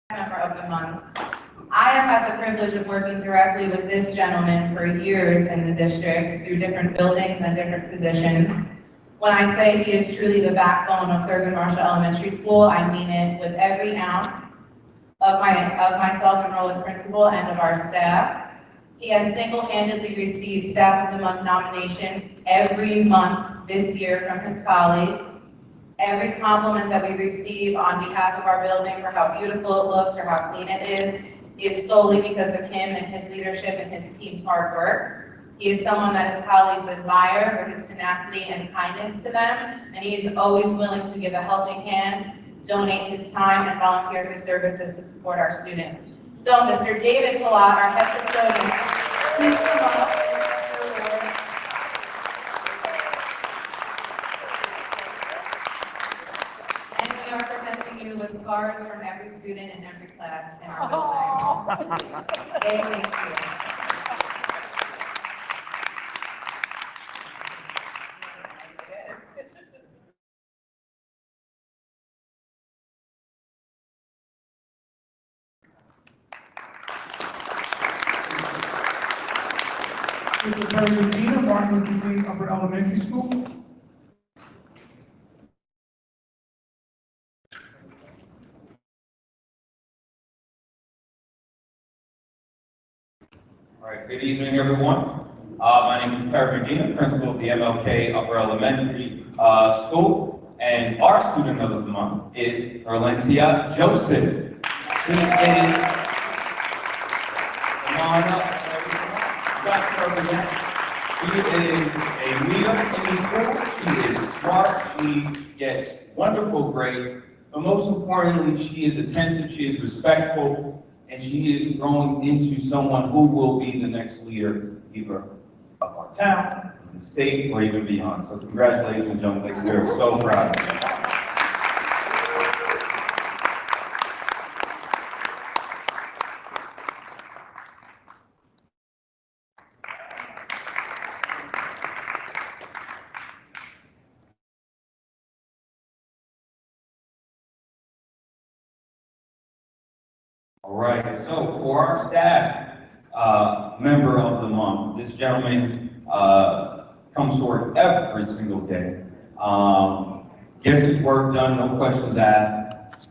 Member of the month. I have had the privilege of working directly with this gentleman for years in the district through different buildings and different positions. When I say he is truly the backbone of Thurgood Marshall Elementary School, I mean it with every ounce of myself and role as principal and of our staff. He has single-handedly received Staff of the Month nominations every month this year from his colleagues. Every compliment that we receive on behalf of our building for how beautiful it looks or how clean it is solely because of him and his leadership and his team's hard work. He is someone that his colleagues admire for his tenacity and kindness to them, and he is always willing to give a helping hand, donate his time, and volunteer his services to support our students. So, Mr. David Palat, our head custodian, please come up. With cards from every student in every class in our building. Thank you. Mr. Bernardino, Martin Luther King Upper Elementary School. All right, good evening, everyone. My name is Perry Medina, principal of the MLK Upper Elementary School, and our student of the month is Erlencia Joseph. She is, come on up, she is a leader in the school. She is smart, she gets wonderful grades, but most importantly, she is attentive, she is respectful, and she is growing into someone who will be the next leader, either of our town, the state, or even beyond. So congratulations, young lady. We are so proud of you. All right, so for our staff member of the month, this gentleman comes to work every single day, gets his work done, no questions asked.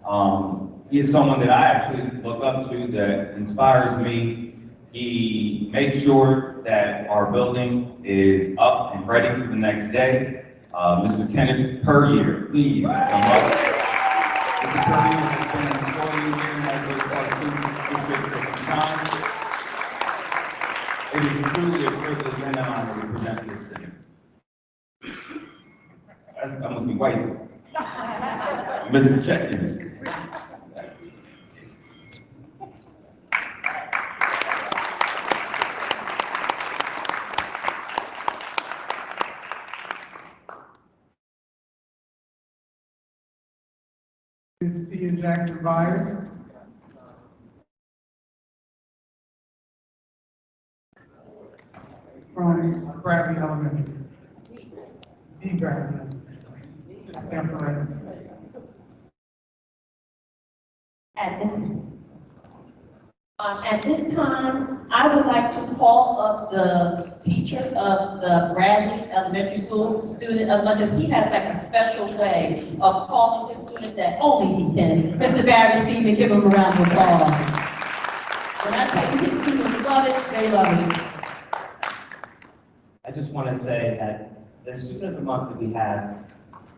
He is someone that I actually look up to, that inspires me. He makes sure that our building is up and ready for the next day. Mr. Kenneth Puryear, please come up. Mr. Puryear has been an employee here and has worked our district for some time. It is truly a privilege and an honor to present this to you. That must be white. Mr. Checkman. Ms. Ian Jackson Byers. From Bradley Elementary. The Bradley Elementary. Stand for right. At this At this time, I would like to call up the teacher of the Bradley Elementary School student, as much as he has like a special way of calling his student that only he can. Mr. Barry, Stephen, give him a round of applause. When I tell you his students love it, they love it. I just want to say that the student of the month that we have,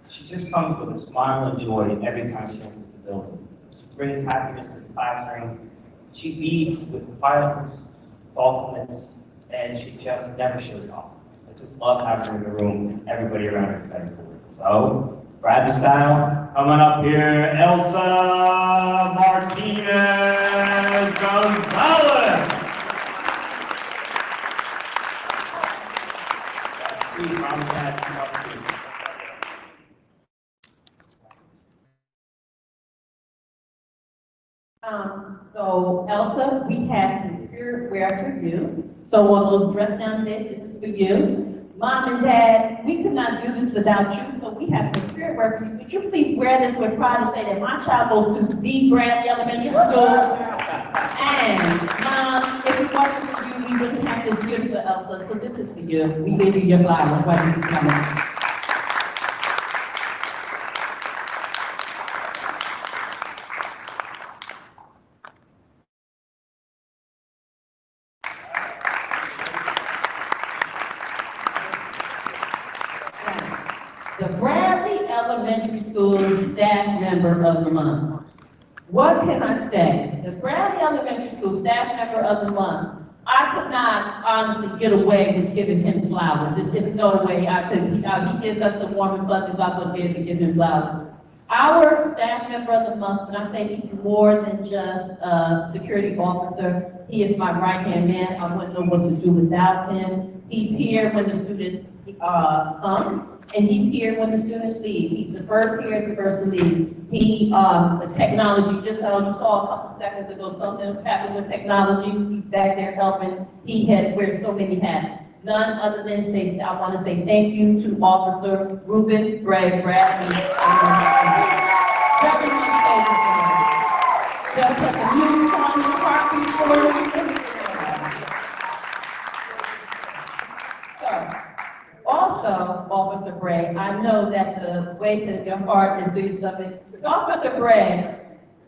she just comes with a smile and joy every time she enters the building. She brings happiness to the classroom. She leads with quietness, thoughtfulness, and she just never shows off. I just love having her in the room, and everybody around her is better for it. So, Bradley style, coming up here, Elsa Martinez Gonzalez. Please, Mom and Dad, come up here. So Elsa, we have some spirit wear for you. So on those dress down days, this is for you. Mom and Dad, we could not do this without you, so we have some spirit wear for you. Would you please wear this with pride and say that my child goes to the Bradley Elementary School? And Mom, if it wasn't for you, we wouldn't have this gift for Elsa, so this is for you. We gave you your flowers while you were coming. The Bradley Elementary School Staff Member of the Month. What can I say? The Bradley Elementary School Staff Member of the Month. I could not honestly get away with giving him flowers. There's no way I could. He gives us the warm and fuzzy about what to give him flowers. Our Staff Member of the Month, when I say he's more than just a security officer, he is my right-hand man. I wouldn't know what to do without him. He's here when the students come. And he's here when the students leave. He's the first here, the first to leave. He, technology, just how you saw a couple seconds ago, something happened with technology. He's back there helping. He wears so many hats. None other than say, I want to say thank you to Officer Ruben Bradley. Very much so. Just like a new song in heartbeat for you. Also, Officer Bray, I know that the way to your heart is doing something. Officer Bray,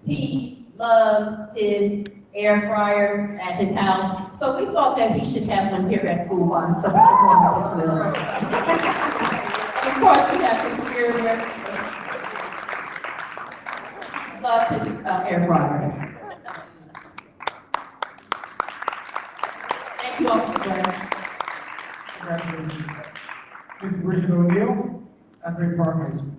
he loves his air fryer at his house, so we thought that he should have one here at school one. So and of course, we have some superior. Love his air fryer. Thank you, Officer Bray. Congratulations. Ms. Bridget O'Neill, Asbury Park High School.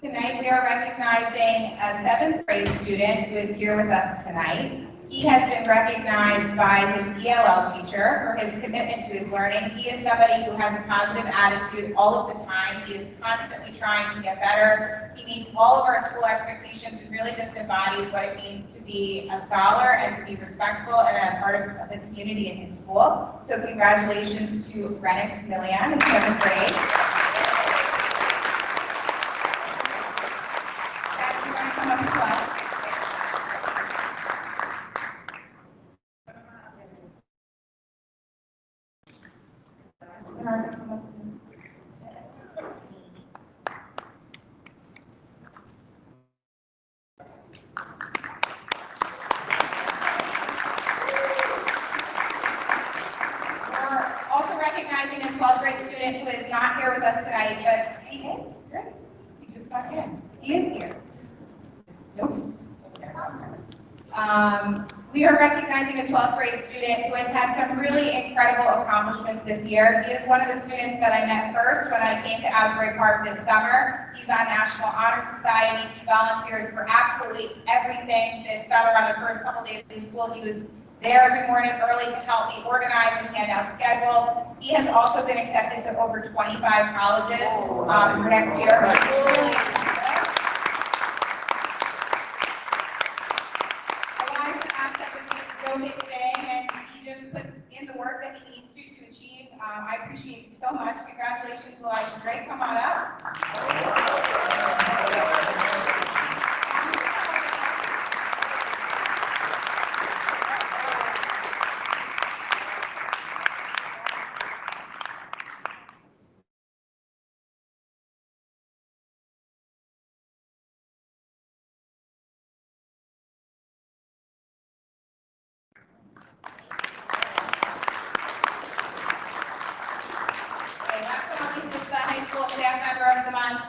Tonight, we are recognizing a 7th grade student who is here with us tonight. He has been recognized by his ELL teacher for his commitment to his learning. He is somebody who has a positive attitude all of the time. He is constantly trying to get better. He meets all of our school expectations and really just embodies what it means to be a scholar and to be respectful and a part of the community in his school. So congratulations to Renix Millian in 7th grade. Jack, you want to come up as well? Recognizing a 12th grade student who is not here with us tonight, but he is. Great. He just got in. He is here. Nope. We are recognizing a 12th grade student who has had some really incredible accomplishments this year. He is one of the students that I met first when I came to Asbury Park this summer. He's on National Honor Society. He volunteers for absolutely everything this summer. On the first couple days of school, he was there every morning early to help me organize and hand out schedules. He has also been accepted to over 25 colleges for next year. everybody needs to achieve. I appreciate you so much. Congratulations, Elijah Gray. Come on up. The high school staff member of the month.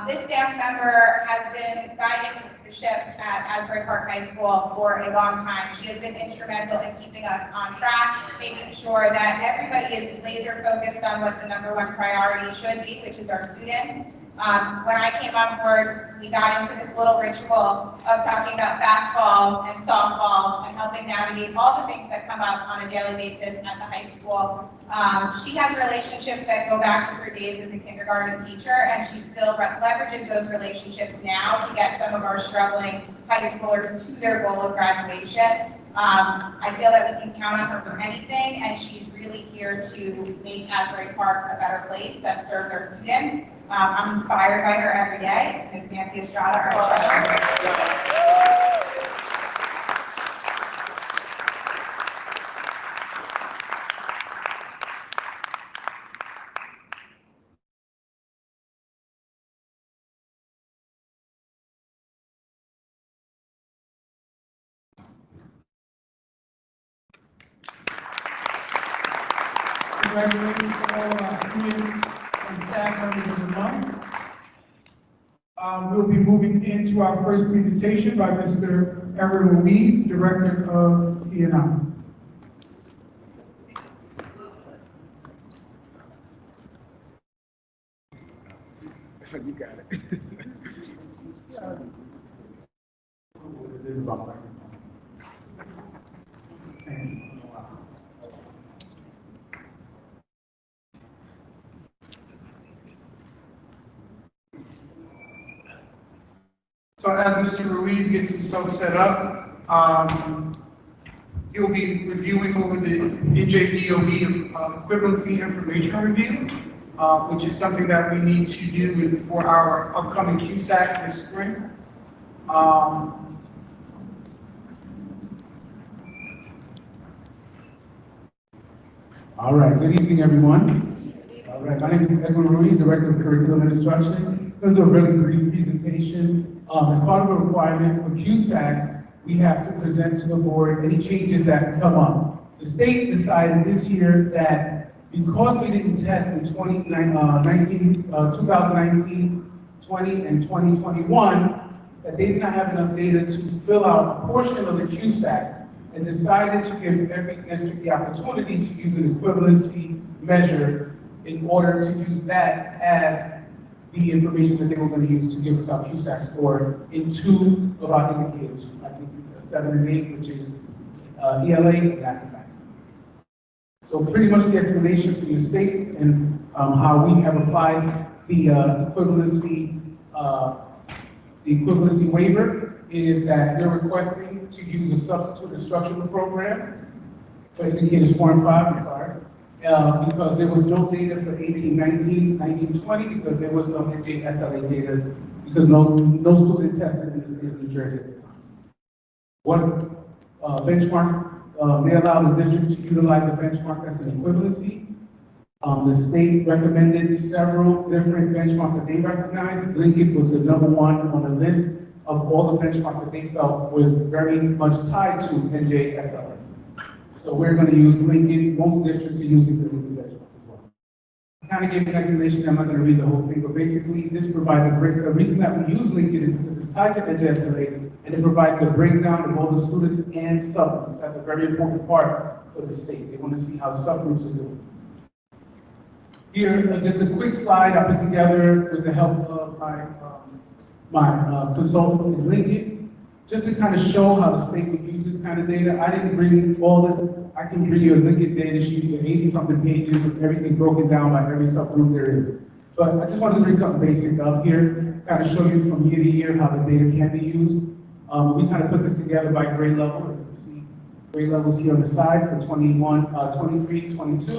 This staff member has been guiding the ship at Asbury Park High School for a long time. She has been instrumental in keeping us on track, making sure that everybody is laser focused on what the #1 priority should be, which is our students. When I came on board, we got into this little ritual of talking about fastballs and softballs and helping navigate all the things that come up on a daily basis at the high school. She has relationships that go back to her days as a kindergarten teacher, and she still leverages those relationships now to get some of our struggling high schoolers to their goal of graduation. I feel that we can count on her for anything, and she's really here to make Asbury Park a better place that serves our students. I'm inspired by her every day. Ms. Nancy Estrada, our treasurer. Congratulations to all our students and staff members of the month. We'll be moving into our first presentation by Mr. Eric Ruiz, Director of CNI. You got it. So as Mr. Ruiz gets himself set up, he'll be reviewing over the NJDOE equivalency information review, which is something that we need to do for our upcoming QSAC this spring. All right, good evening, everyone. All right, my name is Edwin Ruiz, Director of Curriculum and Instruction. I'm going to do a really brief presentation. As part of a requirement for QSAC, we have to present to the board any changes that come up. The state decided this year that because we didn't test in 2019, 2020, and 2021, that they did not have enough data to fill out a portion of the QSAC, and decided to give every district the opportunity to use an equivalency measure in order to use that as the information that they were going to use to give us our QSAC score in 2 of our indicators. I think it's 7 and 8, which is ELA and academics. So pretty much the explanation for your state and how we have applied the equivalency waiver is that they're requesting to use a substitute instructional program for indicators 4 and 5, I'm sorry, because there was no data for 1819, 1920, because there was no NJSLA data, because no student tested in the state of New Jersey at the time. What benchmark, they allow the districts to utilize a benchmark that's an equivalency. The state recommended several different benchmarks that they recognized. Lincoln was the #1 on the list of all the benchmarks that they felt was very much tied to NJSLA. So we're going to use Lincoln. Most districts are using the Lincoln benchmark as well. I kind of gave an explanation. I'm not going to read the whole thing, but basically this provides a break. The reason that we use Lincoln is because it's tied to NJSLA, and it provides the breakdown of all the students and subgroups. That's a very important part for the state. They want to see how subgroups are doing. Here, just a quick slide I put together with the help of my consultant in Lincoln, just to kind of show how the state would use this kind of data. I didn't bring all the, I can bring you a Lincoln data sheet with 80-something pages of everything broken down by every subgroup there is. But I just wanted to bring something basic up here, kind of show you from year to year how the data can be used. We kind of put this together by grade level, as you can see. grade levels here on the side for 23, 22.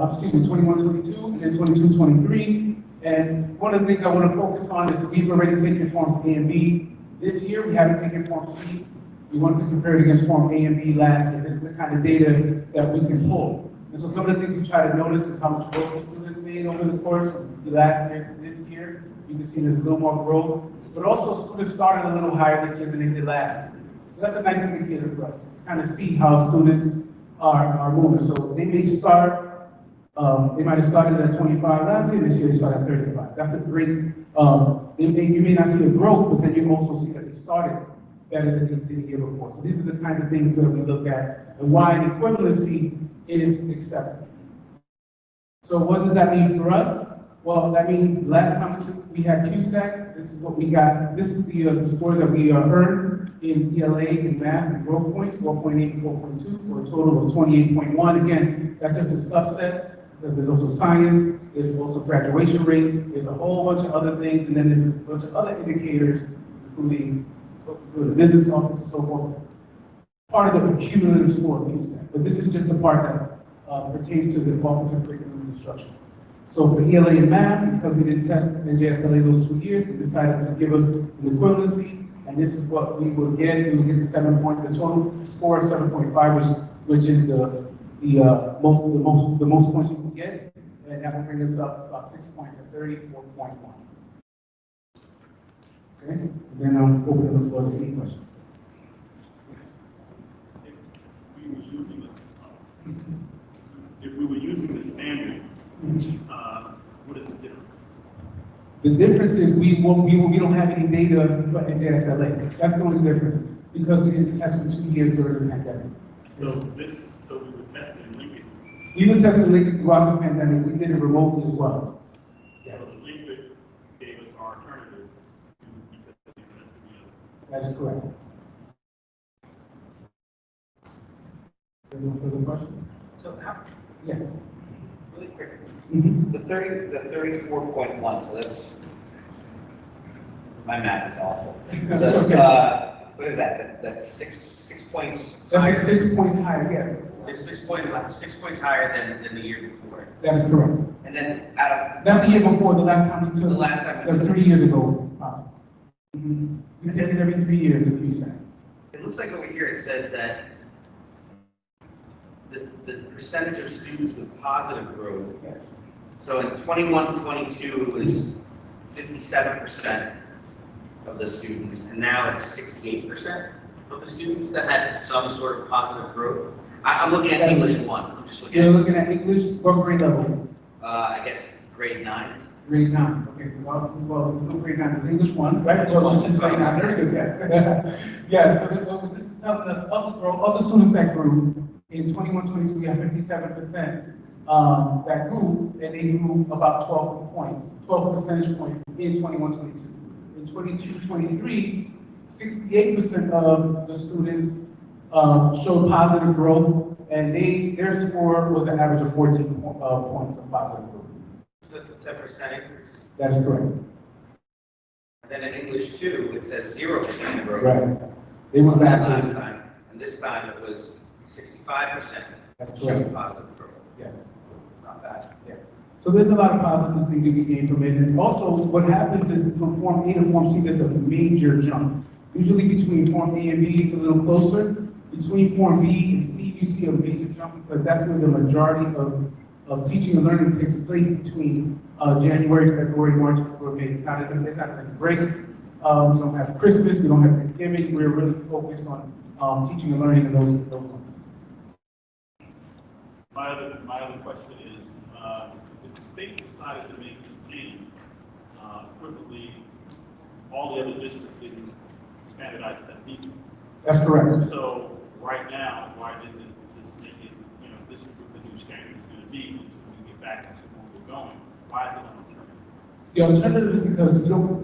Excuse me, 21, 22, and then 22, 23. And one of the things I want to focus on is we've already taken forms A and B this year. We haven't taken form C. We wanted to compare it against form A and B last year. This is the kind of data that we can pull. And so some of the things we try to notice is how much growth the students made over the course of the last year to this year. You can see there's a little more growth, but also students started a little higher this year than they did last year. So that's a nice indicator for us, to kind of see how students are moving. So they may start, they might have started at 25 last year, this year they started at 35. That's a great, you may not see a growth, but then you also see that they started better than the year before. So these are the kinds of things that we look at and why an equivalency is acceptable. So what does that mean for us? Well, that means last time we had QSAC, this is what we got. This is the scores that we earned in ELA, in math, and growth points, 4.8 and 4.2, for a total of 28.1. Again, that's just a subset, because there's also science, there's also graduation rate, there's a whole bunch of other things, and then there's a bunch of other indicators, including the business office and so forth. Part of the cumulative score of QSAC, but this is just the part that pertains to the Office of Curriculum and Instruction. So for ELA and math, because we didn't test NJSLA those 2 years, we decided to give us an equivalency, and this is what we would get. We would get the the total score of 7.5, which is the most points you can get, and that will bring us up about 6 points at 34.1. Okay, and then I'm opening the floor to any questions. Yes. If we were using the standard, what is the difference? The difference is we don't have any data for NJSLA. That's the only difference, because we didn't test for 2 years during the pandemic. So we would test it and link it. We were testing liquid throughout the pandemic. We did it remotely as well. Yes. So liquid gave us our alternative because we tested the other. That is correct. Any further questions? So how, Yes. really quick, Mhm. the 34.1, so that's, my math is awful. So that's, what is that? That's six points That's higher. a 6 point higher, yes. It's 6 points higher than the year before. That is correct. And then out Not the year before, the last time we took. The last time we That's took. 3 years ago, possible. We take it every 3 years, if you say. it looks like over here it says that the percentage of students with positive growth. Yes. So in 21, 22, it was 57% of the students, and now it's 68% of the students that had some sort of positive growth. I'm looking at English 1. I'm just looking You're at, looking at English, what grade level? I guess, grade 9. Grade 9. Okay, so grade 9 is English 1, right? So which is grade 9, very good, yes. Yes, so what this is telling us, of the students that grew, in 21, 22, we have 57% that grew, and they grew about 12 percentage points in 21, 22. In 22, 23, 68% of the students showed positive growth, and their score was an average of 14 points of positive growth. So that's a 10% increase. That is correct. And then in English 2, it says 0% growth. Right. They went That back last time, and this time it was 65% That's showed correct. positive growth. Yes. It's not bad. Yeah. So there's a lot of positive things that we gain from it. And also, what happens is from Form A to Form C, there's a major jump. Usually between Form A and B, it's a little closer. Between Form B and C, you see a major jump because that's where the majority of teaching and learning takes place between January, February, March, April, May. It's not like breaks. We don't have Christmas, we don't have Thanksgiving. We're really focused on teaching and learning in those months. My other question is, if the state decided to make this change, quickly, all the other districts didn't standardize that either. That's correct. So right now, why didn't it just make it, this is what the new standard is going to be, when we get back to where we're going? Why is it an alternative? The alternative is because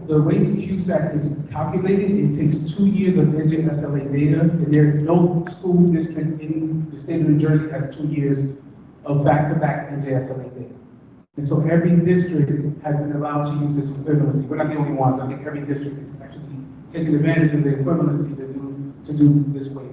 the way the QSAC is calculated, it takes 2 years of NJSLA data, and there's no school district in the state of New Jersey has 2 years of back-to-back NJSLA data. And so every district has been allowed to use this equivalency. We're not the only ones. I think every district is actually taking advantage of the equivalency to do this way.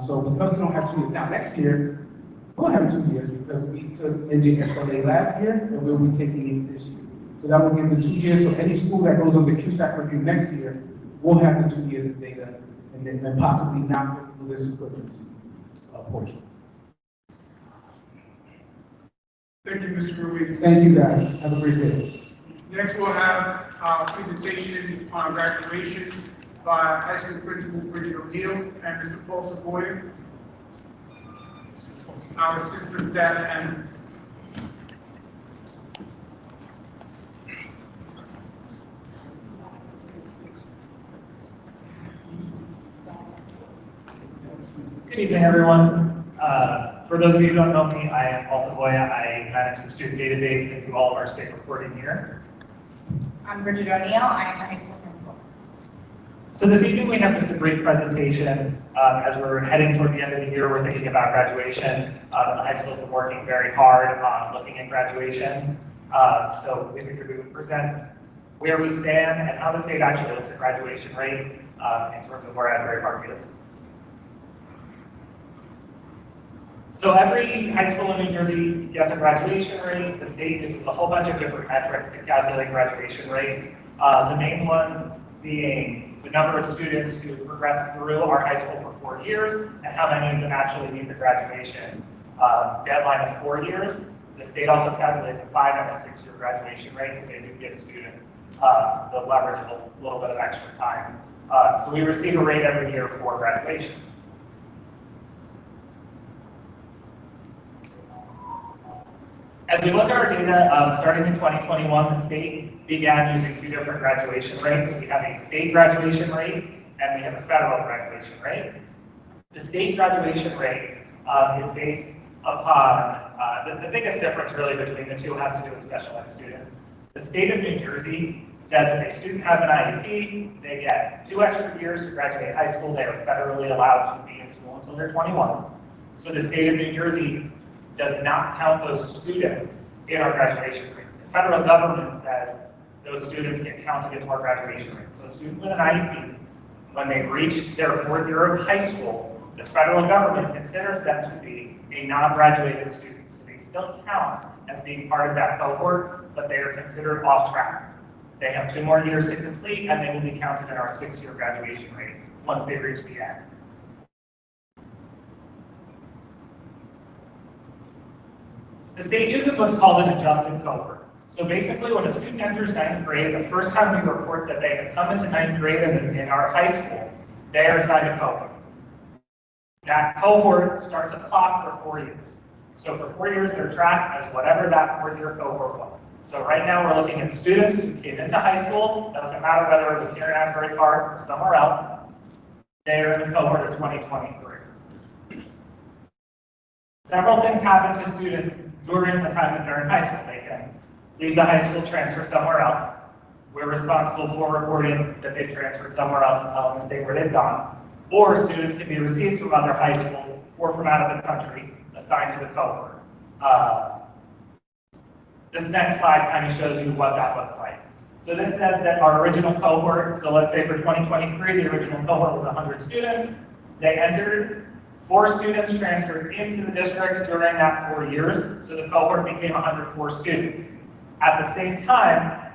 So because we don't have 2 years, now next year, we'll have 2 years because we took NJSLA last year and we'll be taking it this year. So that will give the 2 years, so any school that goes on the CUSAC review next year will have the 2 years of data and then possibly not go through this equivalency portion. Thank you, Mr. Ruiz. Thank you guys, have a great day. Next, we'll have a presentation on graduation by high school principal Bridget O'Neill and Mr. Paul Savoy, our assistant data analyst. Good evening, everyone. For those of you who don't know me, I am Paul Savoya. I manage the student database and do all of our state reporting here. I'm Bridget O'Neill, I am the high school principal. So this evening we have just a brief presentation. As we're heading toward the end of the year, we're thinking about graduation. The high school has been working very hard on looking at graduation. So we figured we would present where we stand and how the state actually looks at graduation rate in terms of where Asbury Park is. So every high school in New Jersey gets a graduation rate. The state uses a whole bunch of different metrics to calculate graduation rate. The main ones being the number of students who progress through our high school for 4 years and how many of them actually meet the graduation deadline of 4 years. The state also calculates a 5 and a 6 year graduation rate, so they do give students the leverage of a little bit of extra time. So we receive a rate every year for graduation. As we look at our data, starting in 2021, the state began using 2 different graduation rates. We have a state graduation rate and we have a federal graduation rate. The state graduation rate is based upon, the biggest difference really between the two has to do with special ed students. The state of New Jersey says if a student has an IEP, they get 2 extra years to graduate high school. They are federally allowed to be in school until they're 21. So the state of New Jersey does not count those students in our graduation rate. The federal government says those students get counted into our graduation rate. So a student with an IEP, when they reach their 4th year of high school, the federal government considers them to be a non-graduated student. So they still count as being part of that cohort, but they are considered off track. They have 2 more years to complete, and they will be counted in our 6-year graduation rate once they reach the end. The state uses what's called an adjusted cohort. So basically, when a student enters 9th grade, the first time we report that they have come into 9th grade in our high school, they are assigned a cohort. That cohort starts a clock for 4 years. So for 4 years, they're tracked as whatever that 4th year cohort was. So right now, we're looking at students who came into high school. Doesn't matter whether it was here in Asbury Park or somewhere else. They are in the cohort of 2023. Several things happen to students during the time that they're in high school. They can leave the high school, transfer somewhere else. We're responsible for reporting that they've transferred somewhere else and telling the state where they've gone. Or students can be received from other high schools or from out of the country, assigned to the cohort. This next slide kind of shows you what that looks like. So this says that our original cohort, so let's say for 2023, the original cohort was 100 students. They entered. 4 students transferred into the district during that 4 years, so the cohort became 104 students. At the same time,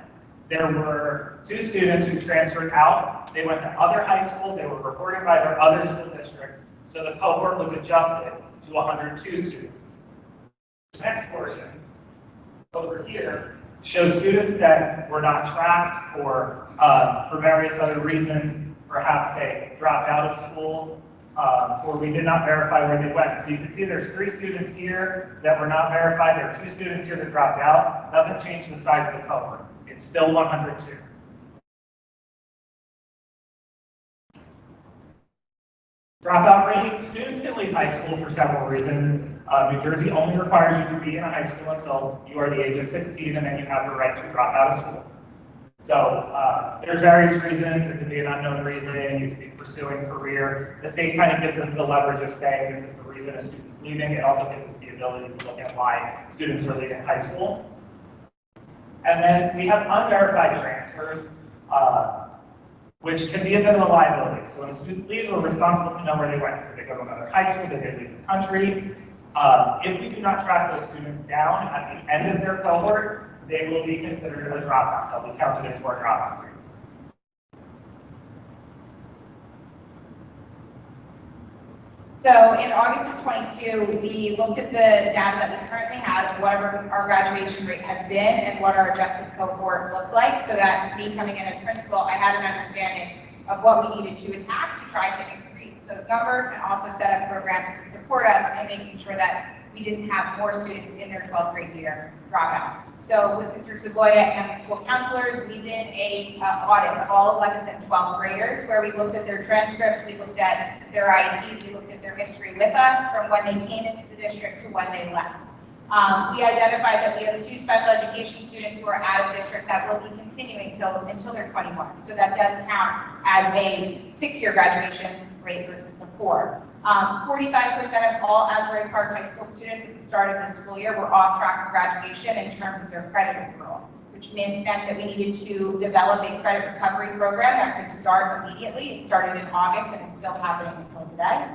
there were 2 students who transferred out. They went to other high schools. They were reported by their other school districts, so the cohort was adjusted to 102 students. The next portion, over here, shows students that were not tracked or for various other reasons, perhaps they dropped out of school, or we did not verify where they went. So you can see there's 3 students here that were not verified. There are 2 students here that dropped out. Doesn't change the size of the cohort. It's still 102. Dropout rate, students can leave high school for several reasons. New Jersey only requires you to be in a high school until you are the age of 16, and then you have the right to drop out of school. So there's various reasons. It could be an unknown reason. You could be pursuing a career. The state kind of gives us the leverage of saying this is the reason a student's leaving. It also gives us the ability to look at why students are leaving high school. And then we have unverified transfers. which can be a bit of a liability. So when a student leaves, we're responsible to know where they went. Did they go to another high school? Did they leave the country? If we do not track those students down at the end of their cohort, they will be considered a dropout. They'll be counted into our dropout rate. So in August of '22, we looked at the data that we currently have, what our graduation rate has been, and what our adjusted cohort looked like, so that me coming in as principal, I had an understanding of what we needed to attack to try to increase those numbers and also set up programs to support us in making sure that we didn't have more students in their 12th grade year drop out. So with Mr. Segoya and the school counselors, we did a audit of all 11th and 12th graders where we looked at their transcripts, we looked at their IEPs, we looked at their history with us from when they came into the district to when they left. We identified that we have 2 special education students who are out of district that will be continuing until they're 21. So that does count as a 6-year graduation rate versus the 4. 45% of all Asbury Park High School students at the start of the school year were off track for graduation in terms of their credit accrual, which meant that we needed to develop a credit recovery program that could start immediately. It started in August and is still happening until today.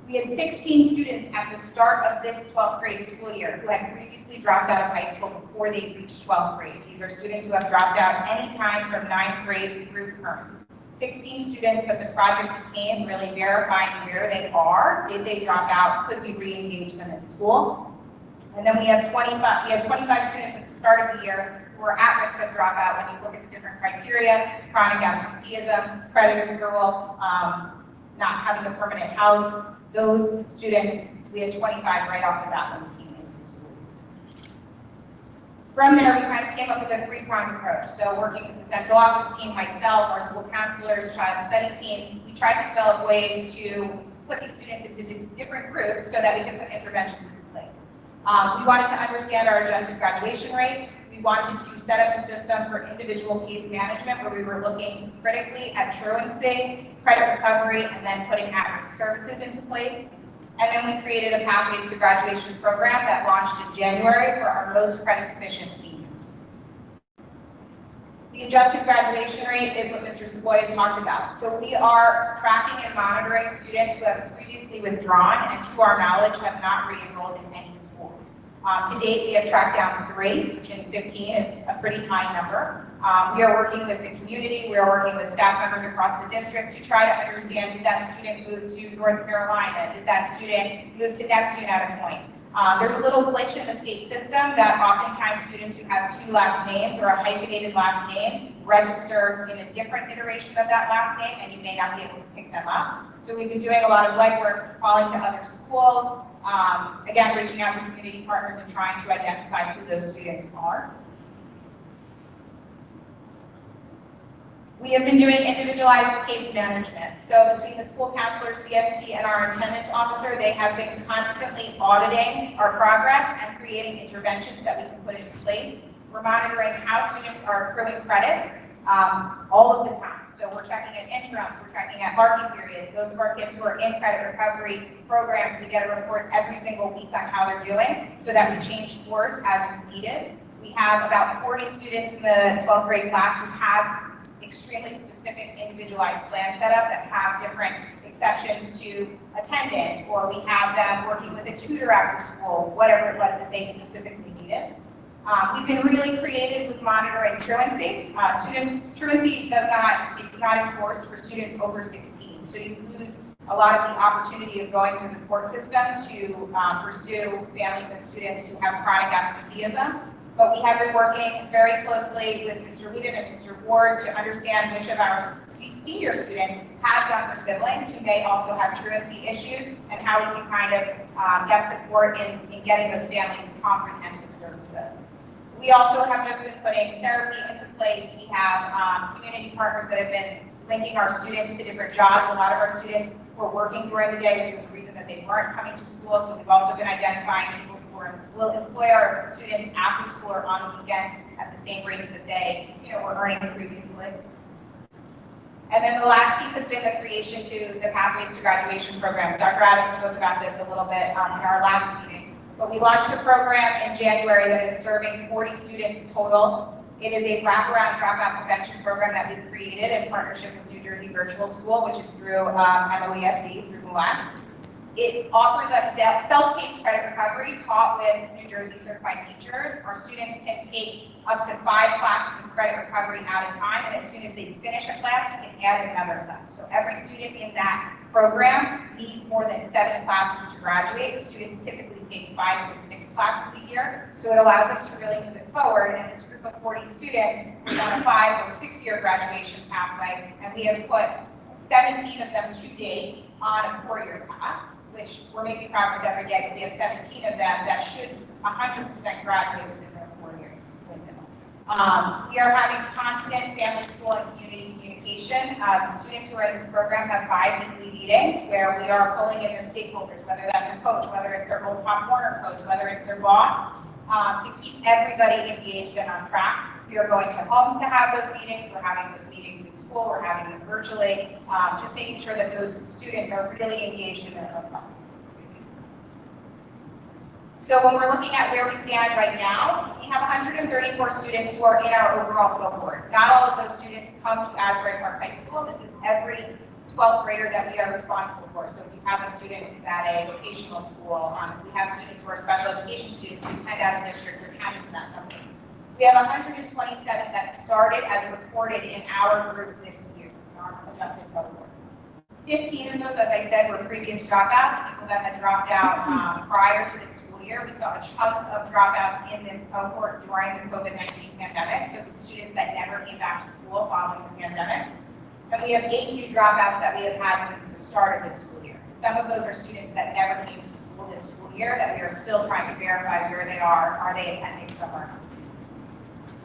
We had 16 students at the start of this 12th grade school year who had previously dropped out of high school before they reached 12th grade. These are students who have dropped out any time from 9th grade through current. 16 students that the project became really verifying where they are. Did they drop out? Could we re-engage them in school? And then we have 25 students at the start of the year who are at risk of dropout when you look at the different criteria: chronic absenteeism, credit accrual, not having a permanent house. Those students, we had 25 right off the bat when we came into the school. From there, we kind of came up with a 3-pronged approach. So working with the central office team, myself, our school counselors, child study team, we tried to develop ways to put these students into different groups so that we could put interventions into place. We wanted to understand our adjusted graduation rate. We wanted to set up a system for individual case management where we were looking critically at truancy, credit recovery, and then putting at-risk services into place. And then we created a Pathways to Graduation program that launched in January for our most credit deficient seniors. The adjusted graduation rate is what Mr. Segoya talked about. So we are tracking and monitoring students who have previously withdrawn and, to our knowledge, have not re-enrolled in any school. To date, we have tracked down 3, which in 15 is a pretty high number. We are working with the community. We are working with staff members across the district to try to understand, did that student move to North Carolina? Did that student move to Neptune at a point? There's a little glitch in the state system that oftentimes students who have 2 last names or a hyphenated last name register in a different iteration of that last name, and you may not be able to pick them up. So we've been doing a lot of legwork, calling to other schools, again, reaching out to community partners and trying to identify who those students are. We have been doing individualized case management. So between the school counselor, CST, and our attendance officer, they have been constantly auditing our progress and creating interventions that we can put into place. We're monitoring how students are accruing credits all of the time. So we're checking at interims, we're checking at marking periods. Those of our kids who are in credit recovery programs, we get a report every single week on how they're doing so that we change course as is needed. We have about 40 students in the 12th grade class who have extremely specific individualized plans set up that have different exceptions to attendance, or we have them working with a tutor after school, whatever it was that they specifically needed. We've been really creative with monitoring truancy. Truancy it's not enforced for students over 16. So you lose a lot of the opportunity of going through the court system to pursue families and students who have chronic absenteeism. But we have been working very closely with Mr. Whedon and Mr. Ward to understand which of our senior students have younger siblings who may also have truancy issues and how we can kind of get support in getting those families comprehensive services. We also have just been putting therapy into place. We have community partners that have been linking our students to different jobs. A lot of our students were working during the day, which was a reason that they weren't coming to school. So we've also been identifying people who will employ our students after school or on the weekend at the same rates that they were earning previously. And then the last piece has been the creation to the Pathways to Graduation program. Dr. Adams spoke about this a little bit in our last meeting. But we launched a program in January that is serving 40 students total. It is a wraparound dropout prevention program that we've created in partnership with New Jersey Virtual School, which is through MOESC, through MOES. It offers us self-paced credit recovery taught with New Jersey certified teachers. Our students can take up to 5 classes of credit recovery at a time, and as soon as they finish a class, we can add another class. So every student in that program needs more than 7 classes to graduate. Students typically take 5 to 6 classes a year, so it allows us to really move it forward. And this group of 40 students is on a 5 or 6 year graduation pathway, and we have put 17 of them to date on a 4-year path, which we're making progress every day, but we have 17 of them that should 100% graduate within their 4-year window. We are having constant family, school, and community communication. The students who are in this program have 5 weekly meetings where we are pulling in their stakeholders, whether that's a coach, whether it's their old Pop Warner coach, whether it's their boss, to keep everybody engaged and on track. We are going to homes to have those meetings. We're having those meetings in school. We're having them virtually, just making sure that those students are really engaged in their own problems. So when we're looking at where we stand right now, we have 134 students who are in our overall cohort. Not all of those students come to Asbury Park High School. This is every 12th grader that we are responsible for. So if you have a student who's at a vocational school, we have students who are special education students who attend out of district, we're counting for that number. We have 127 that started as reported in our group this year, in our adjusted cohort. 15 of those, as I said, were previous dropouts, people that had dropped out prior to the school year. We saw a chunk of dropouts in this cohort during the COVID-19 pandemic, so students that never came back to school following the pandemic. And we have 8 new dropouts that we have had since the start of this school year. Some of those are students that never came to school this school year that we are still trying to verify where they are they attending somewhere else.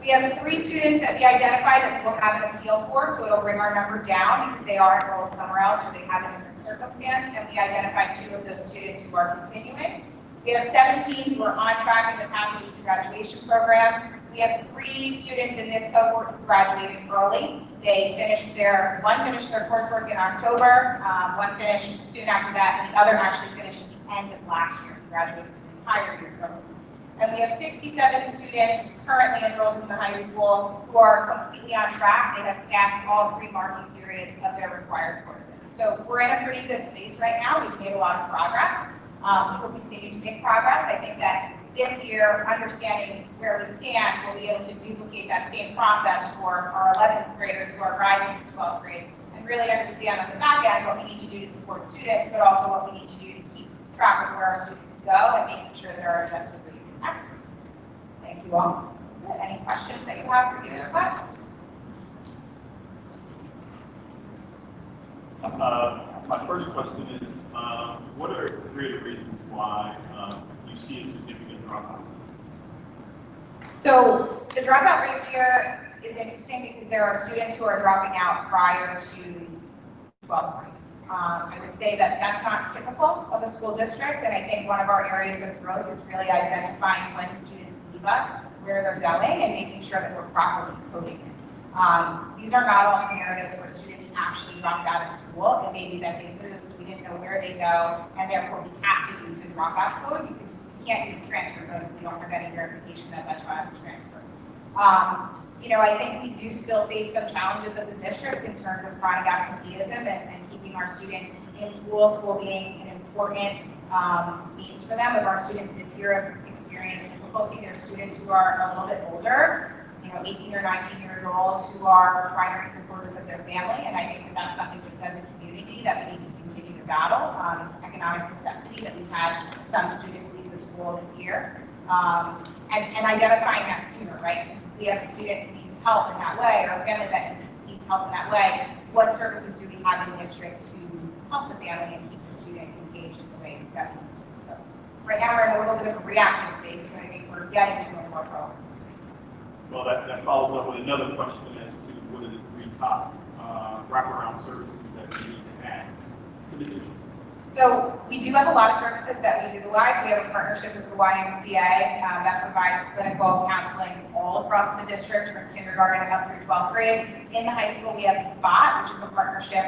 We have 3 students that we identified that we'll have an appeal for, so it'll bring our number down because they are enrolled somewhere else or they have a different circumstance, and we identified 2 of those students who are continuing. We have 17 who are on track in the Pathways to Graduation program. We have 3 students in this cohort who graduated early. One finished their coursework in October, one finished soon after that, and the other actually finished at the end of last year, graduated the entire year program. And we have 67 students currently enrolled in the high school who are completely on track. They have passed all 3 marking periods of their required courses. So we're in a pretty good space right now. We've made a lot of progress. We will continue to make progress. I think that this year, understanding where we stand, we'll be able to duplicate that same process for our 11th graders who are rising to 12th grade and really understand on the back end what we need to do to support students, but also what we need to do to keep track of where our students go and making sure that our adjusted rate is accurate. Thank you all. Any questions that you have for either class? My first question is, what are 3 of the reasons why you see a significant dropout? So the dropout rate here is interesting because there are students who are dropping out prior to 12th grade. I would say that that's not typical of a school district, and I think one of our areas of growth is really identifying when students leave us, where they're going, and making sure that we're properly coding it. These are not all scenarios where students actually dropped out of school. It may be that they moved, we didn't know where they go, and therefore we have to use a dropout code because we can't use a transfer code if we don't have any verification that that child transferred. I think we do still face some challenges as a district in terms of chronic absenteeism and keeping our students in school being an important means for them. If our students this year have experienced difficulty, there are students who are a little bit older, 18 or 19 years old, who are primary supporters of their family, and I think that that's something just as a community that we need to continue to battle. It's an economic necessity that we've had some students leave the school this year, and identifying that sooner, right? Because if we have a student who needs help in that way, or a family that needs help in that way, what services do we have in district to help the family and keep the student engaged in the way that we need to? So right now we're in a little bit of a reactive space, but I think we're getting to a more proactive space. Well, that follows up with another question as to what are the 3 top wraparound services that we need to add to the district. So we do have a lot of services that we utilize. We have a partnership with the YMCA that provides clinical counseling all across the district from kindergarten up through 12th grade. In the high school, we have the SPOT, which is a partnership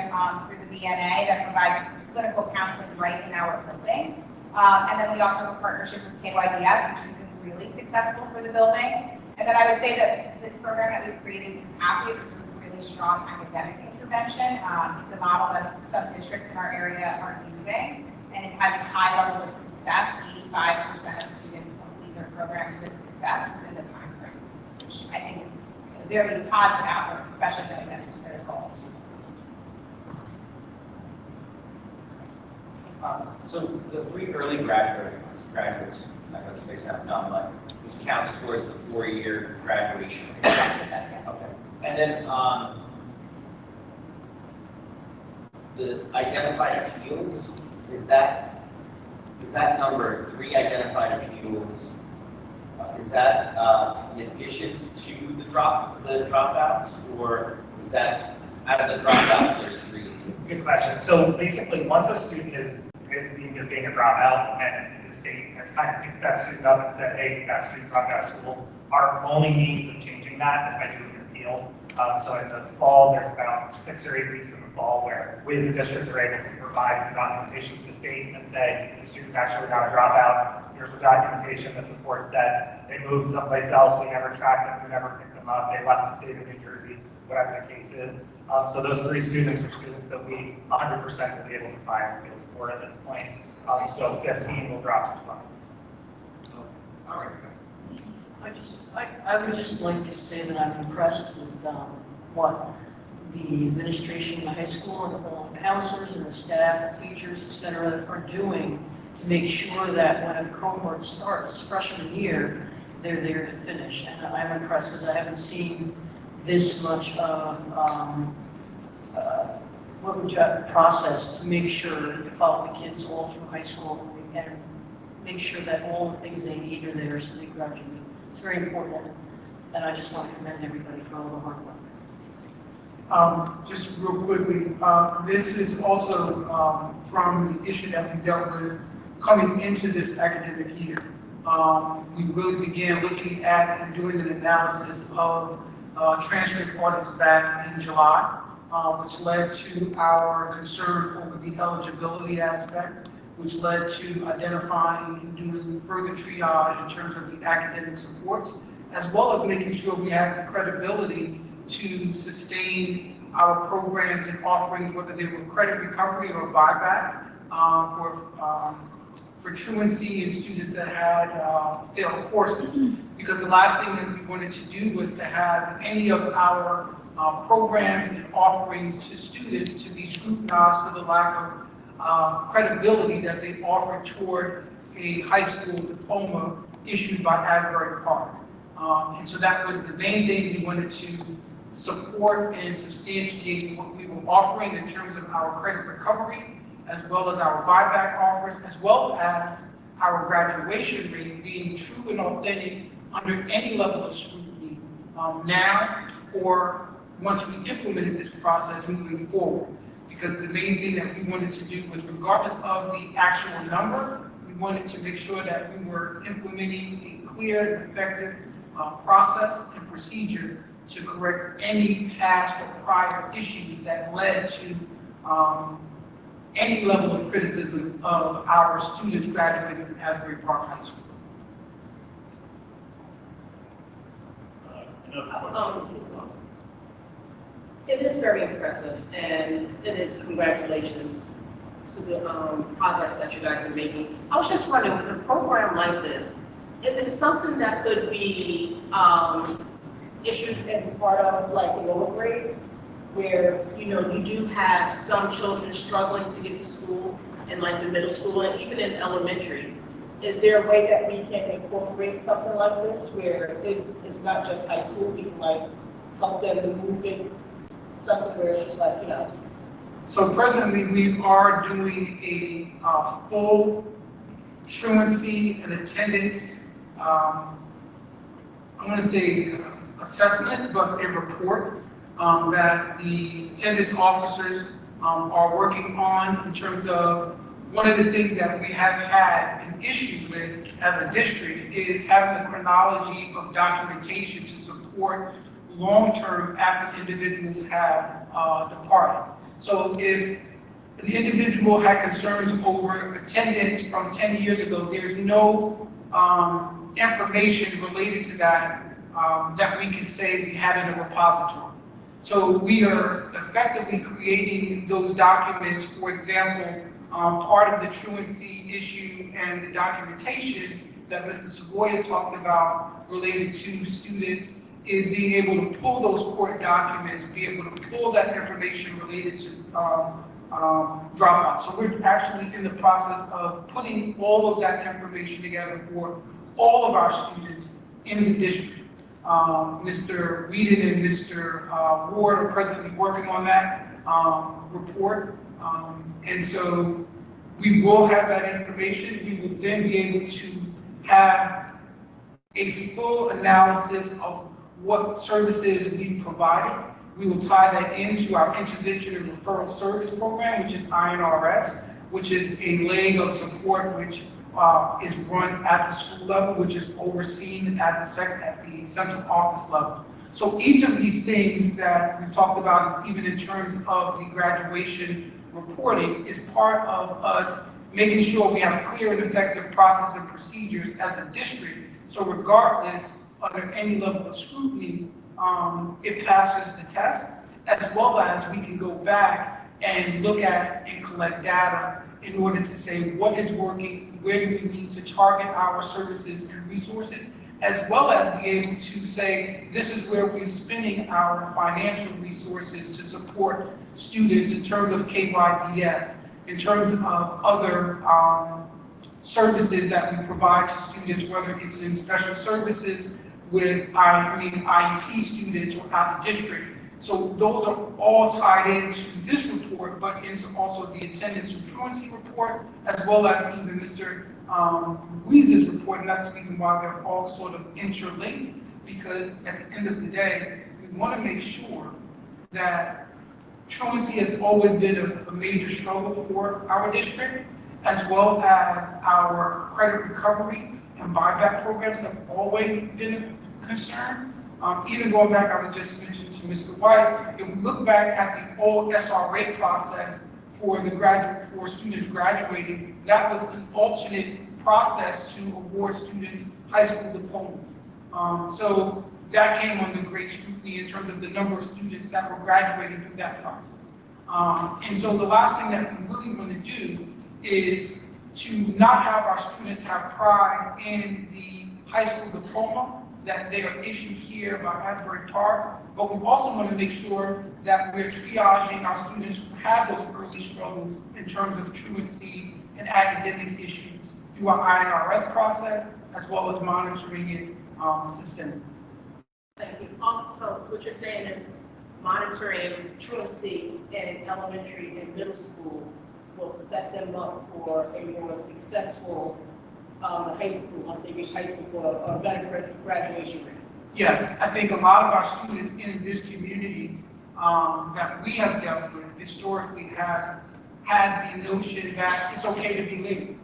through the VNA that provides clinical counseling right in our building. And then we also have a partnership with KYDS, which has been really successful for the building. And then I would say that this program that we've created through Pathways is a really strong academic intervention. It's a model that some districts in our area are using, and it has high levels of success. 85% of students complete their programs with success within the time frame, which I think is a very positive outlook, especially knowing that it's critical to students. So the 3 early graduates, I got to space out, no, like, this counts towards the 4-year graduation. Yes, it does, yeah. Okay. And then, the identified appeals, is that number, 3 identified appeals, is that in addition to the dropouts, or is that out of the dropouts, there's 3? Good question. So basically, once a student is deemed as being a dropout, and the state has kind of picked that student up and said, hey, that student dropped out of school, our only means of changing that is by doing an appeal. So in the fall, there's about 6 or 8 weeks in the fall where we as a district are able to provide some documentation to the state and say, the student's actually not a dropout. Here's the documentation that supports that they moved someplace else. We never tracked them. We never picked them up. They left the state of New Jersey, whatever the case is. So those 3 students are students that we 100% will be able to file appeals for at this point. So 15 will drop as well. All right. I would just like to say that I'm impressed with what the administration in the high school and all the counselors and the staff, teachers, et cetera, are doing to make sure that when a cohort starts freshman year, they're there to finish. And I'm impressed because I haven't seen this much of what would you have process to make sure to follow the kids all through high school and make sure that all the things they need are there so they graduate. It's very important, and I just want to commend everybody for all the hard work. Just real quickly, this is also from the issue that we dealt with coming into this academic year. We really began looking at and doing an analysis of transcript audits back in July, which led to our concern over the eligibility aspect, which led to identifying and doing further triage in terms of the academic support, as well as making sure we have the credibility to sustain our programs and offerings, whether they were credit recovery or buyback for truancy and students that had failed courses. Because the last thing that we wanted to do was to have any of our programs and offerings to students to be scrutinized for the lack of credibility that they offer toward a high school diploma issued by Asbury Park. And so that was the main thing we wanted to support and substantiate what we were offering in terms of our credit recovery, as well as our buyback offers, as well as our graduation rate being true and authentic under any level of scrutiny now or once we implemented this process moving forward. Because the main thing that we wanted to do was, regardless of the actual number, we wanted to make sure that we were implementing a clear and effective process and procedure to correct any past or prior issues that led to any level of criticism of our students graduating from Asbury Park High School. It is very impressive, and it is congratulations to the progress that you guys are making. I was just wondering, with a program like this, is it something that could be issued and part of like the lower grades, where you do have some children struggling to get to school in like the middle school and even in elementary? Is there a way that we can incorporate something like this where it's not just high school, we can like help them move it, something where it's just like, So presently, we are doing a full truancy and attendance, I'm going to say assessment, but a report that the attendance officers are working on in terms of one of the things that we have had an issue with as a district is having a chronology of documentation to support long-term after individuals have departed. So if an individual had concerns over attendance from 10 years ago, there's no information related to that that we could say we had in a repository. So we are effectively creating those documents. For example, part of the truancy issue and the documentation that Mr. Savoya talked about related to students is being able to pull those court documents, be able to pull that information related to dropouts. So we're actually in the process of putting all of that information together for all of our students in the district. Mr. Whedon and Mr. Ward are presently working on that report. And so we will have that information. We will then be able to have a full analysis of what services we provided. We will tie that into our intervention and referral service program, which is INRS, which is a leg of support which is run at the school level, which is overseen at the central office level. So each of these things that we talked about, even in terms of the graduation reporting, is part of us making sure we have clear and effective process and procedures as a district. So regardless, under any level of scrutiny, it passes the test, as well as we can go back and look at and collect data in order to say what is working, where do we need to target our services and resources, as well as be able to say, this is where we're spending our financial resources to support students in terms of KYDS, in terms of other services that we provide to students, whether it's in special services with IEP students or out of district. So those are all tied into this report, but into also the attendance and truancy report, as well as even Mr. Ruiz's report, and that's the reason why they're all sort of interlinked, because at the end of the day, we want to make sure that truancy has always been a major struggle for our district, as well as our credit recovery and buyback programs have always been a concern. Even going back, I was just mentioning to Mr. Weiss, if we look back at the old SRA process for students graduating, that was an alternate process to award students high school diplomas. So that came under great scrutiny in terms of the number of students that were graduating through that process. And so the last thing that we really want to do is to not have our students have pride in the high school diploma that they are issued here by Asbury Park, but we also want to make sure that we're triaging our students who have those early struggles in terms of truancy and academic issues through our INRS process, as well as monitoring it systemically. Thank you. So what you're saying is monitoring truancy in elementary and middle school will set them up for a more successful high school, once they reach high school, for a better graduation rate. Yes, I think a lot of our students in this community that we have dealt with historically have had the notion that it's okay to be late,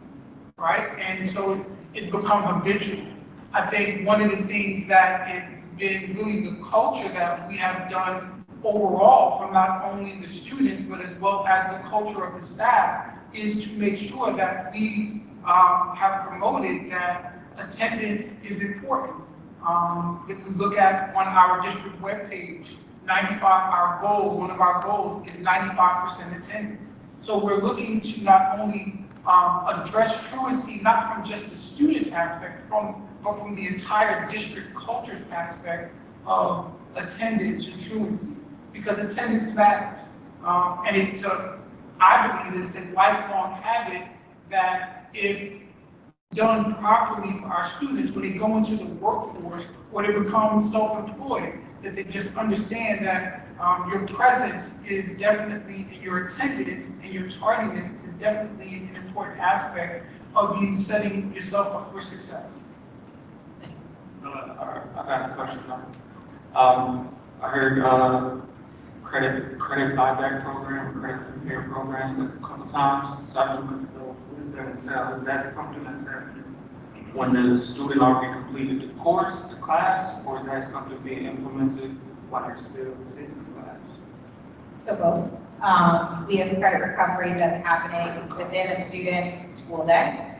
right? And so it's become habitual. I think one of the things that has been really the culture that we have done overall from not only the students, but as well as the culture of the staff, is to make sure that we have promoted that attendance is important. If we look at on our district webpage, one of our goals is 95% attendance. So we're looking to not only address truancy, not from just the student aspect, but from the entire district culture aspect of attendance and truancy, because attendance matters. And it's I believe it's a lifelong habit that if done properly for our students, when they go into the workforce or they become self-employed, that they just understand that your presence is definitely, your attendance and your tardiness is definitely an important aspect of you setting yourself up for success. I got a question now. I heard credit buyback program, credit repair program a couple times. So I just want to know what does that entail? Is that something that's happening when the student already completed the course, the class, or is that something being implemented while they're still taking the class? So both. We have credit recovery that's happening within a student's school day.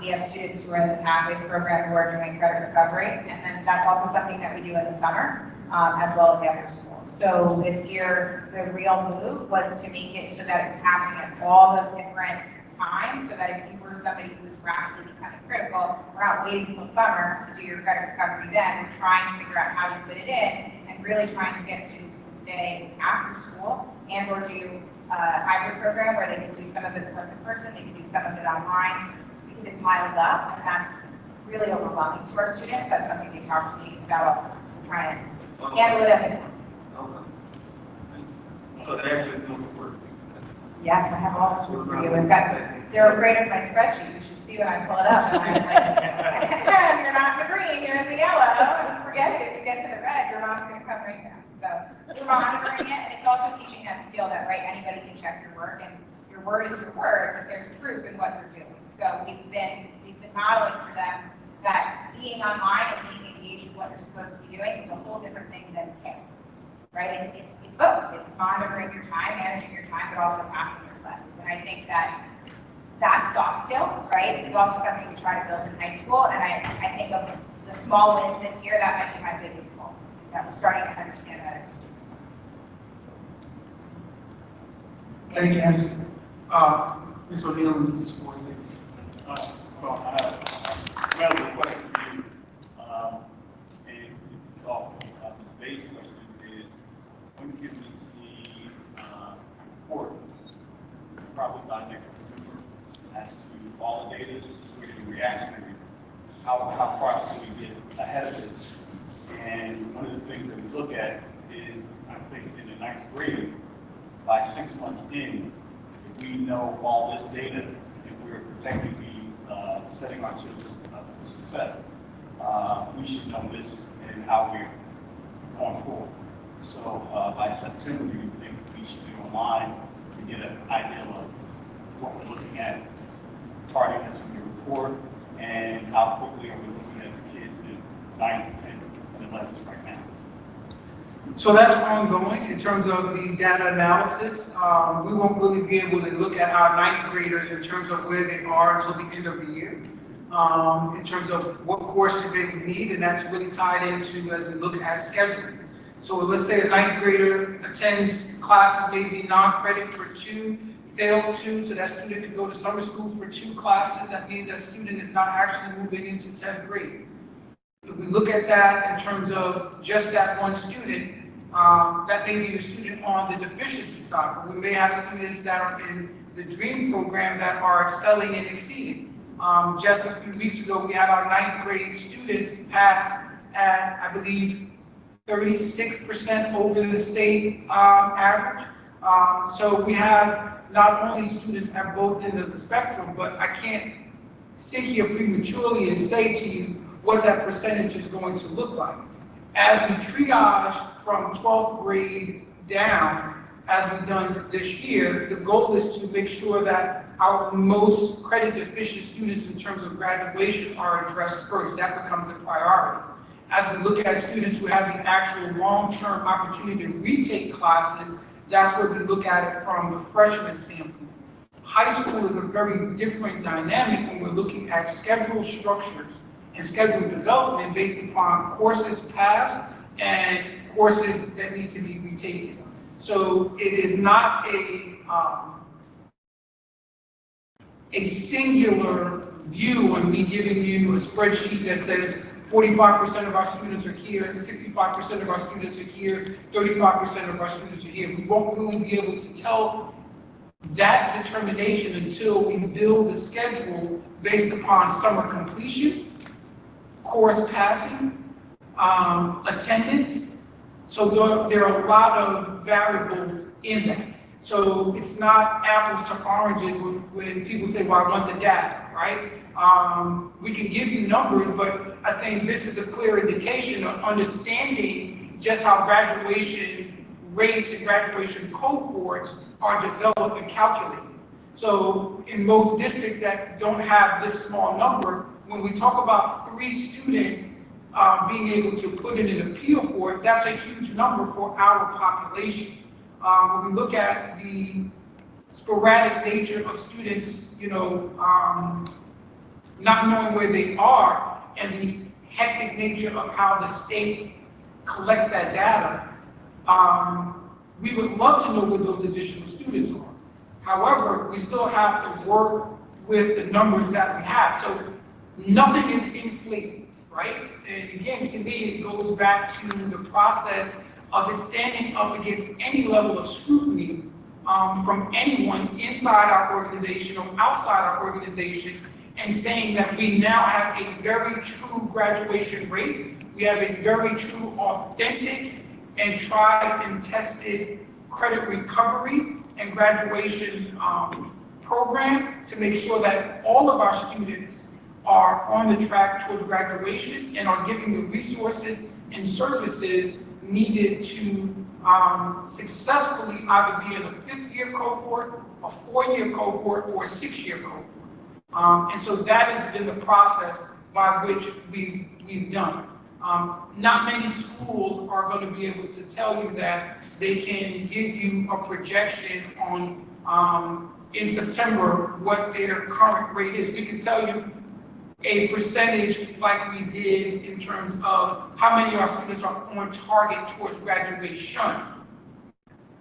We have students who are in the Pathways program who are doing credit recovery, and then that's also something that we do in the summer, as well as after school. So this year, the real move was to make it so that it's happening at all those different times, so that if you were somebody who was rapidly becoming critical, we're not waiting until summer to do your credit recovery then. We're trying to figure out how you fit it in, and really trying to get students to stay after school and or do a hybrid program where they can do some of it in person, they can do some of it online, because it piles up, and that's really overwhelming to our students. That's something they talk to me about all the time, to try and handle it as it comes. So they actually do the work. Yes, I have all the tools for you. They're afraid of my spreadsheet. You should see when I pull it up. And I'm like, you're not in the green, you're in the yellow. And forget it, if you get to the red, your mom's going to come right down. So we're monitoring it, and it's also teaching that skill that, right, anybody can check your work, and your word is your word, but there's proof in what you're doing. So we've been modeling for them that being online and being engaged with what you're supposed to be doing is a whole different thing than passing, right? It's both. It's monitoring your time, managing your time, but also passing your classes. And I think that soft skill, right, is also something we try to build in high school. And I think of the small wins this year, that might be my biggest goal, that we're starting to understand that as a student. Thank you, Ms. O'Neill, Mrs. Ford. Well, I have a question for you. And today's question is, when can we see report, probably by next November, as to all the data, the reactionary, how far can we get ahead of this? And one of the things that we look at is, I think in the 9th grade, by 6 months in, if we know all this data, if we're effectively setting our children up for success, we should know this and how we're going forward. So by September, do you think we should be online to get an idea of what we're looking at, tardiness in the report, and how quickly are we looking at the kids in 9th, 10th, and 11th right now? So that's ongoing in terms of the data analysis. We won't really be able to look at our 9th graders in terms of where they are until the end of the year, in terms of what courses they would need, and that's really tied into as we look at scheduling. So let's say a 9th grader attends classes, maybe non-credit for 2, failed 2, so that student could go to summer school for 2 classes. That means that student is not actually moving into 10th grade. If we look at that in terms of just that one student, that may be the student on the deficiency side, but we may have students that are in the DREAM program that are excelling and exceeding. Just a few weeks ago, we had our 9th grade students pass at, I believe, 36% over the state average. So we have not only students at both ends of the spectrum, but I can't sit here prematurely and say to you what that percentage is going to look like. As we triage from 12th grade down, as we've done this year, the goal is to make sure that our most credit deficient students in terms of graduation are addressed first. That becomes a priority. As we look at students who have the actual long-term opportunity to retake classes, that's where we look at it from the freshman standpoint. High school is a very different dynamic when we're looking at schedule structures and schedule development based upon courses passed and courses that need to be retaken. So it is not a singular view on me giving you a spreadsheet that says 45% of our students are here, 65% of our students are here, 35% of our students are here. We won't really be able to tell that determination until we build the schedule based upon summer completion, course passing, attendance. So there are a lot of variables in that. So it's not apples to oranges when people say, well, I want the data, right? We can give you numbers, but I think this is a clear indication of understanding just how graduation rates and graduation cohorts are developed and calculated. So in most districts that don't have this small number, when we talk about 3 students being able to put in an appeal for it, that's a huge number for our population. When we look at the sporadic nature of students, not knowing where they are and the hectic nature of how the state collects that data, we would love to know where those additional students are. However, we still have to work with the numbers that we have. So nothing is inflated, right? And again, to me, it goes back to the process of it standing up against any level of scrutiny from anyone inside our organization or outside our organization, and saying that we now have a very true graduation rate. We have a very true, authentic, and tried and tested credit recovery and graduation program to make sure that all of our students are on the track towards graduation and are given the resources and services needed to successfully either be in a 5th-year cohort, a 4-year cohort, or a 6-year cohort. And so that has been the process by which we've done. Not many schools are going to be able to tell you that they can give you a projection on in September what their current rate is. We can tell you a percentage like we did in terms of how many of our students are on target towards graduation.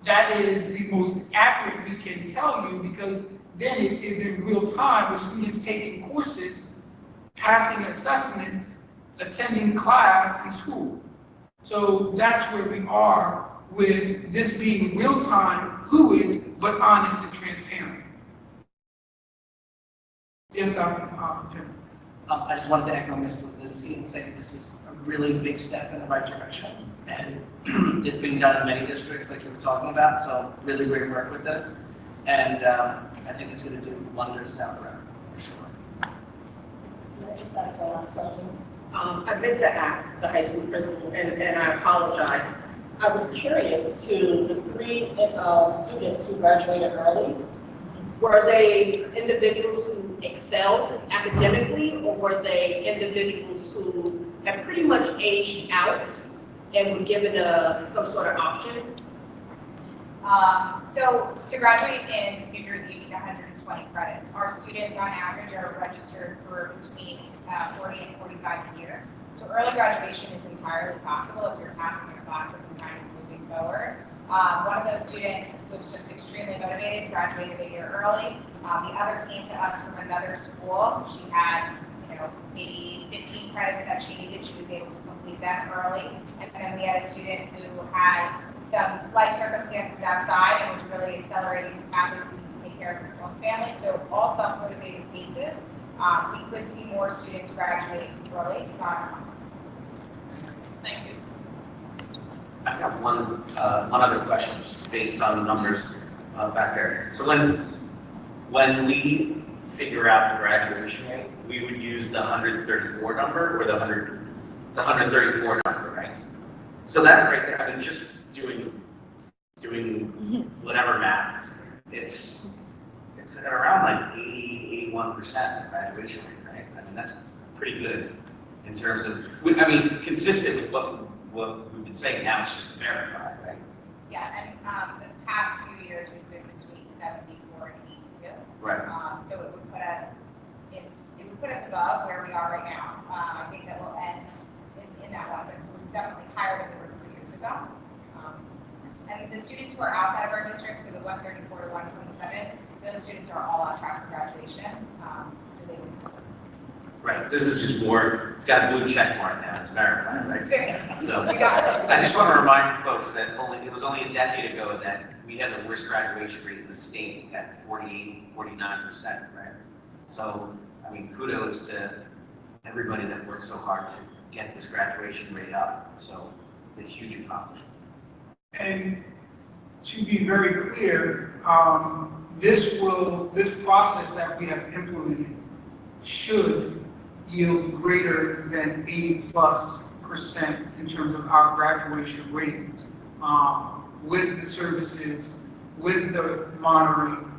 That is the most accurate we can tell you, because then it is in real time with students taking courses, passing assessments, attending class in school. So that's where we are with this being real-time, fluid, but honest and transparent. Yes, Dr. Jim. I just wanted to echo Ms. Lozinski and say this is a really big step in the right direction. And it's being done in many districts like you were talking about, so really great work with this. And I think it's going to do wonders down the road, for sure. Can I just ask one last question? I meant to ask the high school principal, and I apologize. I was curious to the 3 students who graduated early. Were they individuals who excelled academically, or were they individuals who had pretty much aged out and were given some sort of option? So to graduate in New Jersey, you need 120 credits. Our students on average are registered for between 40 and 45 a year. So early graduation is entirely possible if you're passing your classes and kind of moving forward. One of those students was just extremely motivated, graduated a year early. The other came to us from another school. She had, maybe 15 credits that she needed. She was able to complete them early. And then we had a student who has some life circumstances outside and was really accelerating his pathway so he could take care of his own family. So all self-motivated cases. We could see more students graduate early. It's not common. Thank you. I've got one other question, just based on the numbers back there. So when we figure out the graduation rate, we would use the 134 number or the 134 number, right? So that right there, I mean, just doing whatever math, it's at around like 80-81% graduation rate, right? I mean, that's pretty good in terms of, I mean, consistent with what we've been saying. Now it's just verified, right? Yeah, and the past few years we've been between 74 and 82. Right. So it would put us above where we are right now. I think that we'll end in that one, but it was definitely higher than we were 3 years ago. And the students who are outside of our district, so the 134 to 127, those students are all on track for graduation. So they would. Right. This is just more. It's got a blue check mark now. It's verified, right? It's verified. So We got it. I just want to remind folks that it was only a decade ago that we had the worst graduation rate in the state at 48, 49%, right? So, I mean, kudos to everybody that worked so hard to get this graduation rate up. So, it's a huge accomplishment. And to be very clear, this process that we have implemented should yield greater than 80+% in terms of our graduation rate, with the services, with the monitoring,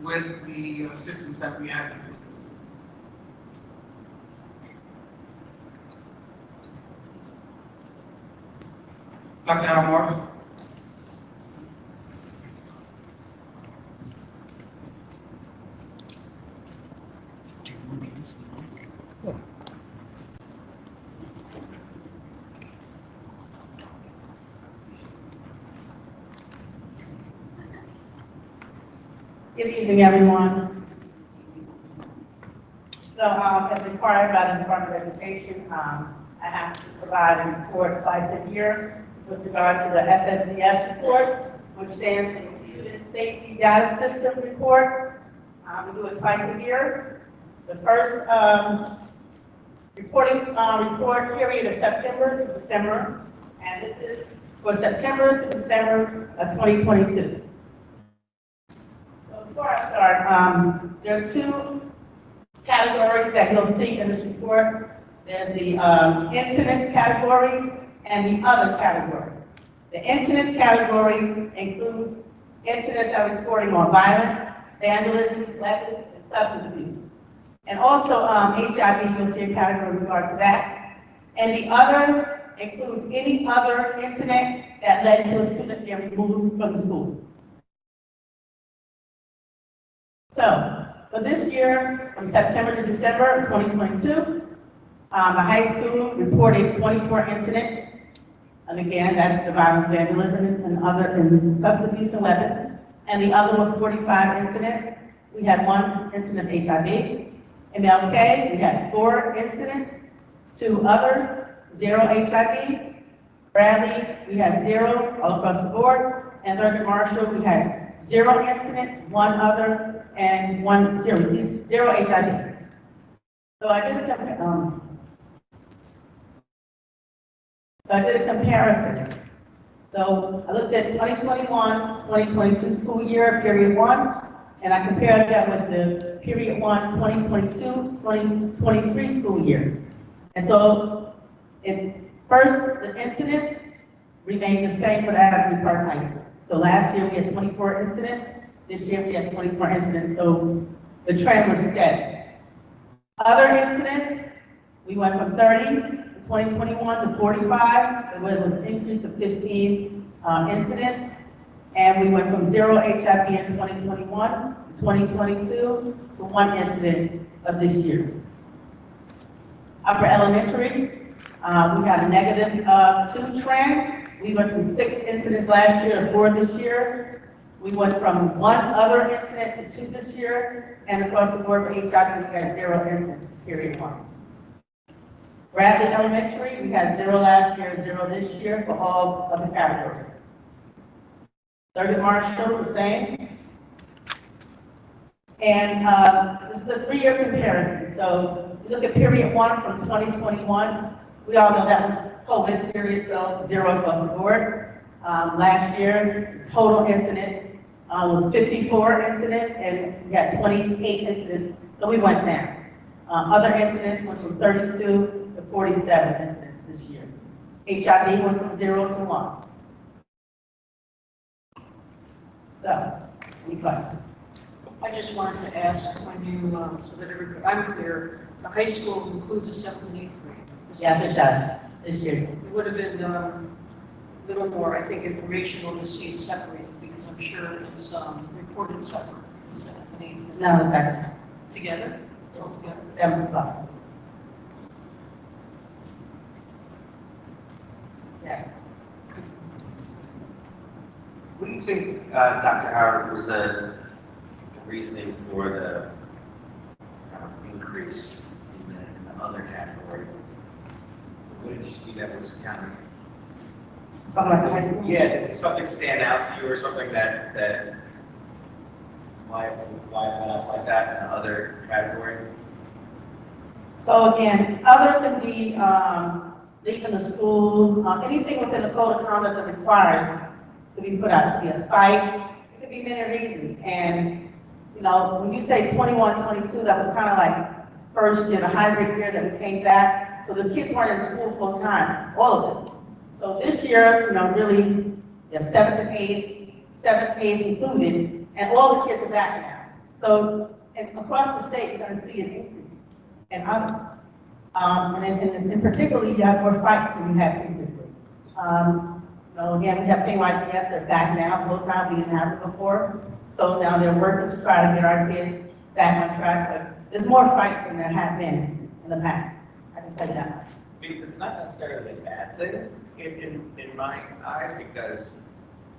with the systems that we have in place. Dr. Almar? Good evening, everyone. So, as required by the Department of Education, I have to provide a report twice a year with regard to the SSDS report, which stands for the Student Safety Data System Report. We do it twice a year. The first report period is September to December, and this is for September to December of 2022. So before I start, there are two categories that you'll see in this report. There's the incidents category and the other category. The incidents category includes incidents that are reporting on violence, vandalism, weapons, and substance abuse. And also HIV, you'll see a category in regard to that. And the other includes any other incident that led to a student being removed from the school. So, for this year, from September to December of 2022, the high school reported 24 incidents. And again, that's the violence, vandalism, and substance abuse and weapons. And the other was 45 incidents. We had one incident of HIV. MLK, we had 4 incidents. 2 other, 0 HIV. Bradley, we had 0 all across the board. And Thurgood Marshall, we had 0 incidents, 1 other, and 0 HIV. So I did a comparison. So I looked at 2021, 2022 school year, period 1, and I compared that with the period 1, 2022, 2023 school year. And so, first, the incidents remained the same for the Asbury Park High School. So last year we had 24 incidents. This year we had 24 incidents. So the trend was steady. Other incidents, we went from 30 in 2021 to 45. It was an increase of 15 incidents. And we went from 0 HIV in 2021 to 2022 to 1 incident of this year. Upper elementary, we had a negative 2 trend. We went from 6 incidents last year to 4 this year. We went from 1 other incident to 2 this year. And across the board for HIV, we had 0 incidents, period 1. Bradley Elementary, we had 0 last year, 0 this year for all of the categories. Thurgood Marshall, the same. And this is a 3-year comparison. So if you look at period 1 from 2021, we all know that was COVID period, so 0 across the board. Last year, total incidents was 54 incidents, and we had 28 incidents, so we went down. Other incidents went from 32 to 47 incidents this year. HIV went from 0 to 1. So, any questions? I just wanted to ask when you, so that I'm clear, the high school includes a 7th and 8th grade. Yes, it does, this year. It would have been a little more, I think, informational to see it separated, because I'm sure it's reported separate, the 7th and 8th. No, it's actually Together? All together? 7 o'clock. Yeah. What do you think, Dr. Howard, was the reasoning for the increase in the other category? What did you see that was kind of... Something like the high school? Yeah, did something stand out to you, or something that why it went up like that in the other category? So again, other than leaving the school, anything within the code of conduct that requires to be put out, to be a fight, it could be many reasons. And, you know, when you say 21, 22, that was kind of like first year, the hybrid year that we came back. So the kids weren't in school full time, all of them. So this year, you know, really, you have 7th and 8th included, and all the kids are back now. So, and across the state, you're going to see an increase. And and particularly, you have more fights than you had previously. Again, we have KYPF, they're back now, full time, we didn't have it before. So now they're working to try to get our kids back on track, but there's more fights than there have been in the past. I can tell you that. It's not necessarily a bad thing in my eyes, because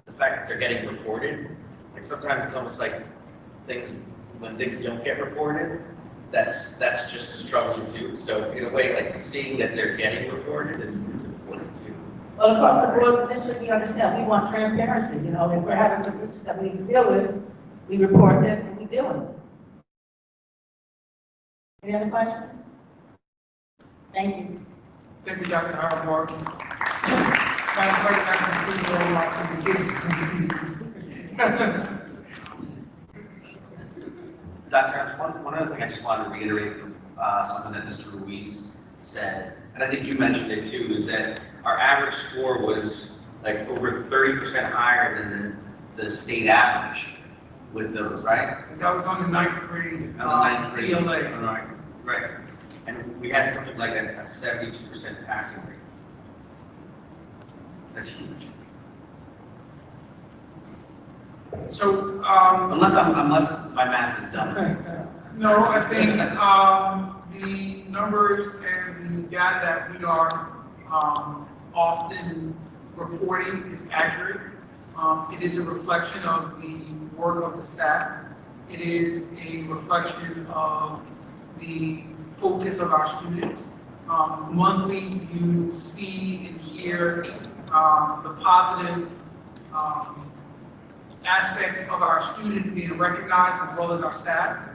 the fact that they're getting reported, like sometimes it's almost like things, when things don't get reported, that's just as troubling too. So in a way, like seeing that they're getting reported is important too. Well, across the board, the district, we understand, we want transparency, you know, if we're having some issues that we need to deal with, we report it and we deal with it. Any other questions? Thank you. Thank you, Dr. Howard Mark. Madam Clerk, that concludes all my presentations. Dr. Evans, one other thing I just wanted to reiterate from something that Mr. Ruiz said, and I think you mentioned it too, is that our average score was like over 30% higher than the state average with those, right? That was on the ninth grade. ELA. Right. And we had something like a 72% passing rate. That's huge. So, unless my math is done. no, I think the numbers and the data that we are often reporting is accurate. It is a reflection of the work of the staff. It is a reflection of the focus of our students. Monthly, you see and hear the positive aspects of our students being recognized as well as our staff.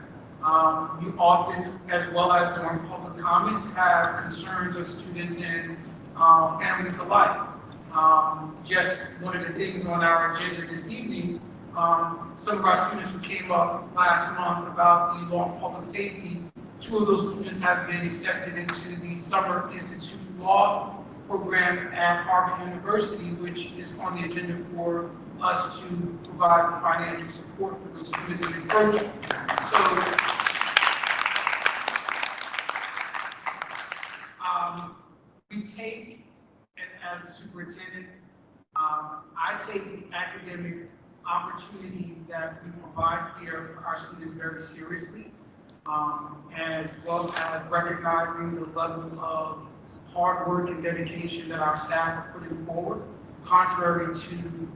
You often, as well as during public comments, have concerns of students and families alike. Just one of the things on our agenda this evening, some of our students who came up last month about the law of public safety, 2 of those students have been accepted into the Summer Institute Law program at Harvard University, which is on the agenda for us to provide financial support for those students in the program. So, we take, and as a superintendent, I take the academic opportunities that we provide here for our students very seriously, as well as recognizing the level of hard work and dedication that our staff are putting forward, contrary to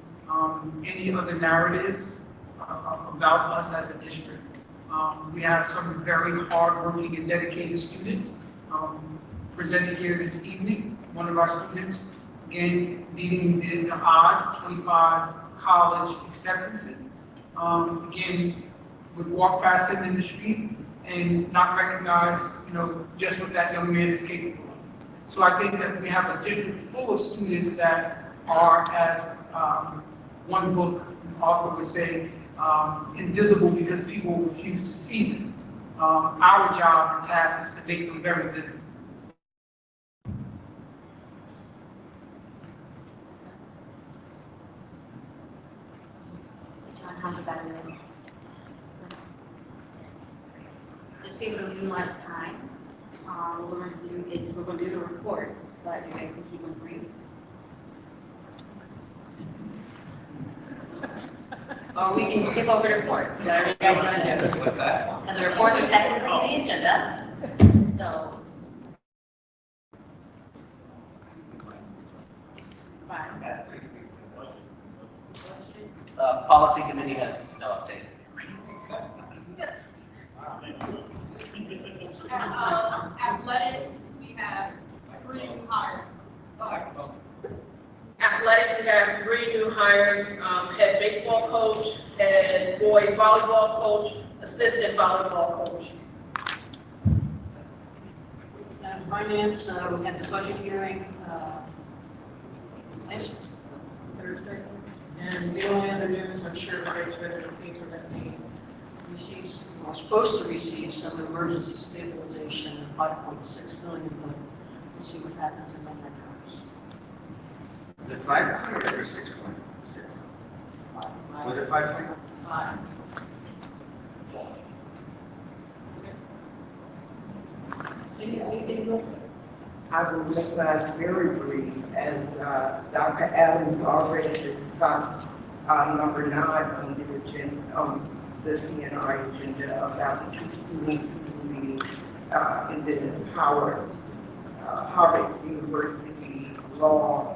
any other narratives about us as a district. We have some very hardworking and dedicated students presented here this evening. One of our students, again, beating the odds, 25 college acceptances. Again, would walk past him in the street and not recognize, you know, just what that young man is capable of. So I think that we have a district full of students that are, as one book author would say, invisible because people refuse to see them. Our job and task is to make them very visible. Just be able to utilize time. What we're going to do is we're going to do the reports, but you guys can keep them brief. Or we can skip over the reports, whatever you guys want to do. What's that? Because the reports are technically on the agenda, so. Policy committee has no update. Athletics, we have 3 new hires. Go ahead. Athletics, we have 3 new hires, head baseball coach, head boys volleyball coach, assistant volleyball coach. Finance, we had the budget hearing last Thursday. And the only other news, I'm sure everybody's read in the paper that we received, we're supposed to receive some emergency stabilization of 5.6 million, but we'll see what happens and when that comes. Is it 5 or 6.6? Was it 5? 5. I will make mine very brief, as Dr. Adams already discussed number 9 on the agenda, the CNR agenda about the 2 students moving in the Harvard University Law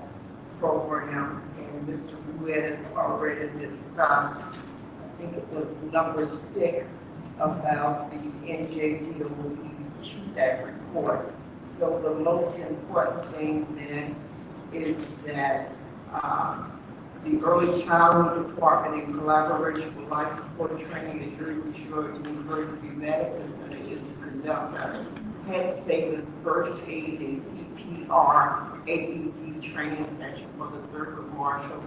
program, and Mr. Ruiz already discussed think it was number 6, about the NJDOE QSAC report. So the most important thing then is that the Early Childhood Department, in collaboration with Life Support Training at Jersey Shore University Medical Center, is to conduct a head saving, first aid, and CPR AED training session for the Thurgood Marshall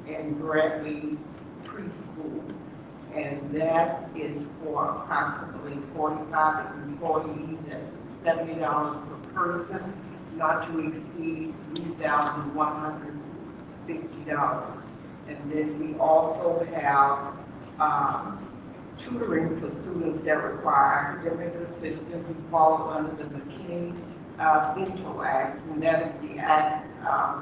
and Bradley preschool. And that is for approximately 45 employees at $70 per person, not to exceed $3,150. And then we also have tutoring for students that require academic assistance who fall under the McKinney Vento Act, and that is the act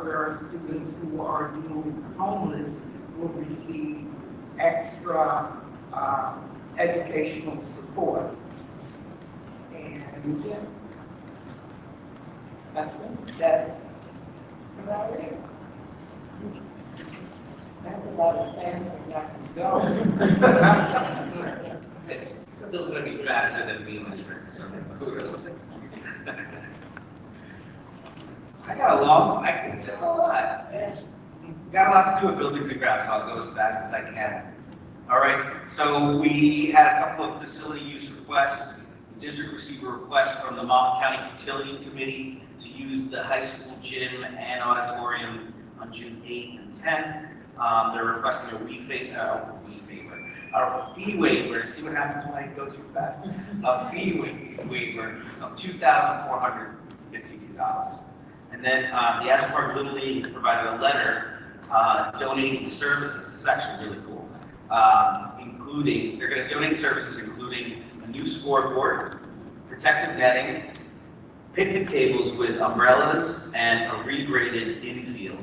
where students who are deemed homeless will receive extra educational support. And yeah, I think that's about it. That's about as fast as I can go. It's still going to be faster than me in this race, so kudos. I got a long, it's a lot. Got a lot to do with buildings and grounds, so I'll go as fast as I can. All right, so we had a couple of facility use requests. The district received a request from the Monmouth County Utility Committee to use the high school gym and auditorium on June 8th and 10th. They're requesting a fee waiver. See what happens when I go too fast? A fee waiver of $2,452. And then the Asbury Little League has provided a letter donating services. This is actually really cool. They're going to donate services including a new scoreboard, protective netting, picnic tables with umbrellas, and a regraded infield.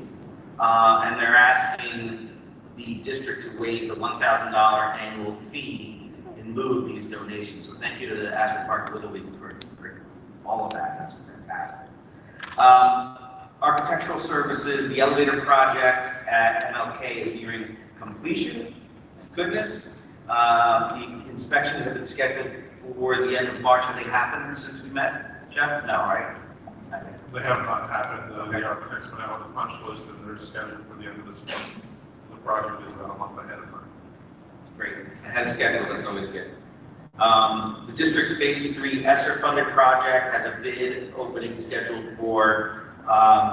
And they're asking the district to waive the $1,000 annual fee in lieu of these donations. So thank you to the Asbury Park Little League for all of that. That's fantastic. Architectural services, the elevator project at MLK is nearing completion. Goodness. The inspections have been scheduled for the end of March. Have they happened since we met, Jeff? No, right? They have not happened. The architects went out with a punch list and they're scheduled for the end of this month. The project is about a month ahead of time. Great. Ahead of schedule, that's always good. The district's Phase 3 ESSER funded project has a bid opening scheduled for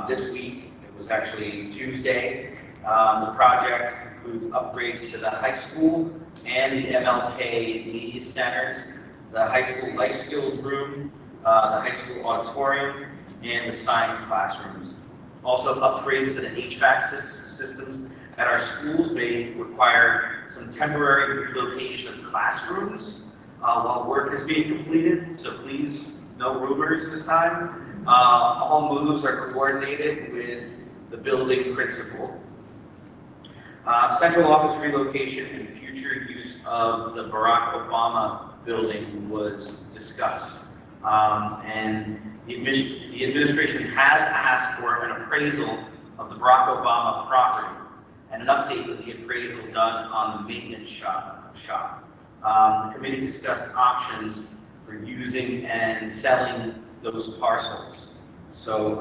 this week. It was actually Tuesday. The project includes upgrades to the high school and the MLK media centers, the high school life skills room, the high school auditorium, and the science classrooms. Also, upgrades to the HVAC systems at our schools may require some temporary relocation of classrooms while work is being completed, so please, no rumors this time. All moves are coordinated with the building principal. Central office relocation and future use of the Barack Obama building was discussed. And the administration has asked for an appraisal of the Barack Obama property and an update to the appraisal done on the maintenance shop. The committee discussed options for using and selling those parcels. So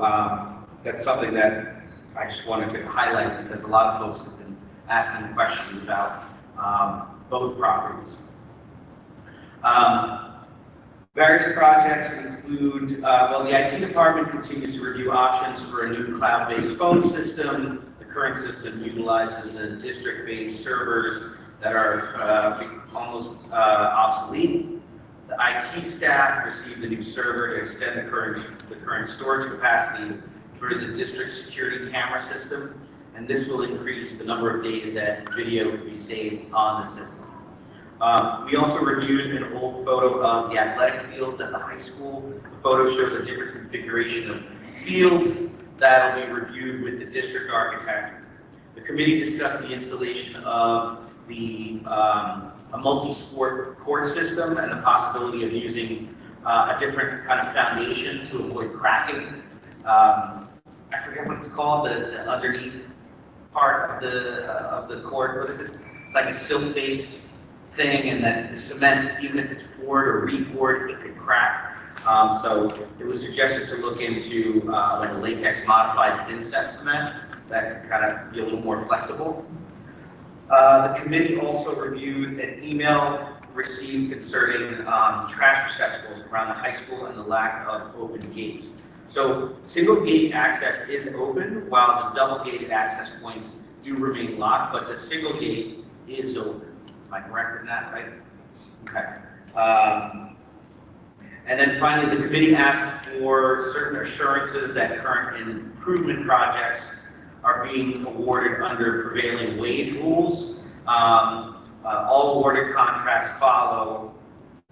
that's something that I just wanted to highlight because a lot of folks have been asking questions about both properties. Various projects include, the IT department continues to review options for a new cloud-based phone system. The current system utilizes district-based servers that are almost obsolete. The IT staff received a new server to extend the current storage capacity for the district security camera system, and this will increase the number of days that video will be saved on the system. We also reviewed an old photo of the athletic fields at the high school. The photo shows a different configuration of fields that will be reviewed with the district architect. The committee discussed the installation of a multi-sport court system and the possibility of using a different kind of foundation to avoid cracking. I forget what it's called, the underneath part of the court. What is it? It's like a silt-based thing, and that the cement, even if it's poured or re-poured, it could crack. So it was suggested to look into like a latex modified thin set cement that could kind of be a little more flexible. The committee also reviewed an email received concerning trash receptacles around the high school and the lack of open gates. So single gate access is open, while the double gated access points do remain locked, but the single gate is open. Am I correct in that, right? Okay. And then finally, the committee asked for certain assurances that current improvement projects are being awarded under prevailing wage rules. All awarded contracts follow,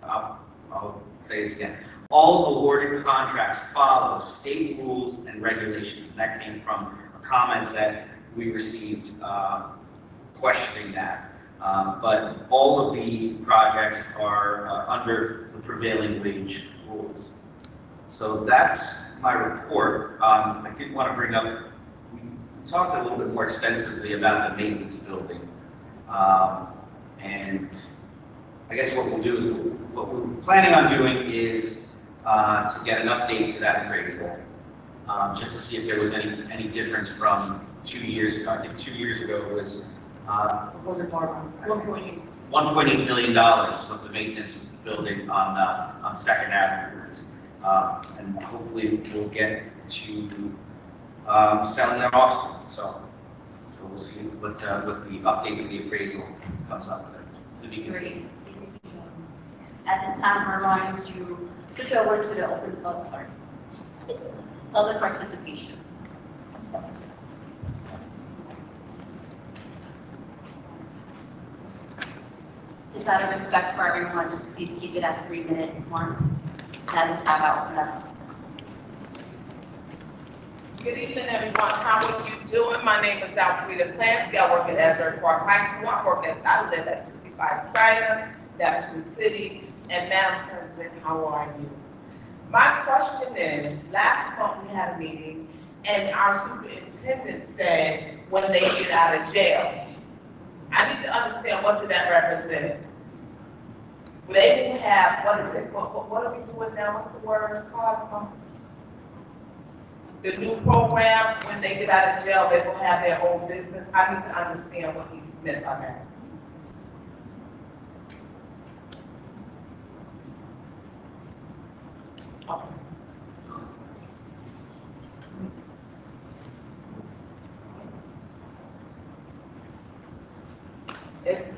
I'll say this again, all awarded contracts follow state rules and regulations. And that came from a comment that we received questioning that. But all of the projects are under the prevailing wage rules. So that's my report. I did want to bring up, we talked a little bit more extensively about the maintenance building. And I guess what we'll do is, what we're planning on doing is to get an update to that appraisal, just to see if there was any difference from 2 years ago. I think 2 years ago it was Was it more? 1.8. $1.8 million of the maintenance building on Second Avenue. And hopefully we'll get to selling that off soon. So we'll see what the update to the appraisal comes up with. To be continued. At this time, we're going to switch over to the public participation. Just out of respect for everyone, just please keep it at 3-minute mark. That is how I open up. Good evening, everyone. How are you doing? My name is Alfreda Clancy. I work at Asbury Park High School. I live at 65 Skyler, Davenport City. And Madam President, how are you? My question is, last month we had a meeting and our superintendent said when they get out of jail, I need to understand what did that represent? They will have, what is it? What are we doing now? What's the word, Cosmo? The new program, when they get out of jail, they will have their own business. I need to understand what he's meant by that. Okay.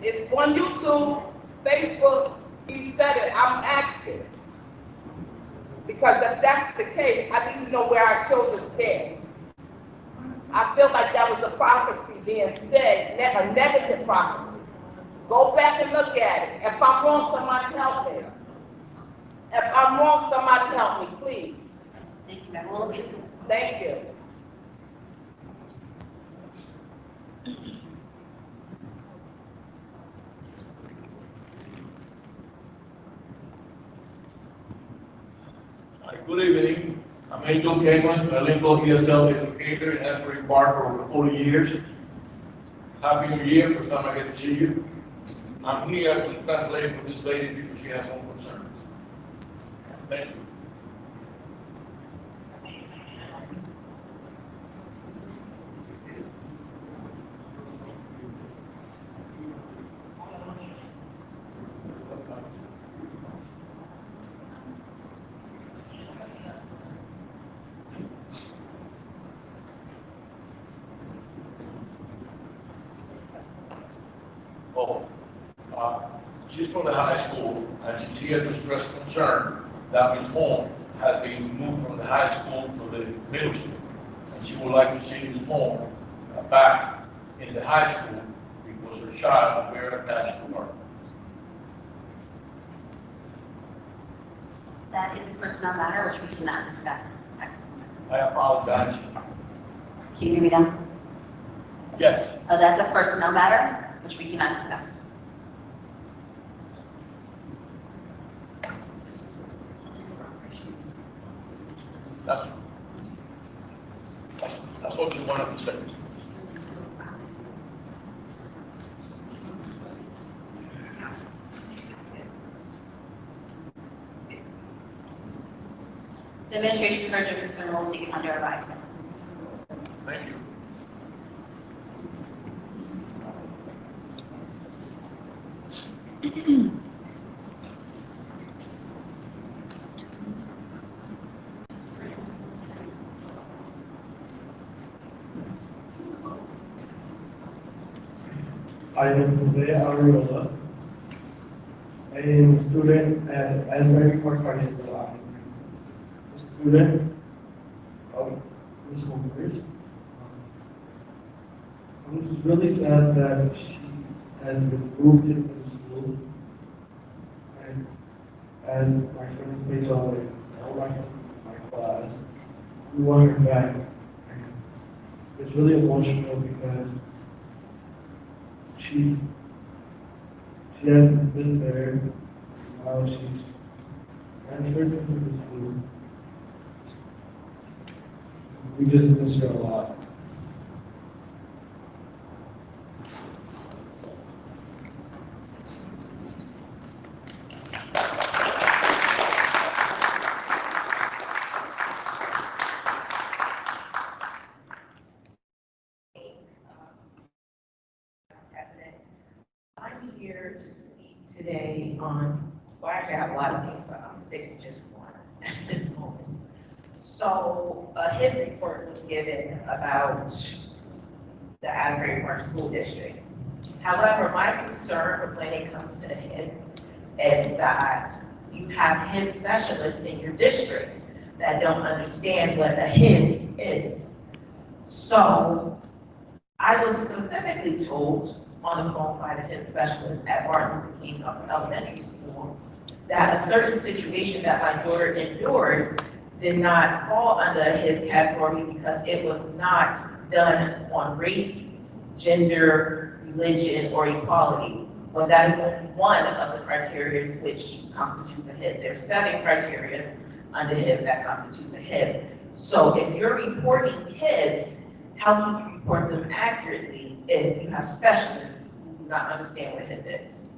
It's on YouTube, Facebook, he said it, I'm asking. Because if that's the case, I need to know where our children stand. I feel like that was a prophecy being said, a negative prophecy. Go back and look at it. If I'm wrong, somebody help me. If I'm wrong, somebody help me, please. Thank you, ma'am. We'll look into it. Thank you. Good evening. I'm Angel Camus, bilingual ESL educator in Asbury Park for over 40 years. Happy New Year, first time I get to see you. I'm here to translate for this lady because she has some concerns. Thank you. She's from the high school, and she's here to express concern that Ms. Holm has been moved from the high school to the middle school. And she would like to see Ms. Holm back in the high school because her child is very attached to her. That is a personnel matter which we cannot discuss at this moment. I apologize. Can you hear me now? Yes. Oh, that's a personnel matter which we cannot discuss. That's what you wanted to say. The administration heard your concern and will take it under advisement. Thank you. I am Jose Ariola. I am a student at Asbury Park High School. I'm a student of this school. I'm just really sad that she has been moved into the school. And as my friend plays all my class, we want her back. And it's really emotional because she hasn't been there. Now she's transferred into the school. We just miss her a lot. I'm here to speak today on, well, actually I have a lot of things, but I'm sticking to just one at this moment. So a HIP report was given about the Asbury Park School District. However, my concern when it comes to the HIP is that you have HIP specialists in your district that don't understand what a HIP is. So I was specifically told on the phone by the HIP specialist at Martin Luther King Elementary School that a certain situation that my daughter endured did not fall under a HIP category because it was not done on race, gender, religion, or equality. Well, that is only one of the criteria which constitutes a HIP. There's 7 criteria under HIP that constitutes a HIP. So if you're reporting HIPs, how can you report them accurately if you have specialists who do not understand what HIP is?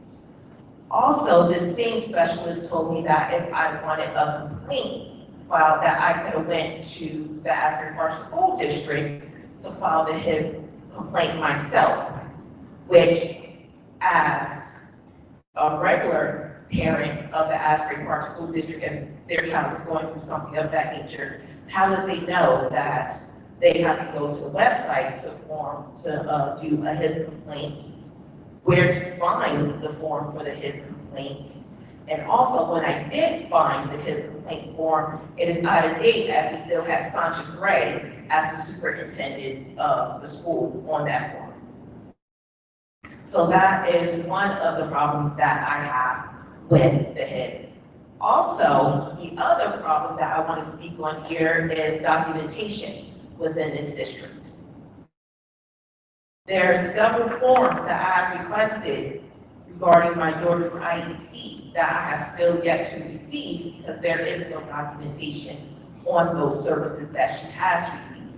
Also, this same specialist told me that if I wanted a complaint filed, that I could have went to the Asbury Park School District to file the HIP complaint myself, which as a regular parent of the Asbury Park School District, and their child is going through something of that nature, how would they know that they have to go to a website to do a HIP complaint, where to find the form for the HIP complaint? And also, when I did find the HIP complaint form, it is out of date as it still has Sandra Gray as the superintendent of the school on that form. So that is one of the problems that I have with the HIP. Also, the other problem that I want to speak on here is documentation within this district. There are several forms that I have requested regarding my daughter's IEP that I have still yet to receive because there is no documentation on those services that she has received.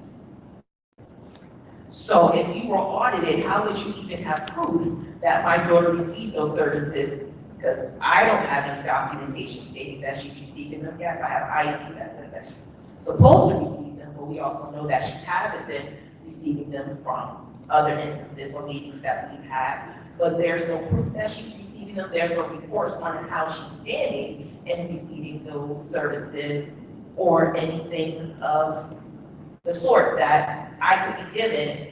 So if you were audited, how would you even have proof that my daughter received those services? Because I don't have any documentation stating that she's receiving them. Yes, I have IEP that says that she's supposed to receive them, but we also know that she hasn't been receiving them from other instances or meetings that we've had. But there's no proof that she's receiving them. There's no reports on how she's standing in receiving those services or anything of the sort that I could be given,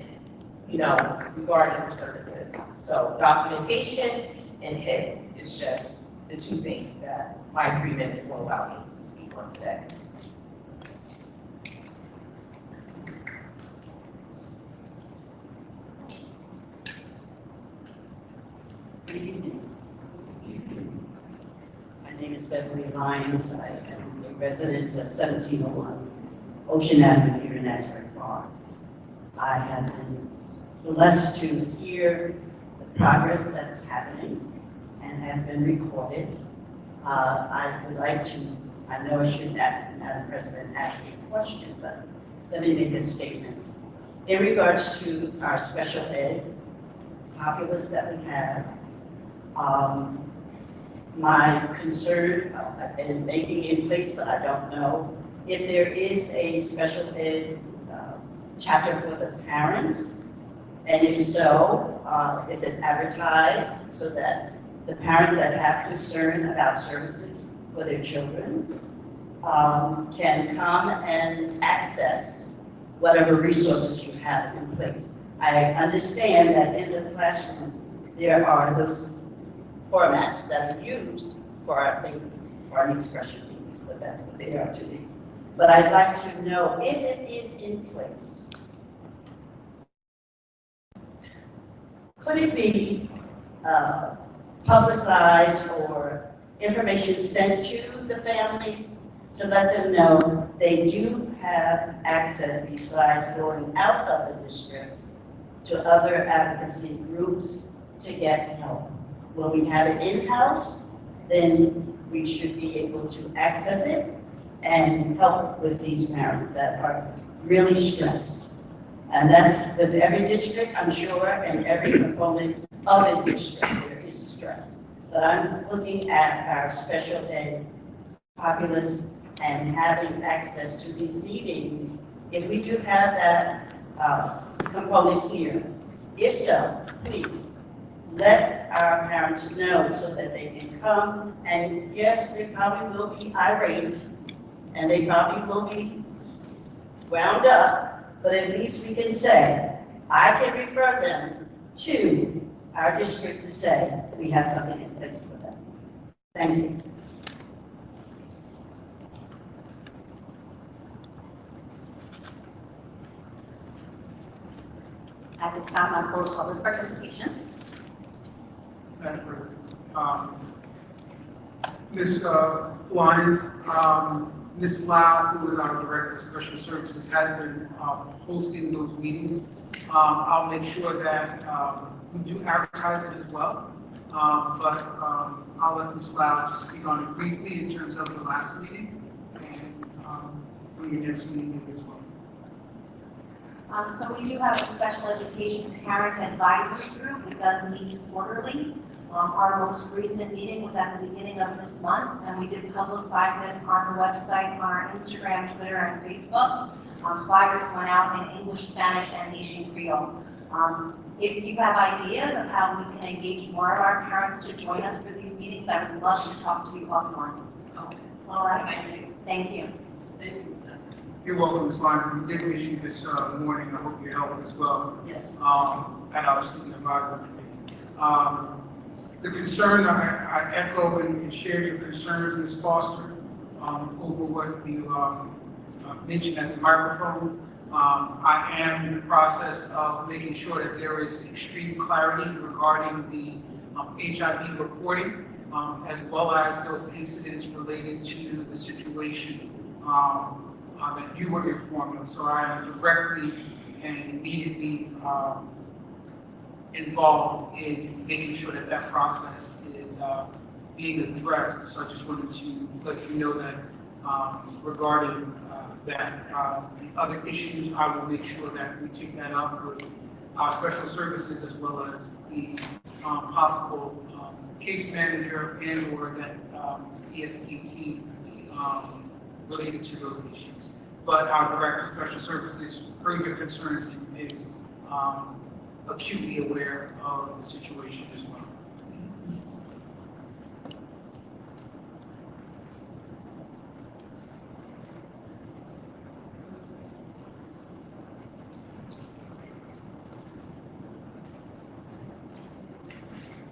regarding her services. So documentation and HIP is just the 2 things that my 3 minutes will allow me to speak on today. Good evening. My name is Beverly Lyons. I am a resident of 1701 Ocean Avenue here in Asbury Park. I have been blessed to hear the progress that's happening and has been recorded. I would like to, I know I shouldn't have, Madam President, ask a question, but let me make a statement. In regards to our special ed populace that we have, my concern, and it may be in place, but I don't know, if there is a special ed chapter for the parents, and if so, is it advertised so that the parents that have concern about services for their children can come and access whatever resources you have in place? I understand that in the classroom, there are those formats that are used for our babies, for our expression babies, but that's what they are to me. But I'd like to know if it is in place. Could it be publicized or information sent to the families to let them know they do have access besides going out of the district to other advocacy groups to get help? When we have it in-house, then we should be able to access it and help with these parents that are really stressed. And that's with every district, I'm sure, and every component of a district, there is stress. But I'm looking at our special ed populace and having access to these meetings. If we do have that component here, if so, please let our parents know so that they can come. And yes, they probably will be irate and they probably will be wound up, but at least we can say, I can refer them to our district to say we have something in place for them. Thank you. At this time, I close public participation. Madam President. Ms. Lyons, Ms. Lau, who is our Director of Special Services, has been hosting those meetings. I'll make sure that we do advertise it as well. But I'll let Ms. Lau just speak on it briefly in terms of the last meeting and for your next meeting as well. So we do have a special education parent advisory group. It does meet quarterly. Our most recent meeting was at the beginning of this month, and we did publicize it on the website, on our Instagram, Twitter, and Facebook. Flyers went out in English, Spanish, and Haitian Creole. If you have ideas of how we can engage more of our parents to join us for these meetings, I would love to talk to you offline. Okay. All right. Thank you. Thank you. Thank you. You're welcome, Ms. Lyons. We did issue this morning. I hope your health as well. Yes. At our student advisory committee. The concern, I echo and share your concerns, Ms. Foster, over what you mentioned at the microphone. I am in the process of making sure that there is extreme clarity regarding the HIV reporting, as well as those incidents related to the situation that you were informed of. So I am directly and immediately involved in making sure that that process is being addressed. So I just wanted to let you know that regarding that, the other issues, I will make sure that we take that up with our special services as well as the possible case manager and or that CST team related to those issues. But our Director of Special Services heard your concerns and is acutely aware of the situation as well.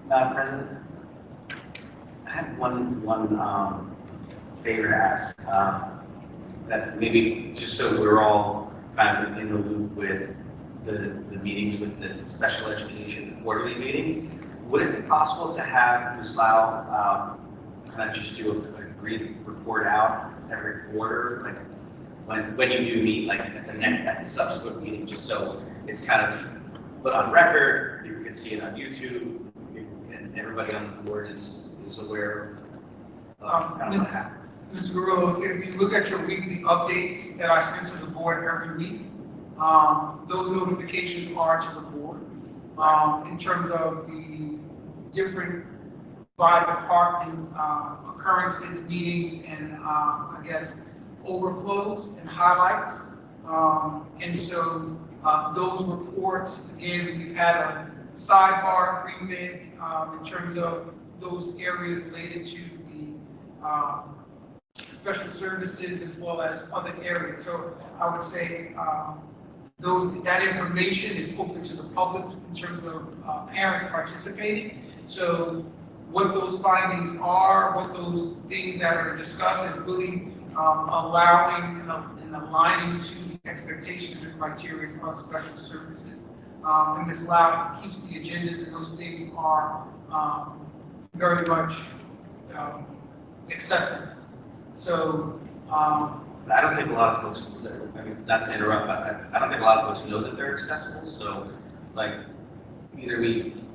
Madam President, I had one favor to ask, that maybe just so we're all kind of in the loop with the meetings with the special education quarterly meetings, would it be possible to have Ms. Lau kind of just do a brief report out every quarter, like when you do meet, like at the subsequent meeting, just so it's kind of put on record, you can see it on YouTube, and everybody on the board is aware of kind of what happened. Mr. Guerrero, if you look at your weekly updates that I send to the board every week, those notifications are to the board. In terms of the different by department occurrences, meetings, and I guess overflows and highlights. And so those reports, again, we've had a sidebar agreement in terms of those areas related to the special services as well as other areas. So I would say that information is open to the public in terms of parents participating. So what those findings are, what those things that are discussed is really allowing and aligning to the expectations and criteria of special services. And this keeps the agendas and those things are very much accessible. So I don't think a lot of folks, I mean, not to interrupt, but I don't think a lot of folks know that they're accessible. So, like,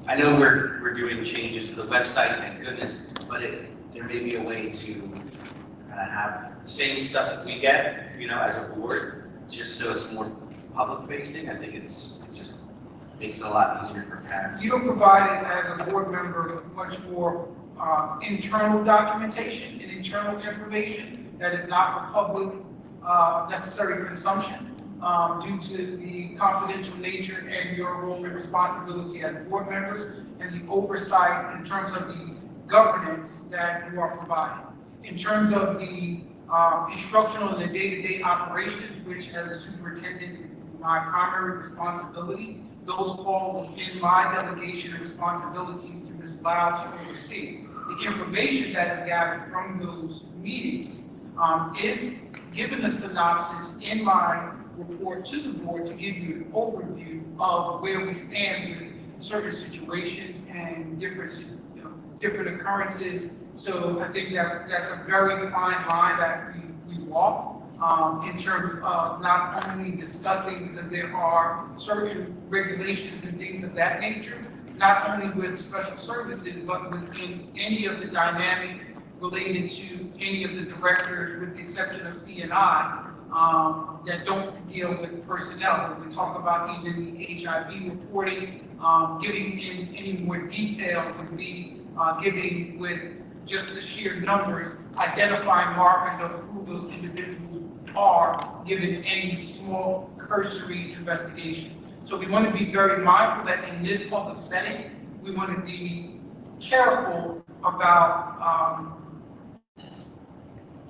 I know we're doing changes to the website, thank goodness, but there may be a way to kind of have the same stuff that we get, as a board, just so it's more public facing. I think it just makes it a lot easier for parents. You provided as a board member much more internal documentation and internal information that is not for public necessary consumption due to the confidential nature and your role and responsibility as board members and the oversight in terms of the governance that you are providing. In terms of the instructional and the day-to-day operations, which as a superintendent is my primary responsibility, those fall within my delegation of responsibilities to Ms. Lau to oversee. The information that is gathered from those meetings is given a synopsis in my report to the board to give you an overview of where we stand with certain situations and different occurrences. So I think that that's a very fine line that we walk in terms of not only discussing, because there are certain regulations and things of that nature, not only with special services, but within any of the dynamic related to any of the directors, with the exception of C&I, that don't deal with personnel. When we talk about even the HIV reporting, giving in any more detail would be giving with just the sheer numbers, identifying markers of who those individuals are, given any small cursory investigation. So we want to be very mindful that in this public setting, we want to be careful about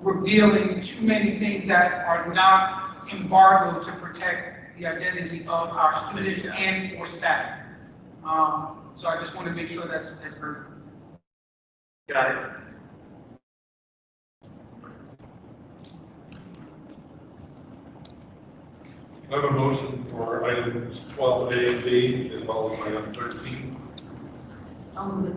revealing too many things that are not embargoed to protect the identity of our students and or staff. So I just want to make sure that's heard. Got it. I have a motion for items 12A and B, as well as item 13. I'll move it.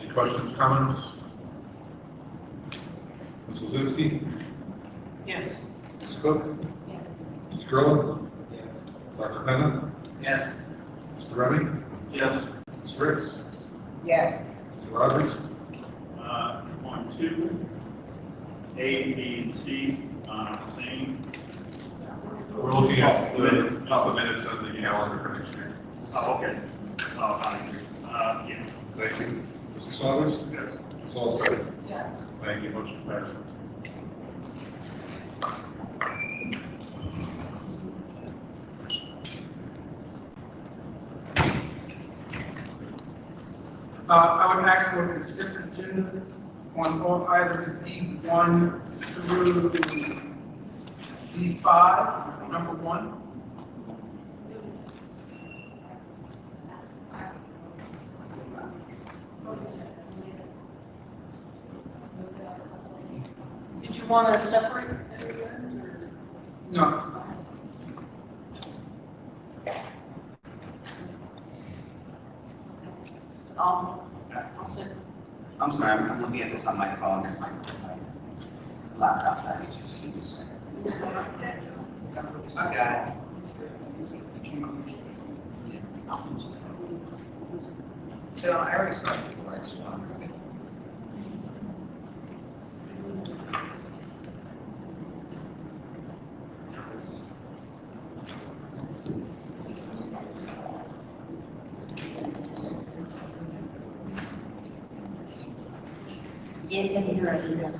Any questions, comments? Mrs. Zinsky? Yes. Ms. Cook? Yes. Mr. Grillo? Yes. Dr. Penna? Yes. Mr. Remy? Yes. Ms. Ricks? Yes. Mr. Rogers? On 2, A, B, and C, same. We're looking at the minutes and the calendar for next year. Oh, okay. Yeah. Thank you. Mr. Saunders? Yes. Ms. Alston? Yes. Thank you, motion passes. I would ask for a consent agenda on all items B1 through B5, number 1. Did you want to separate? No. I'll second. I'm sorry, I'm looking at this on my phone, because my laptop has just a second. I got it. No, I already started before, I just want to. It's in your agenda.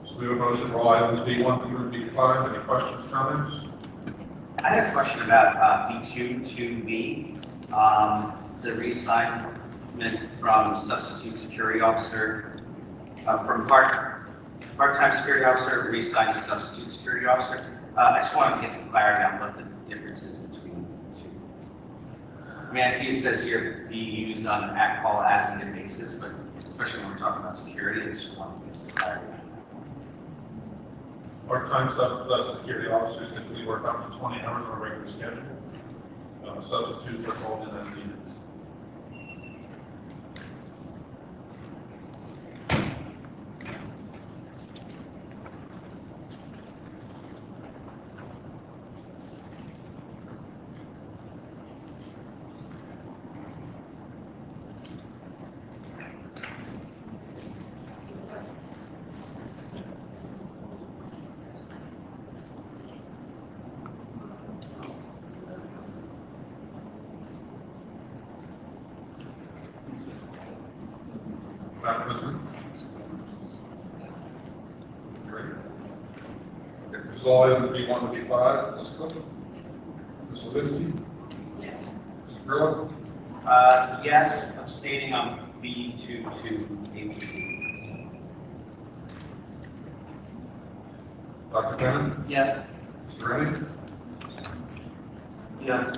So we have a motion for all items B1 through B5. Any questions, comments? I had a question about B2 to B, the reassignment from substitute security officer, from part-time security officer reassigned to substitute security officer. I just wanted to get some clarity on what the difference is between the two. I mean, I see it says here be used on an at-call as-needed basis, but especially when we're talking about security, I just want to get some clarity. Part-time security officers typically work up to 20 hours on a regular schedule. Substitutes are called in as needed. Madam President? You ready? Okay, this is all items B1 to B5. Ms. Cook? Ms. Levinsky? Yes. Mr. Grillo? Yes, abstaining on B2 to A2. Dr. Bennett? Yes. Mr. Rennie? Yes.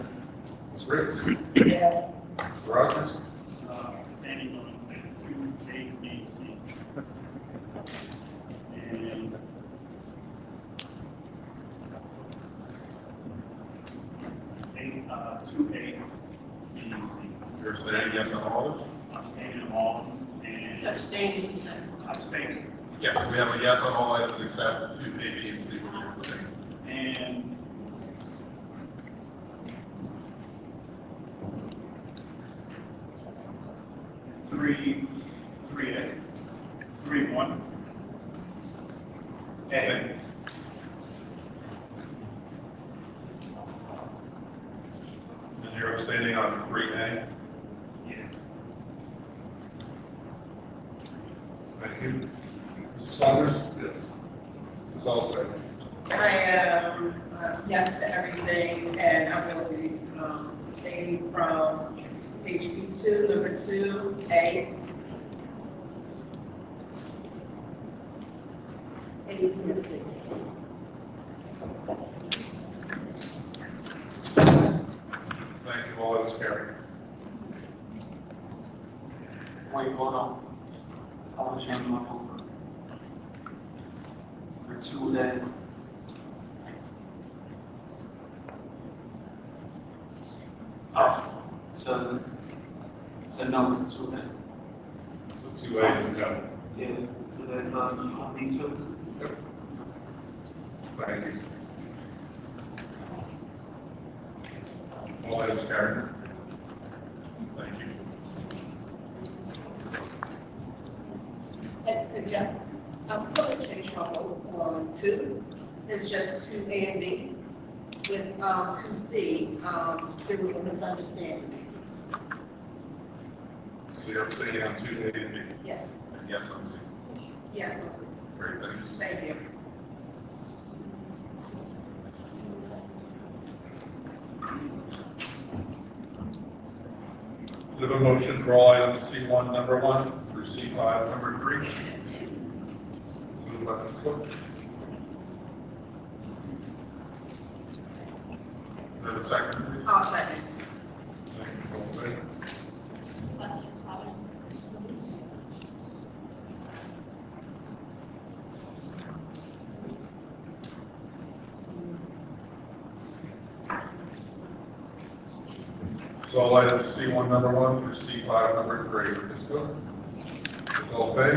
Ms. Riggs? Yes. Mr. Rogers? Standing on 2A, B, C. And 2A, B, C. You're saying yes on all of them? I'm standing on all of them, and Abstaining, you said. I'm standing. Yes, we have a yes on all items except 2A, B, and C, which you're saying. And three A, 3-1. A. And you're abstaining on 3A? Yeah. Thank you. Mr. Saunders? Yes. Ms. Ellsworth? I am yes to everything, and I'm going to be abstaining from HB2, number 2A. A, B, and C. Thank you, all items carried. Wait, hold on. I want to change my vote. For 2A. Oh, so no, it's 2A. So 2A is no. Yeah, 2A, on B2. Thank you. All items carried. Thank you. And Jeff, I'm going to change my vote on 2. It's just 2A and B. With 2C, there was a misunderstanding. So you're abstaining on 2A and B? Yes. And yes on C? Yes, on C. Great, thank you. Thank you. We have a motion for all items C1, number 1, through C5, number 3. Moved by Ms. Cook. Do I have a second, please? I'll second. Thank you, all in favor? So all items C1, number 1, through C5, number 3. Ms. Cook? Ms. Olfay?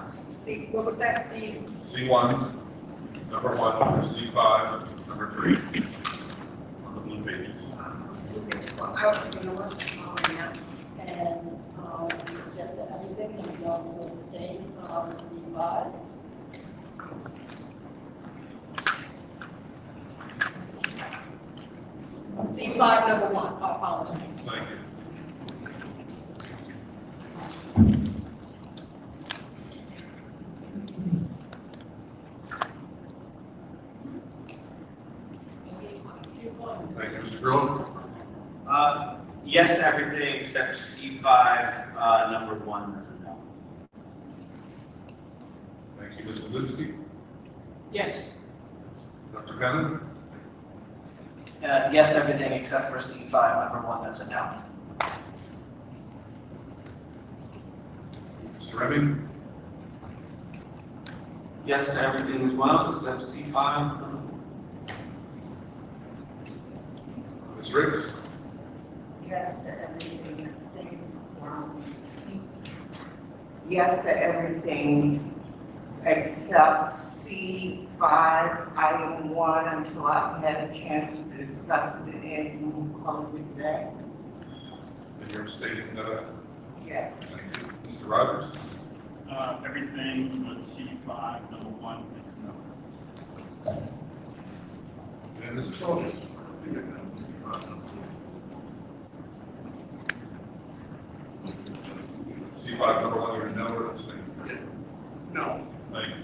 C, what was that? C? C1, number 1, through C5, number 3. On the blue pages. Well, I was, you know what, yeah. And it's just that everything, to abstain on C5. C5 number 1, I apologize. Thank you. Thank you, Mr. Grillo. Yes to everything except C5, number 1, that's a no. Thank you, Ms. Lozinski. Yes. Dr. Bennett. Yes, everything except for C5, number 1, that's a no. Mr. Remy. Yes to everything as well, except C5. Ms. Riggs. Yes to everything, abstain from C. Yes to everything except C5, item 1, until I've had a chance to discuss it and move closing today. And you're abstaining from that? Yes. Thank you. Mr. Rogers. Everything with C5, number 1, is no. And Mr. Soldier. C5, number 1, you're no or abstaining? No. Thank you.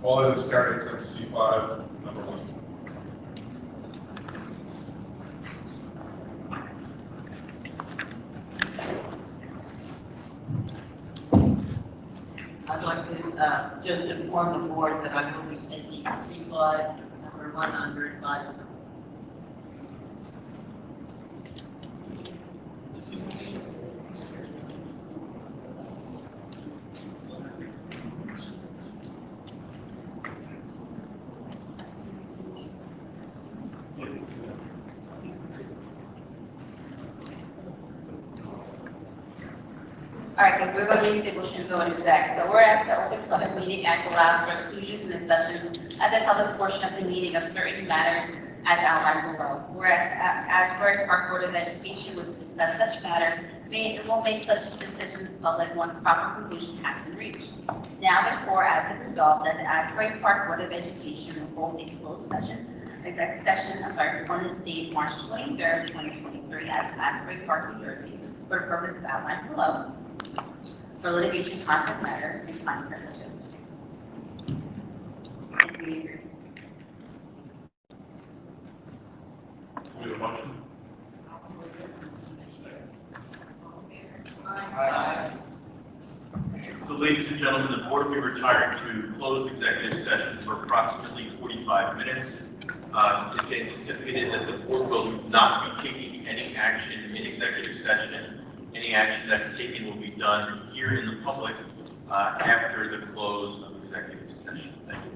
All that is carried except C5, number 1. I'd like to just inform the board that I will be taking C5 number 100 by All right, because we're going to need people to go in exec. So whereas the open public meeting act allows for exclusions in discussion at the public portion of the meeting of certain matters as outlined below. Whereas Asbury Park Board of Education was to discuss such matters, it will make such decisions public once proper conclusion has been reached. Now therefore, as a result, that the Asbury Park Board of Education will hold a closed session, on this date, March 23rd, 2023, at Asbury Park, New Jersey, for the purpose of outlined below, for litigation, conflict matters, and time privileges. We have a motion. So ladies and gentlemen, the board will be retiring to closed executive session for approximately 45 minutes. It's anticipated that the board will not be taking any action in executive session. Any action that's taken will be done here in the public after the close of executive session. Thank you.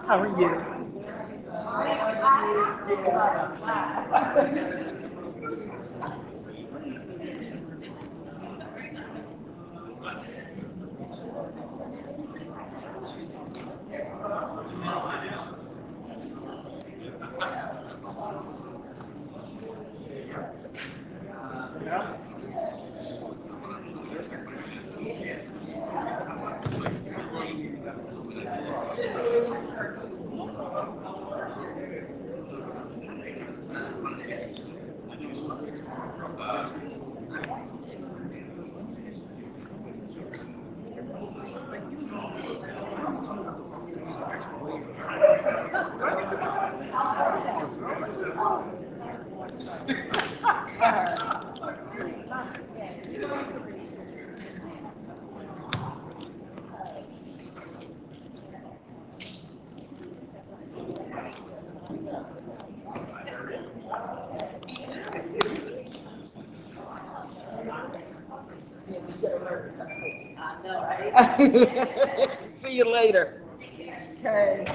How are you? Thank you. See you later. Okay.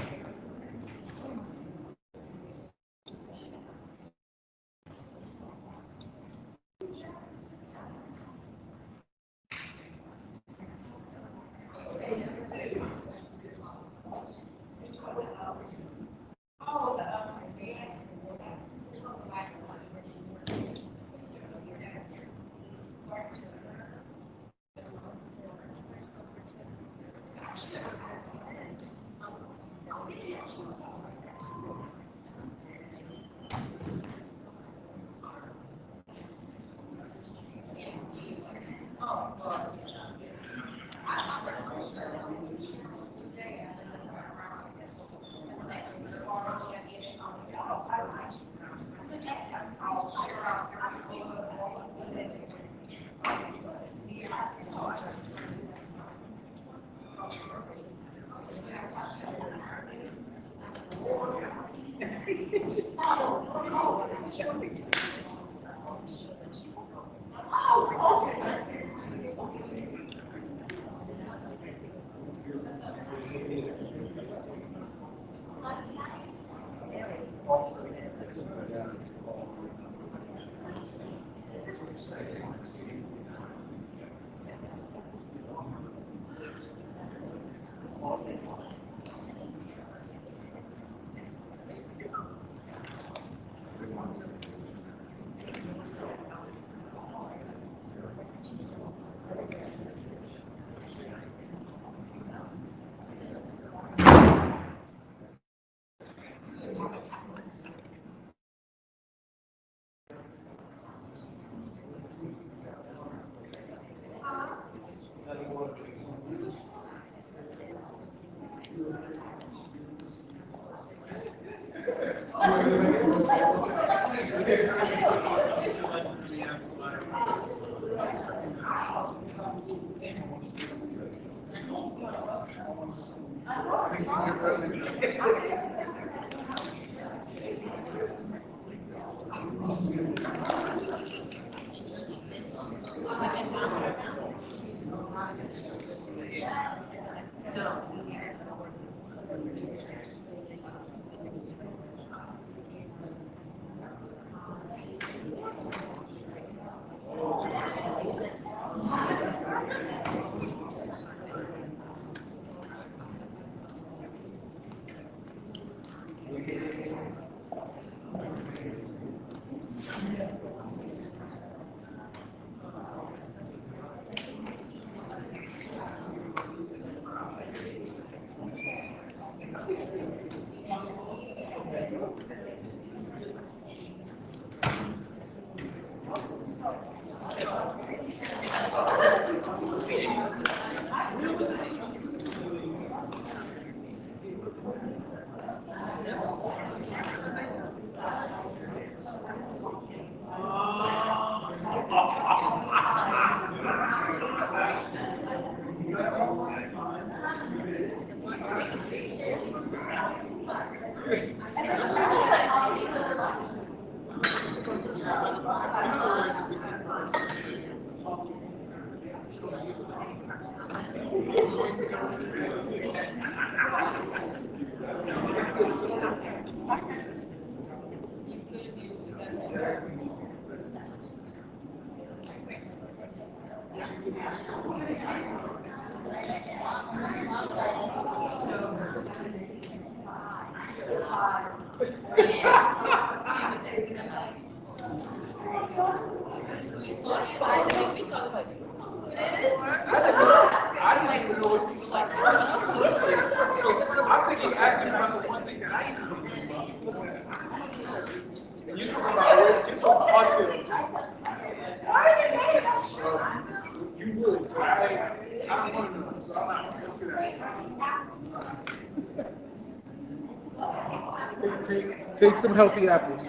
Take some healthy apples.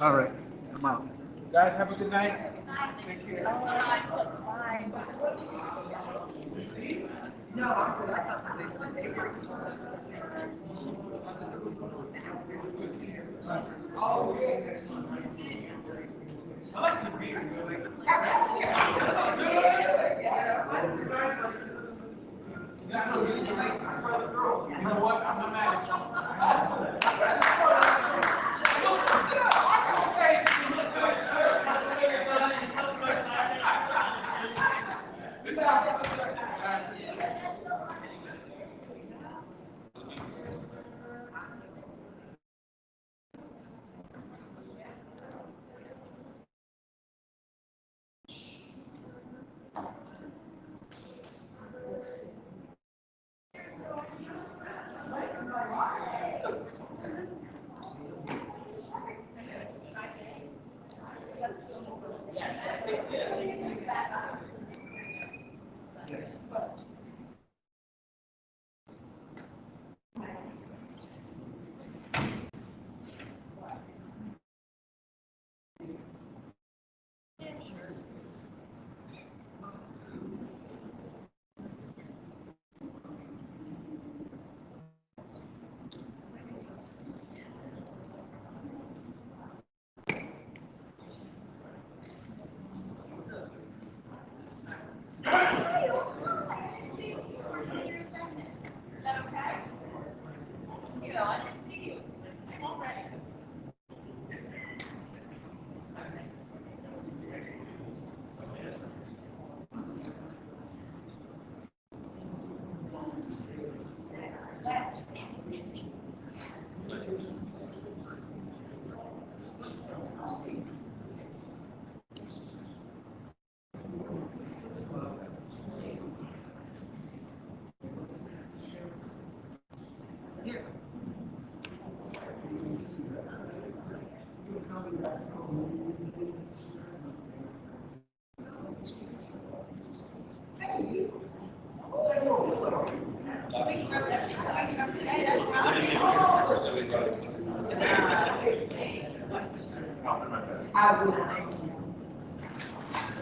All right, I'm out. Guys, have a good night. Take care. You know what? I'm not mad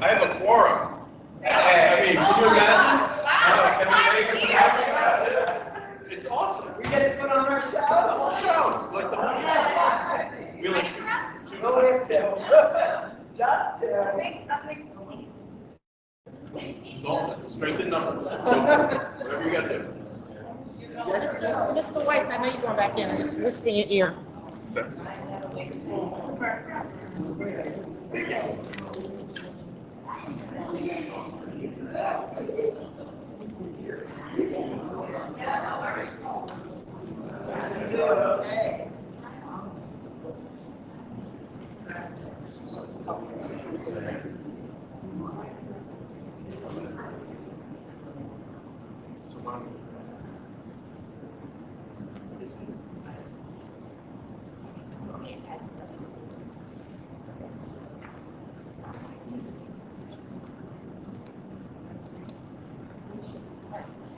I have a quorum. I mean, can you imagine? Can we make this happen? It's awesome. We get to put on our show. The whole show, like the whole show. We like two. Go ahead, Tim. Just Strengthen numbers. Whatever you gotta do. Mr. Weiss, I know you're going back in, whisper in your ear.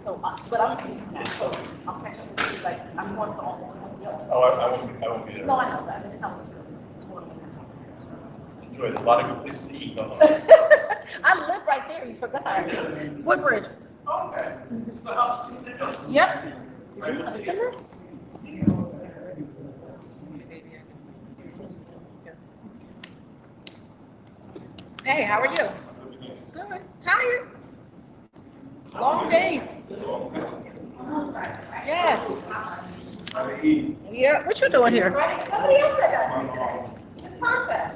So, but I'm, so, I'm catching, like, I'm going to all. Oh, I won't be there. No, I know that, it sounds. Enjoy a lot of good places to eat. I live right there, you forgot. Woodbridge. Okay. It's the house. Yep. Right, we'll see. Hey, how are you? Good. Tired? Long days. Yes. Yeah. What you doing here? Somebody else did that. It's perfect.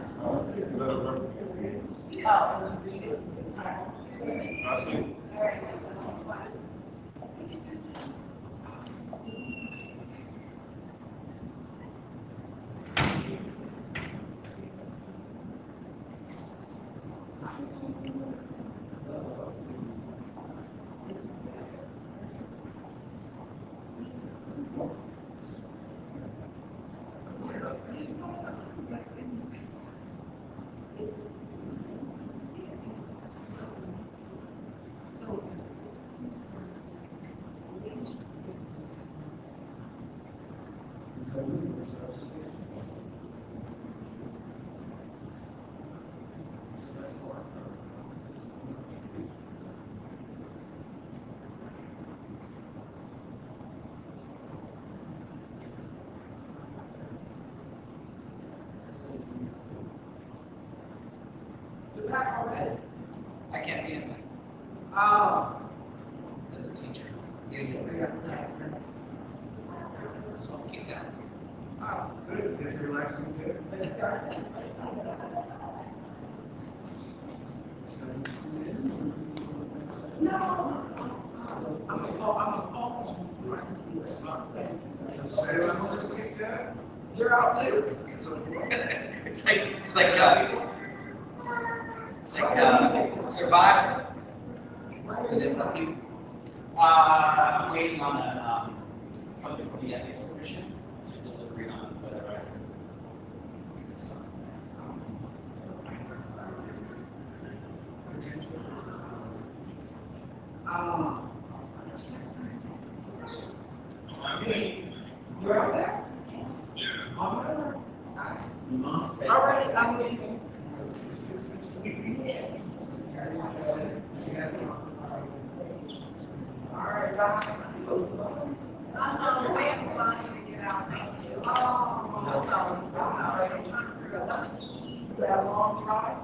I can't be in there Oh. as a teacher. So I'm kicked out. Good, get your relaxing day. You're out too. It's like Survivor. And then the people, I'm waiting on a, something from the ethics commission to deliver on whatever. You're out there? Yeah. All right, I'm leaving. All right, bye. I'm waiting for you to get out. Oh, no. That long drive?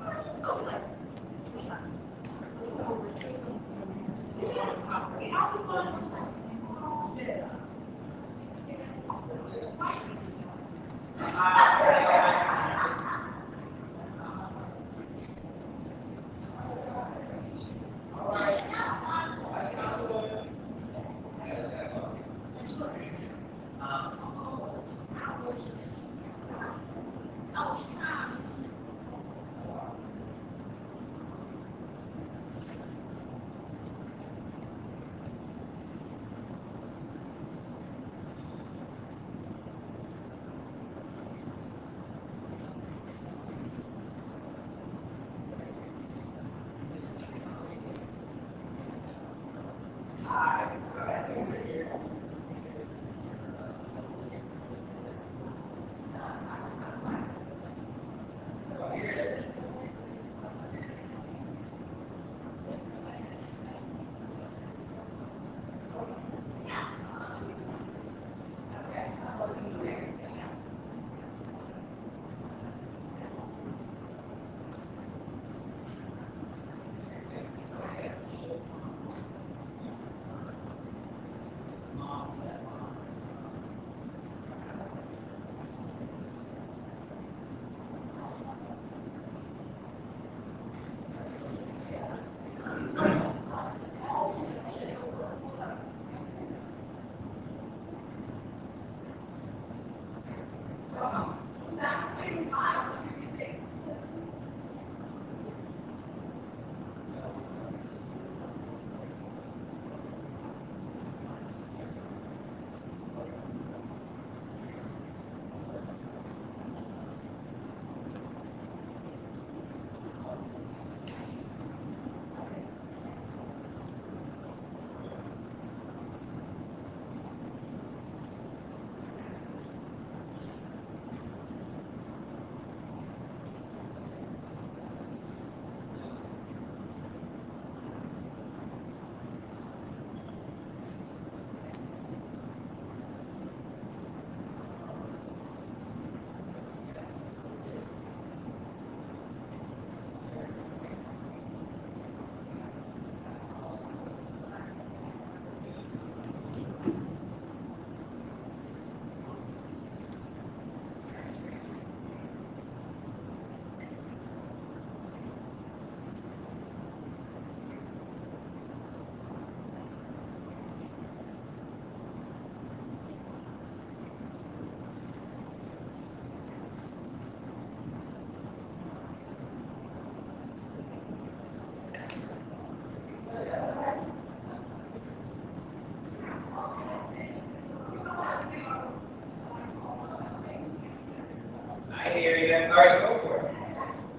I hear you. All right, go for it.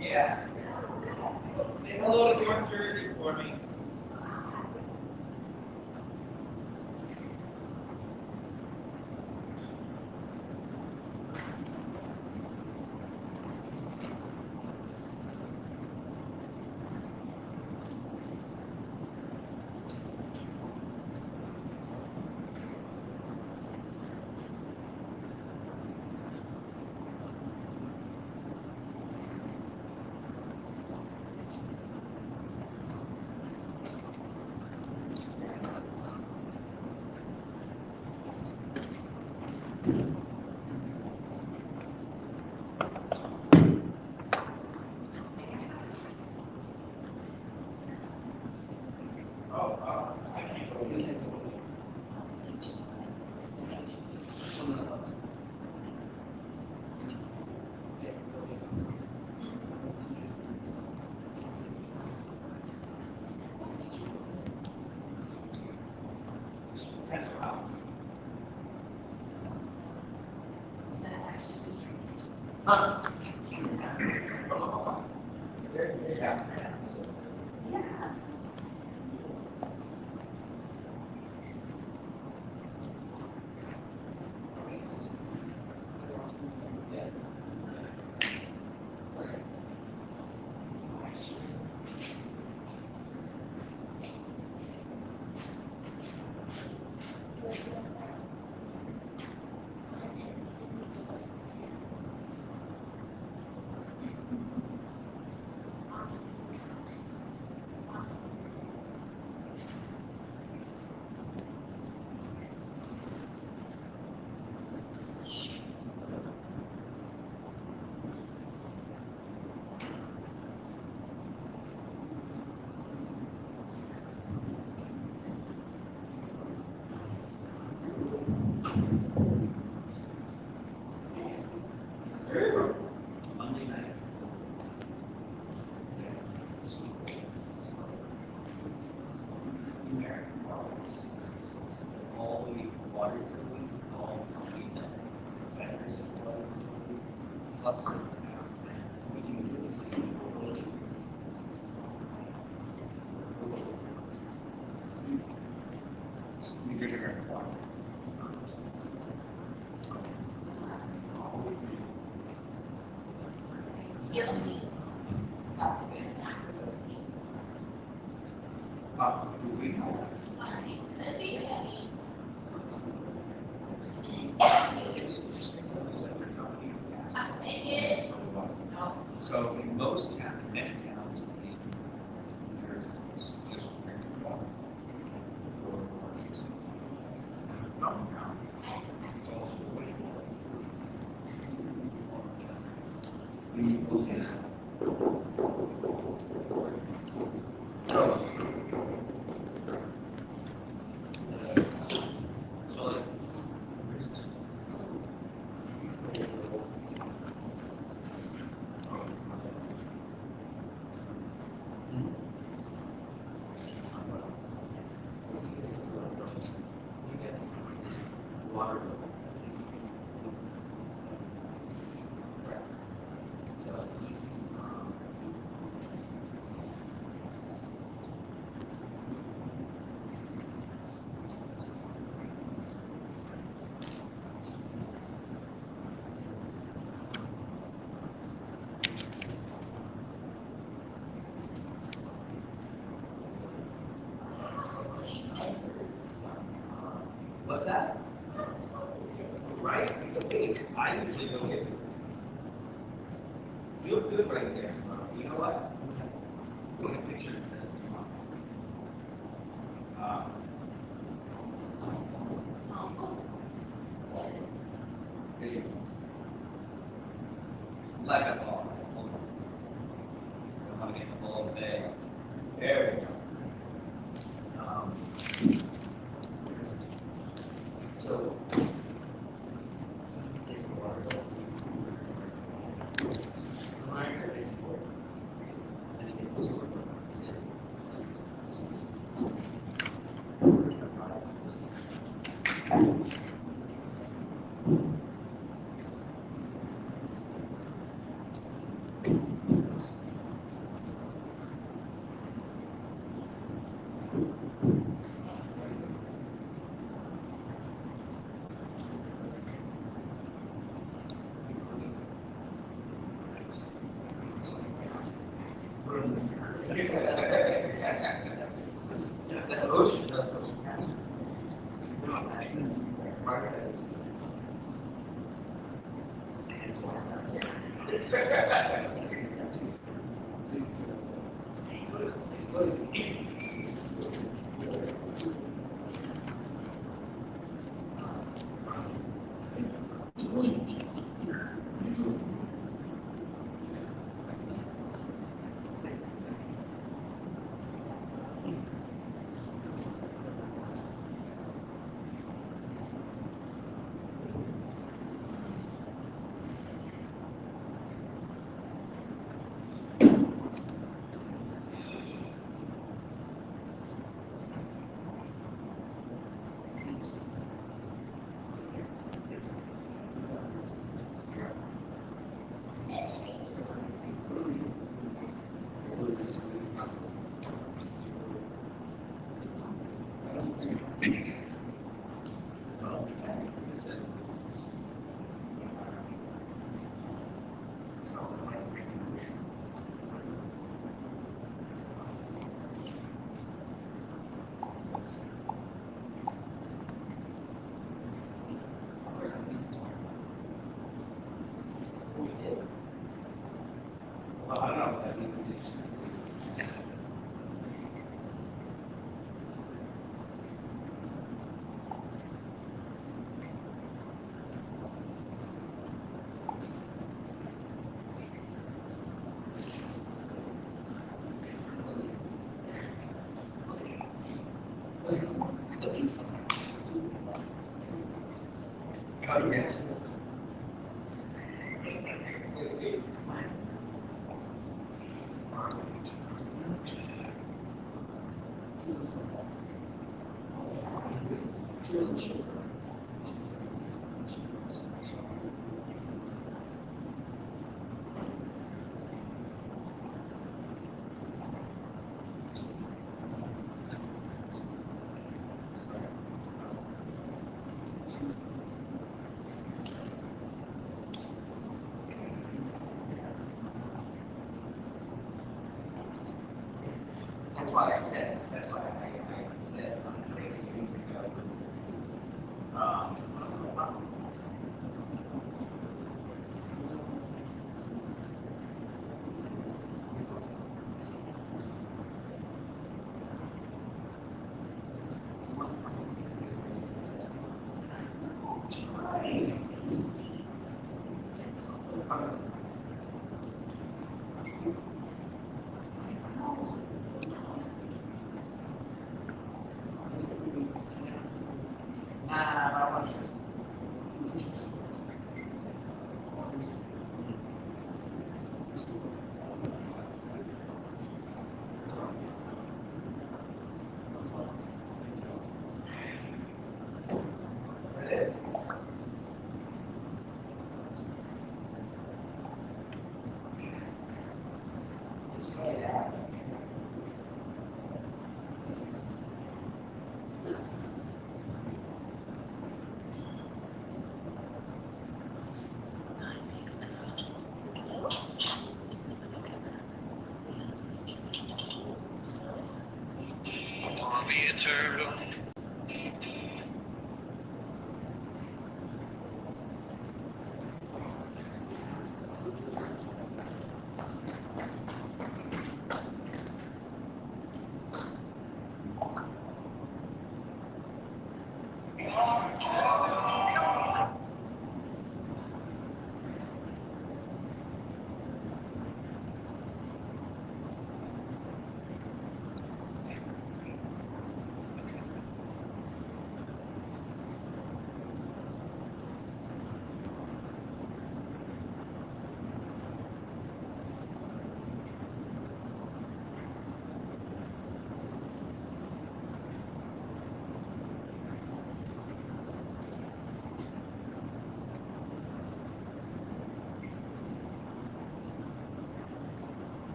Yeah. Say hello to North Jersey for me. So in most towns, many towns, in Jersey, it's just drinking water. It's also wastewater. We look at what's that? Right? It's a waste. I usually go get it. You look good right there. You know what? Take a picture and send it to mom. Here you go. Like a ball. I'm gonna get the ball today. There we go. So. That's ocean, that's ocean. That's why I said, I said on the Thanksgiving,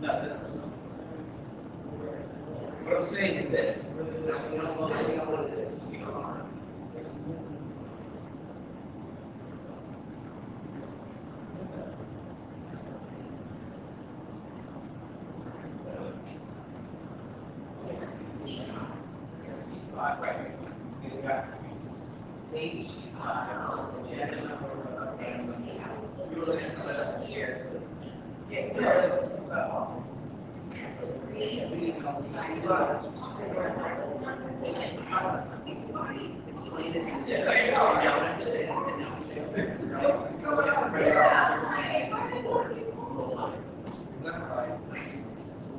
No, this is. What I'm saying is this. We'll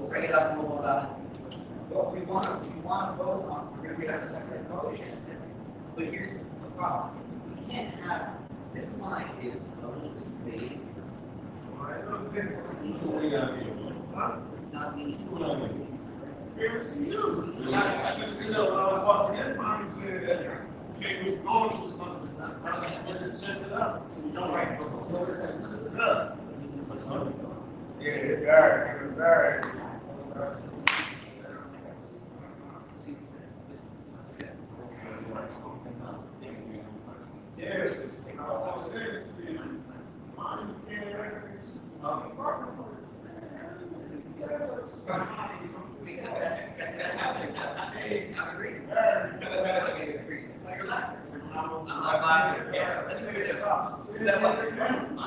bring it up and we'll, what we want to vote on, we're going to get a separate motion. But here's the problem. We can't have, this line is going to be. It's not me. It's you. I just feel that mine said that Kate was going through something. I set it up. So we don't write it up. Yeah, it's very. Yes. Because that's gonna happen. I'm agreeing. I agree. You're laughing. I'm not laughing. Yeah, let's figure this out. Is that what they're doing?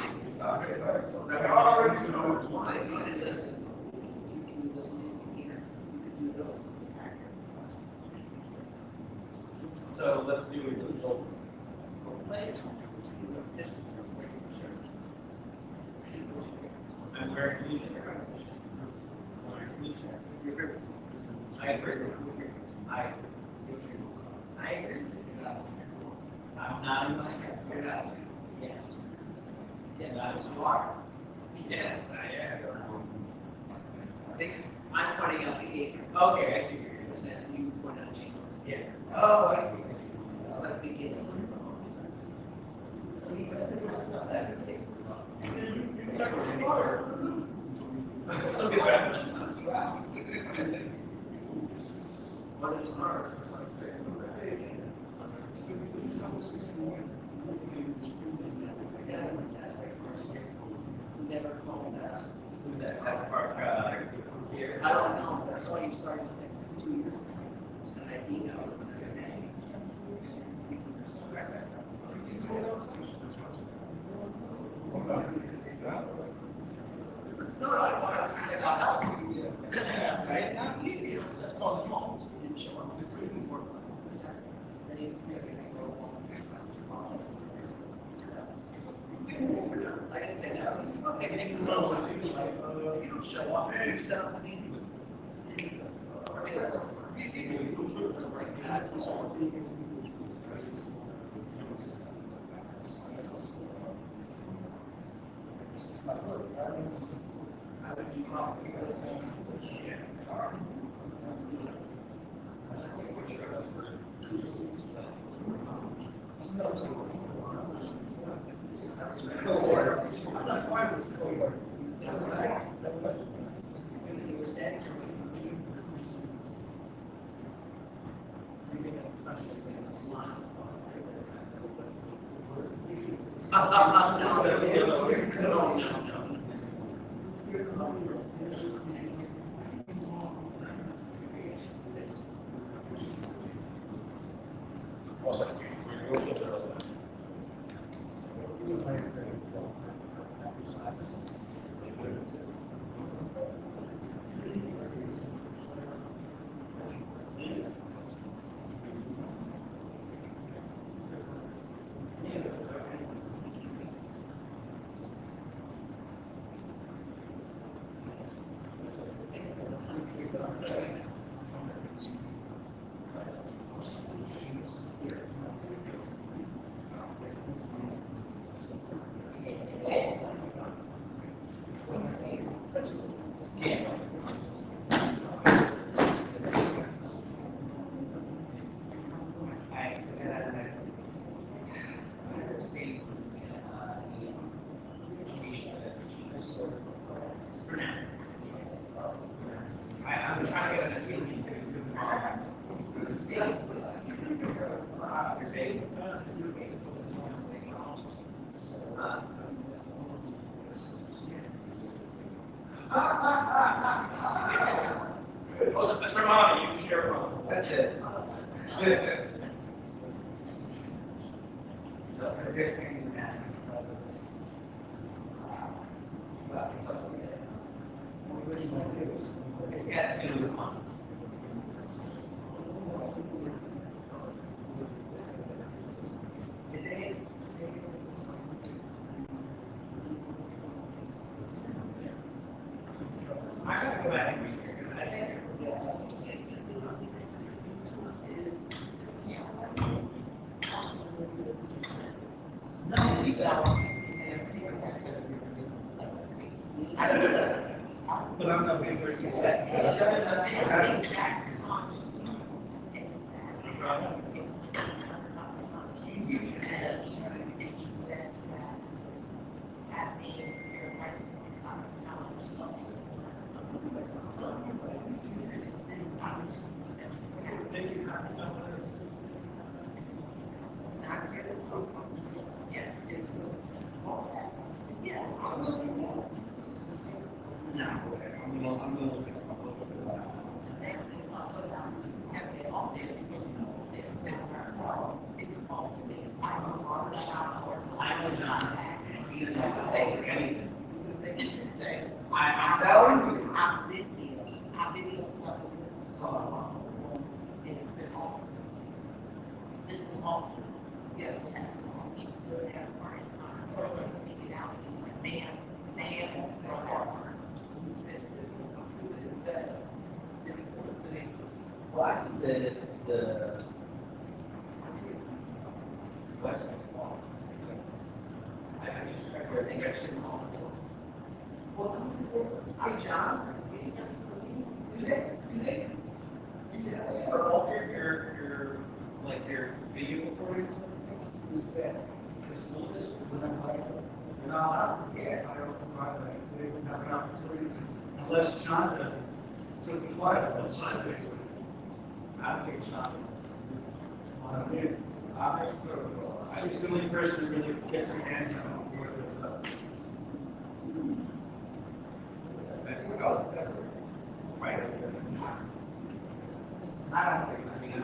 Listen. Can you listen in here? You can do those. let's do it. Let's go. I'm very pleased. I agree. I agree. I'm not in my head. You're not. Yes. Yes, you are. Yes, I am. See, I'm pointing out behavior. Okay, I see. You point out changes. Yeah. Oh, I see. It's like beginning. See, it's not that big. What is Mars? Never called that. Who's that? That's Park, here. I don't know, I saw you starting like 2 years ago. And I emailed him and I said, hey. No, I was just saying, I'll help you. Right? Not easy, it was just calling him home. He didn't show up. He didn't work on this. And he said, I go along with text message. I didn't say that. I was like, okay, maybe someone wants to be like, you don't show up, you set up the meeting. I'm trying to get a feeling. Oh, Mr. Monty, you share one. That's it. So, is there something that? Well, it's up to you. It's got to do with money. I'm going to go back and read here because I think but I'm not being very successful. I'm telling you. I've been here. I've been here. I think the website's wrong. I think I should know. Hi, John. Are all your like your video recordings? Who's that? The school district? You're not allowed to, yeah, I don't provide that, they don't have an opportunity to, unless Shanta took the flight, unless I think. I don't think Shanta. I mean, I'm the only person who really gets her hands on where there's a. Right. I don't think, I mean,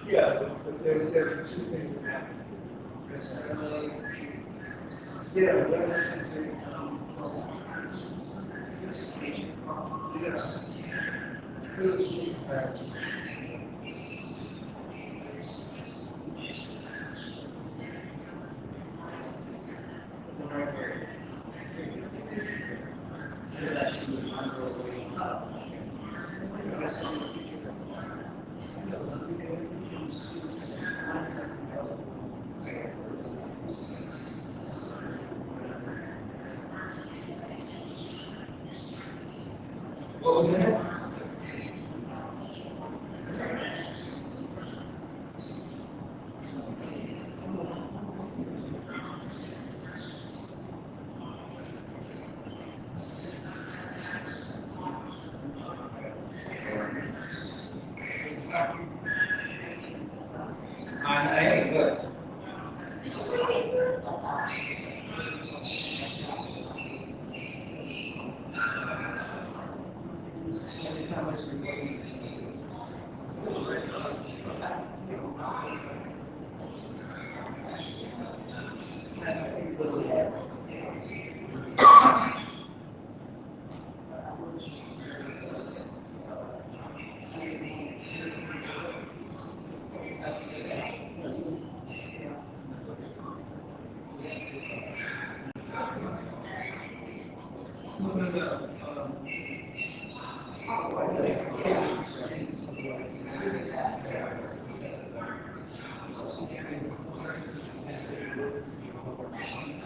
yeah, but there are two things that happen. Yeah, that actually, what was that? I am good.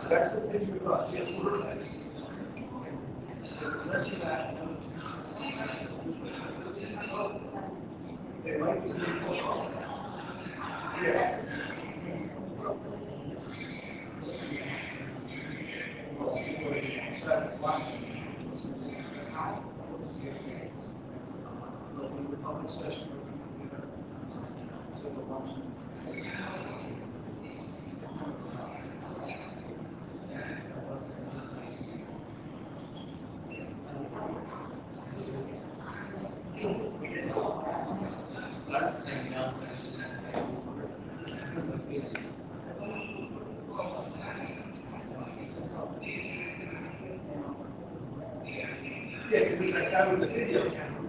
That's the picture of us, yes, we're right. Less than that. They like to be. Yes. Public session. That's the same now. Yeah, because that was the video camera.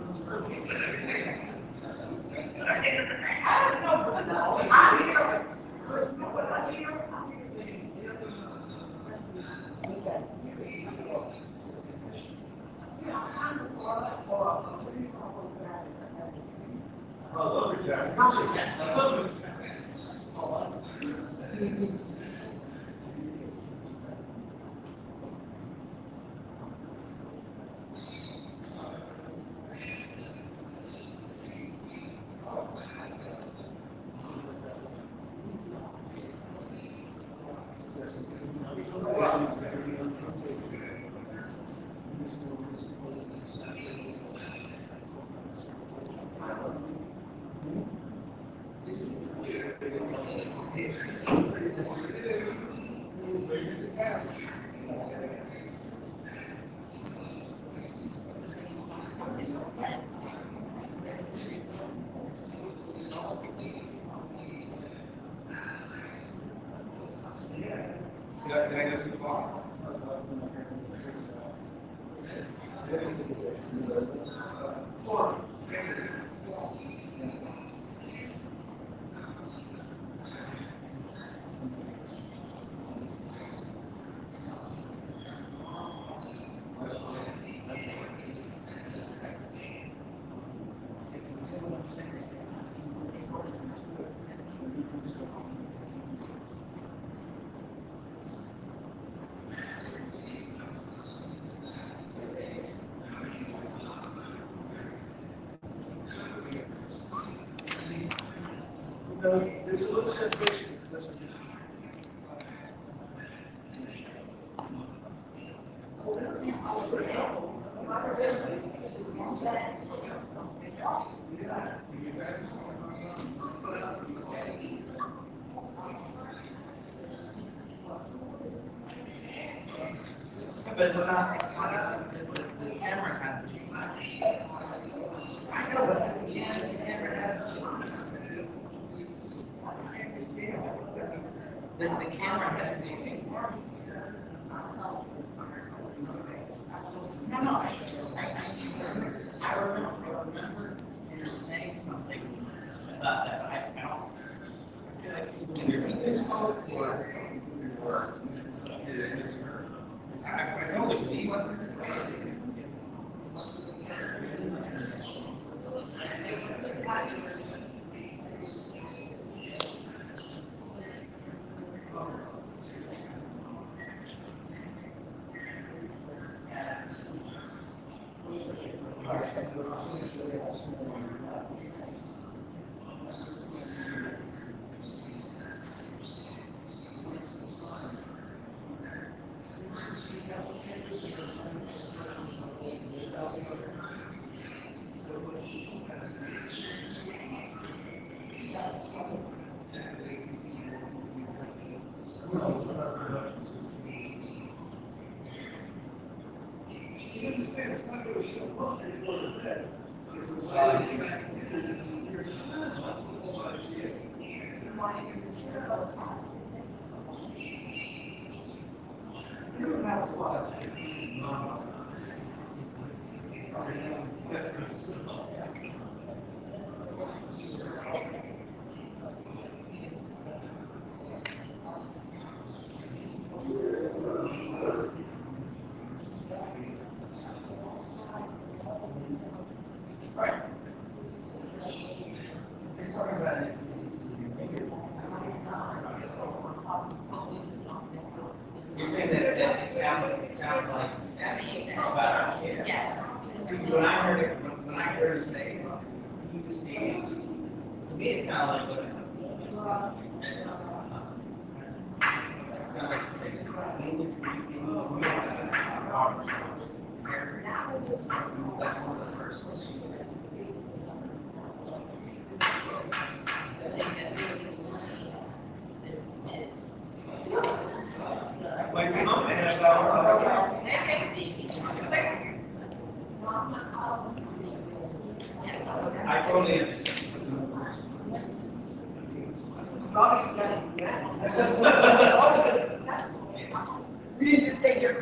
There's a little separation. But it's not, the camera hasn't changed. I know, but the camera hasn't changed. I understand, the camera has changed. No, I remember you saying something about that, I don't. Can you read this quote or? I totally believe it. You understand, it's not going to show up before the day. No matter what. You're saying it sounds like about our kids. Yes. See, when I heard it, when I heard her say, you see, to me, it sounded like what it sounded like saying, that's one of the first ones. Like, I'm gonna have I totally understand. We need to take your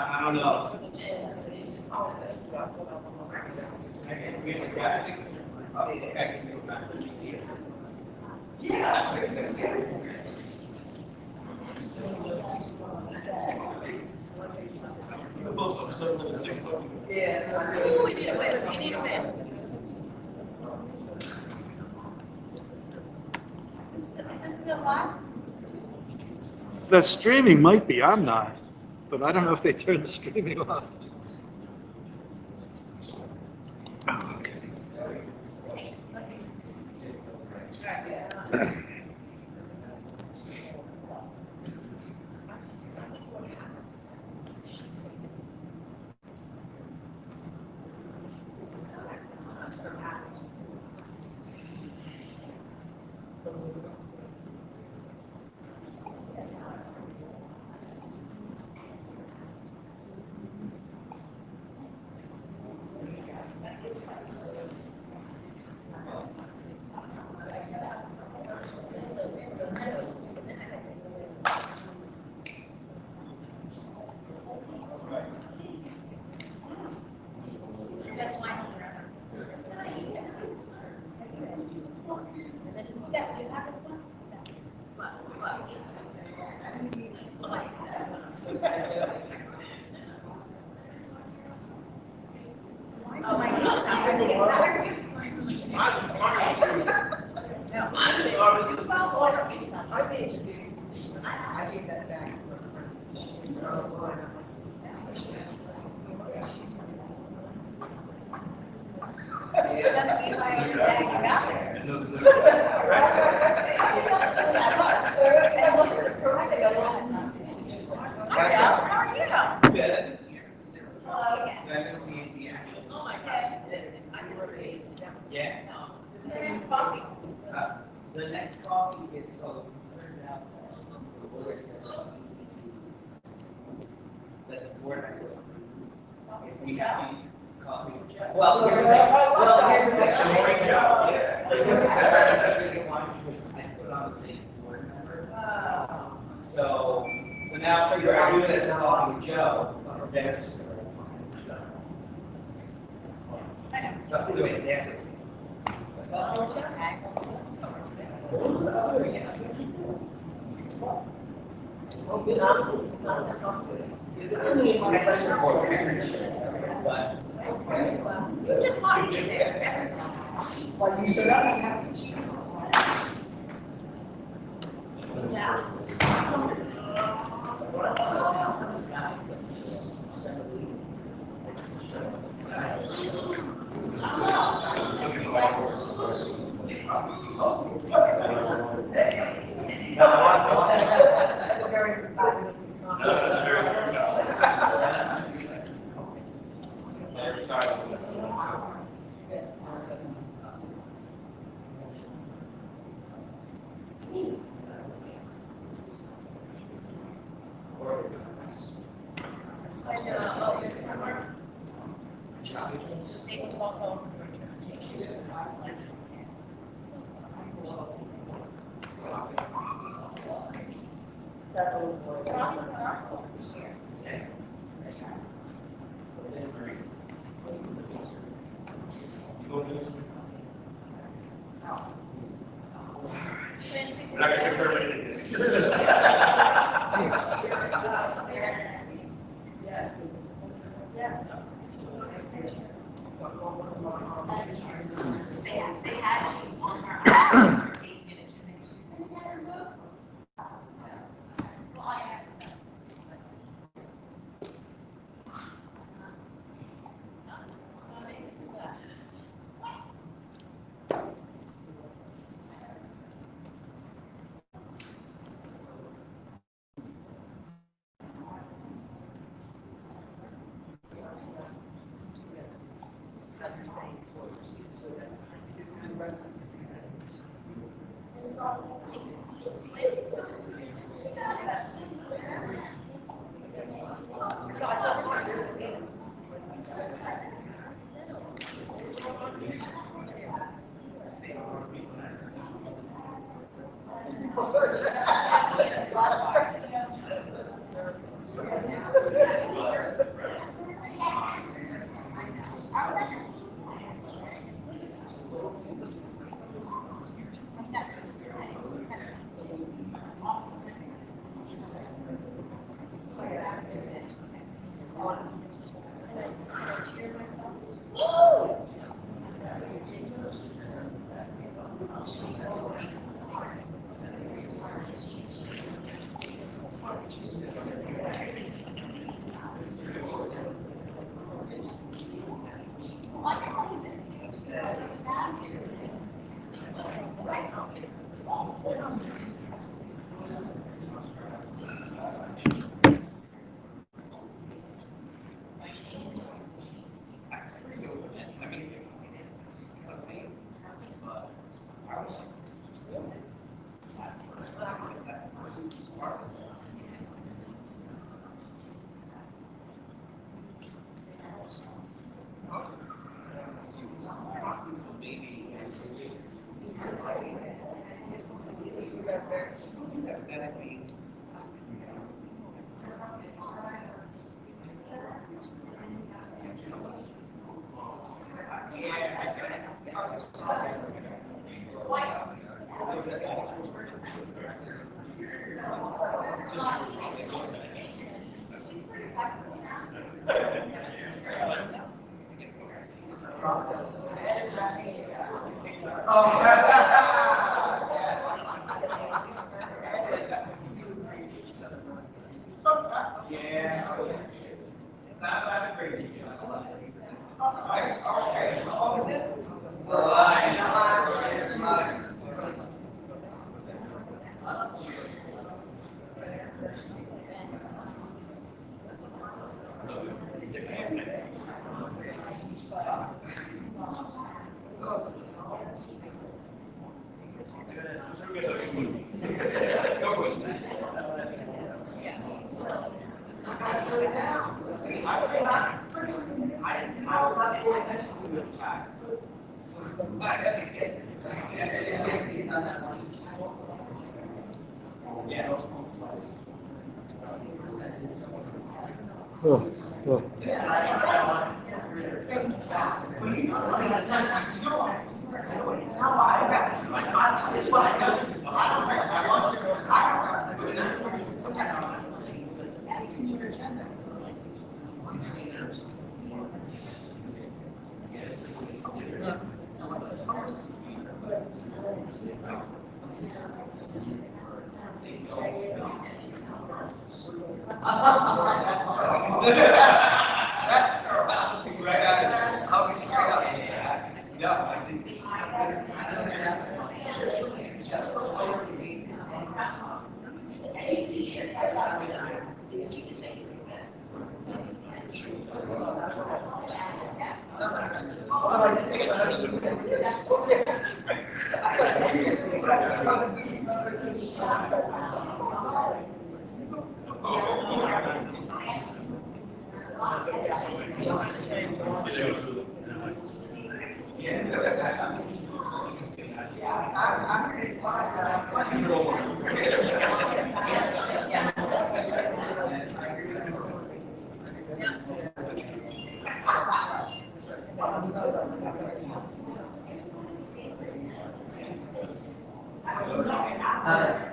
I don't know. The streaming might be, I'm not, but I don't know if they turn the streaming off. Oh, okay. I take that back. Yeah. The next coffee gets so turned out. That the board has to approve. If we have coffee. Well, here's the thing. Great job. Yeah. I put on the thing board member. So now figure out who has coffee with Joe. There's. So do it there. You just want me there. Well, you should have. That's a very good question. Yeah. Stella.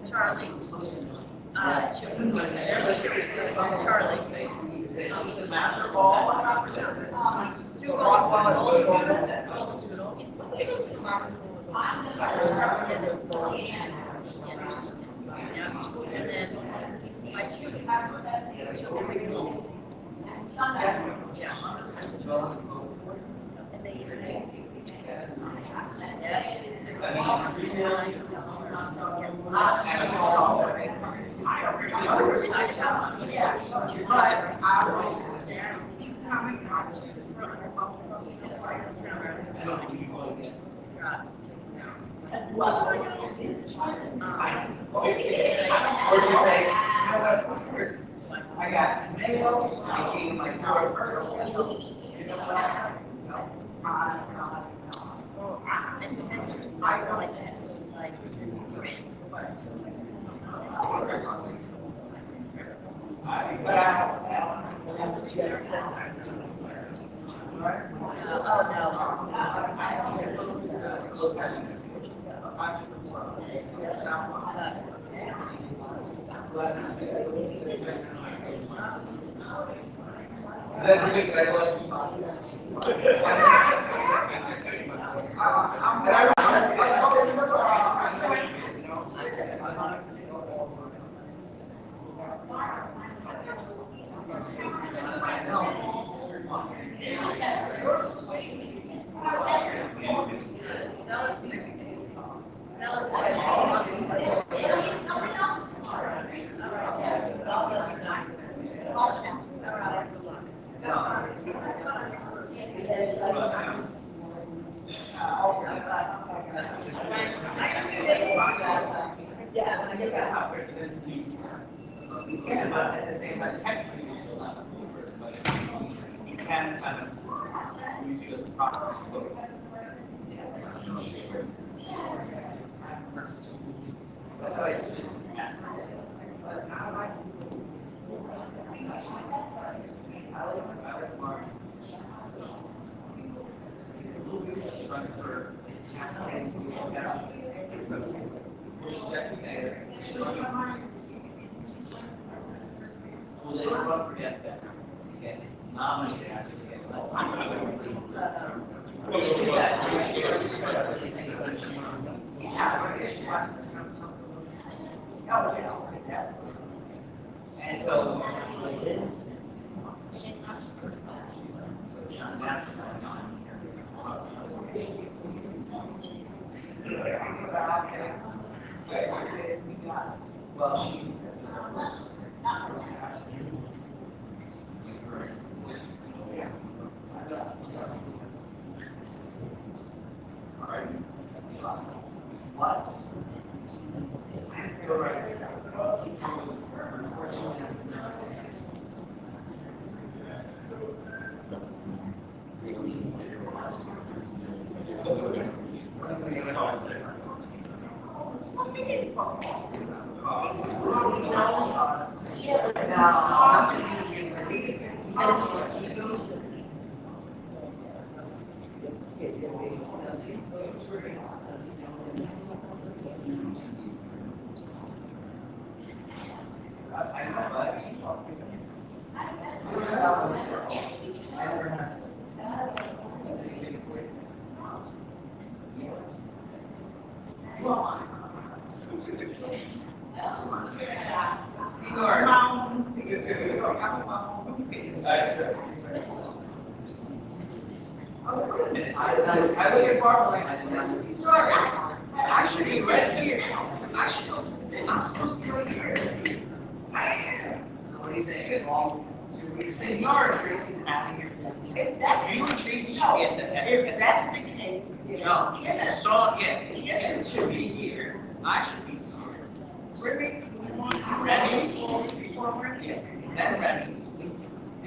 Charlie. I got mail, I gave my car first. At the same time, technically, you still have a Uber, but you can kind of use you as a proxy. That's why it's just Well, they don't forget that. Okay, nominated after they get and so, well, she what? I should be right here. I should. I'm supposed to be right here. I am. So what he's saying is, Senora Tracy's out of here. If that's you and Tracy should be at the. If that's the case, No, so, yeah, Ken should be here. I should be here. Remy, then Remy,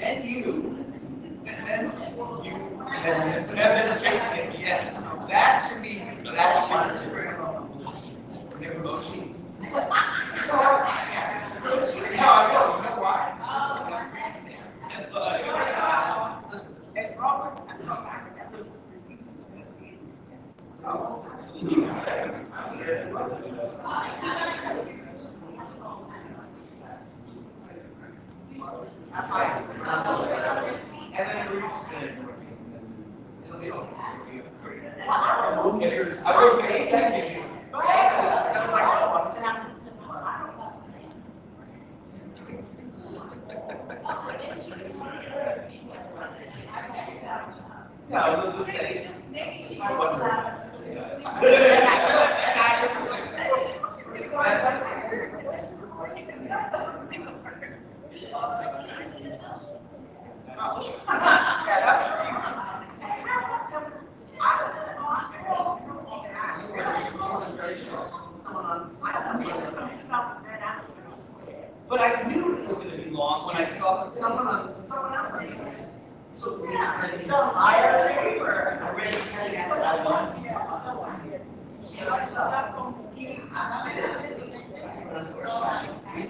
and you, and then you, and then Tracy, yeah. That should be, that should be. We have motions. No, I know, you know why? That's what I said. Listen, hey, Robert, and then we're just gonna, it'll be okay. I wrote for 8 seconds. I was like, oh, I'm sitting down. No, we'll just say. But I knew it was going to be lost when I saw someone else. So yeah, higher paper. I read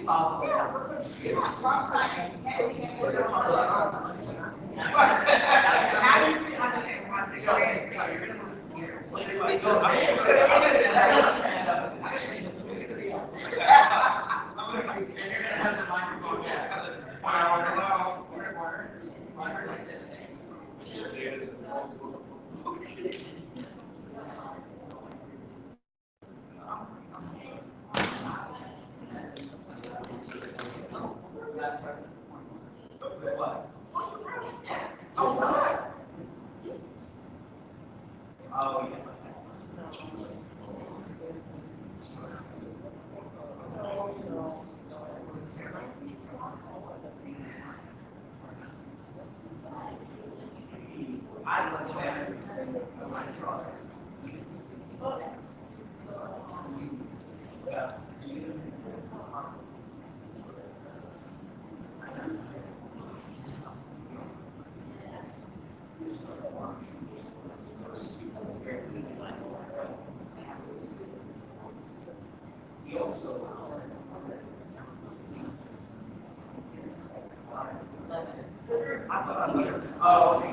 Oh, yeah. I looked at it. Oh,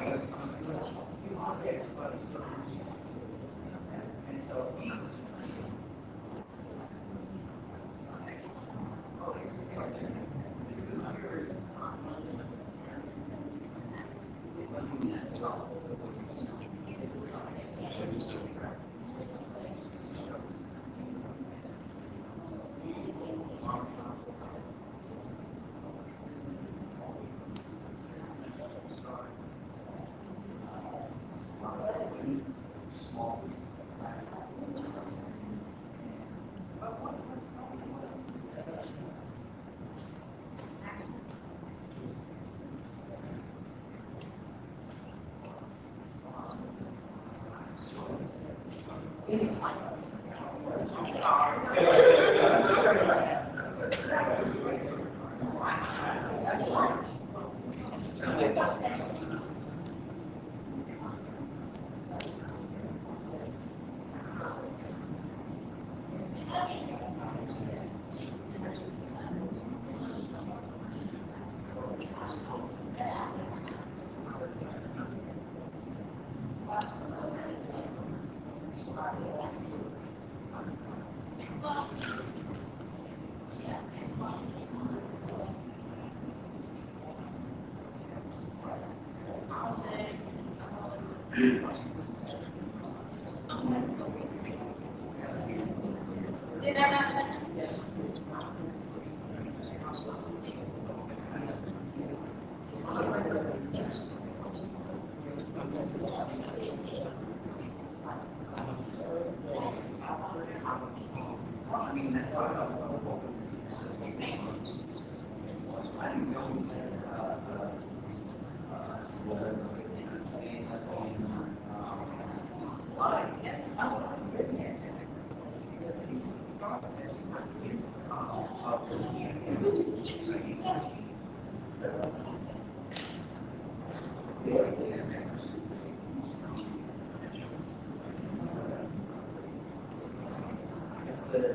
And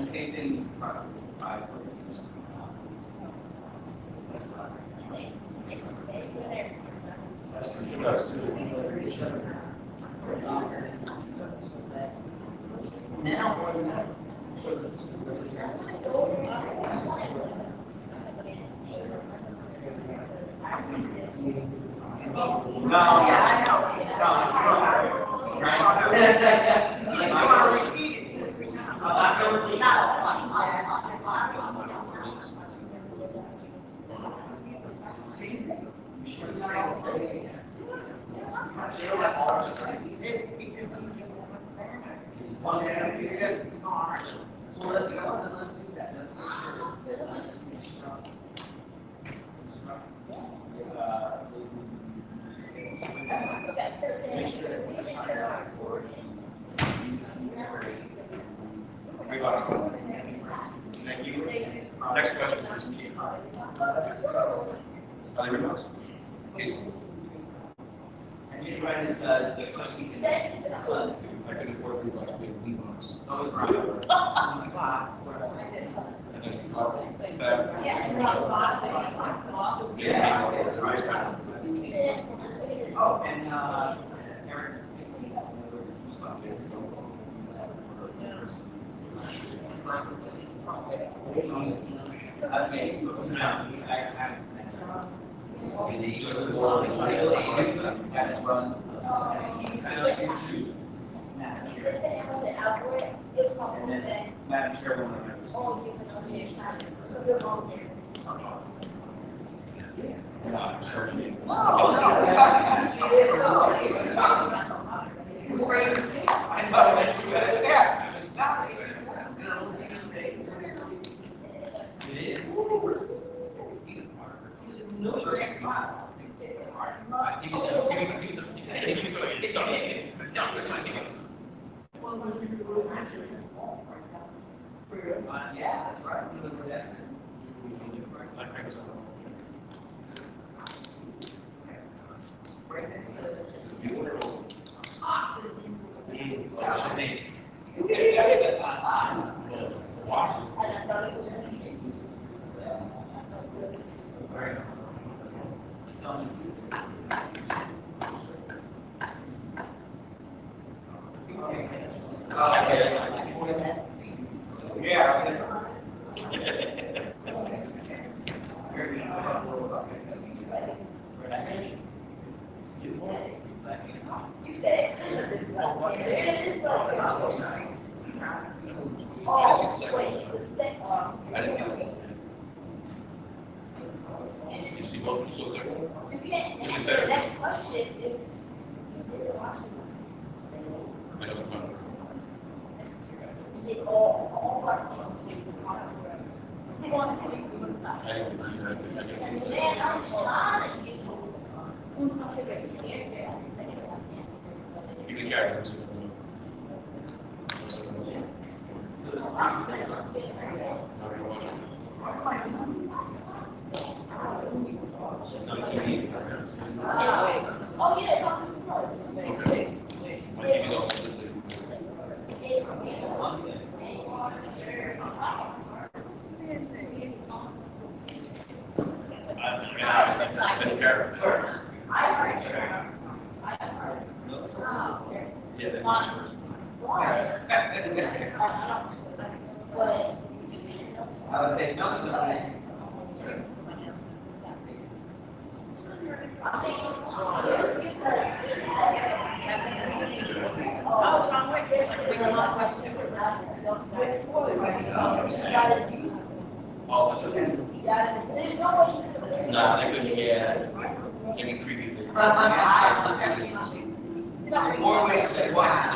same thing, Thank you. Next question, please. Other remarks? Please. and you write this, the question. I could afford to like leave marks. Oh, right. And then Oh, and, Eric. Okay, so now, Madam Chairwoman. Yeah, that's right. You said it. Oh, wait, the second. I didn't see that. Did you see both? You saw the second one? You can't, Which is the better? next question is. I know it's fun. Is it all I guess it's. Man, I'm trying to get. You can carry it. It's not a TV. Oh, yeah. Okay. My TV's off. I would say no, Oh, that's okay. Nah, that could be, give me creepy. More ways to say why.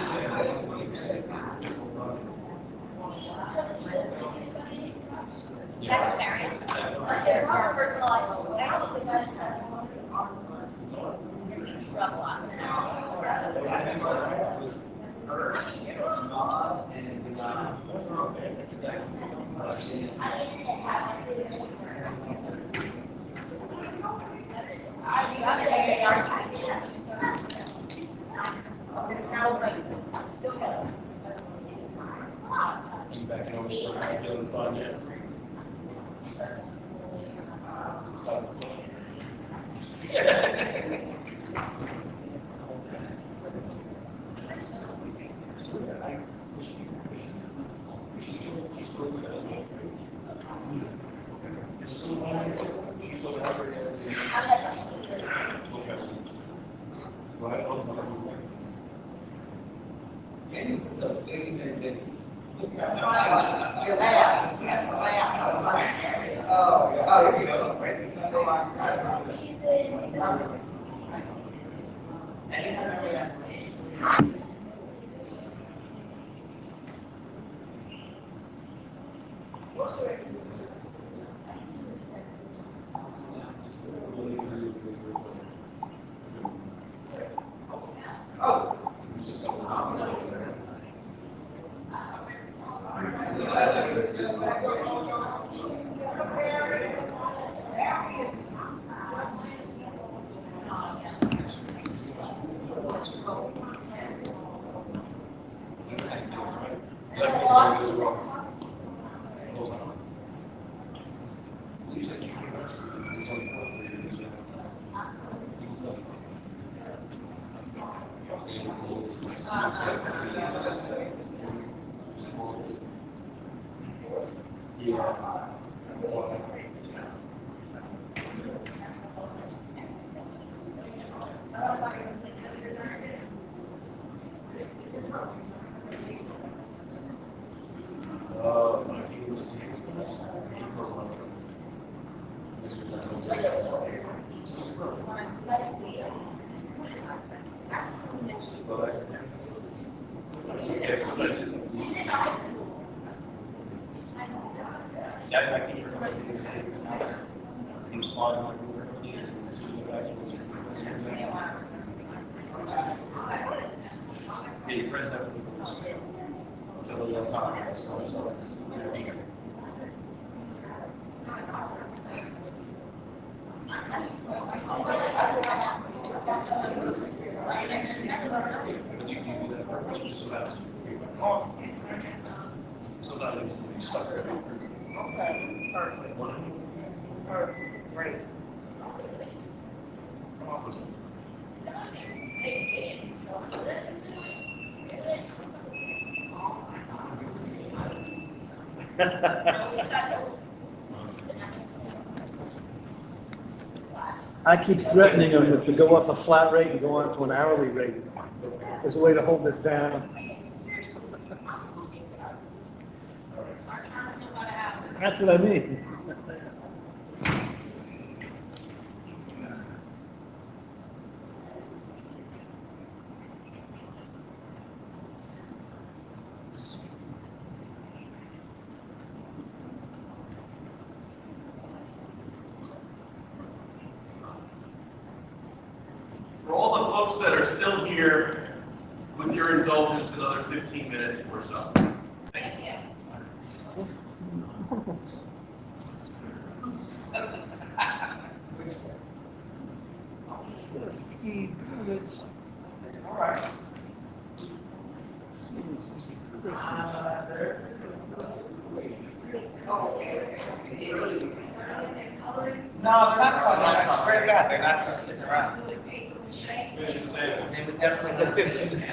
That's parents. You back in on feeling fun yet? Okay, perfect. Perfect, great. I keep threatening them to go up a flat rate and go on to an hourly rate as a way to hold this down. That's what I mean. For all the folks that are still here, with your indulgence, another 15 minutes or so. Thank you. All right. No, they're not coming on, I swear to God, they're not just sitting around. Finish the same. They would definitely finish this.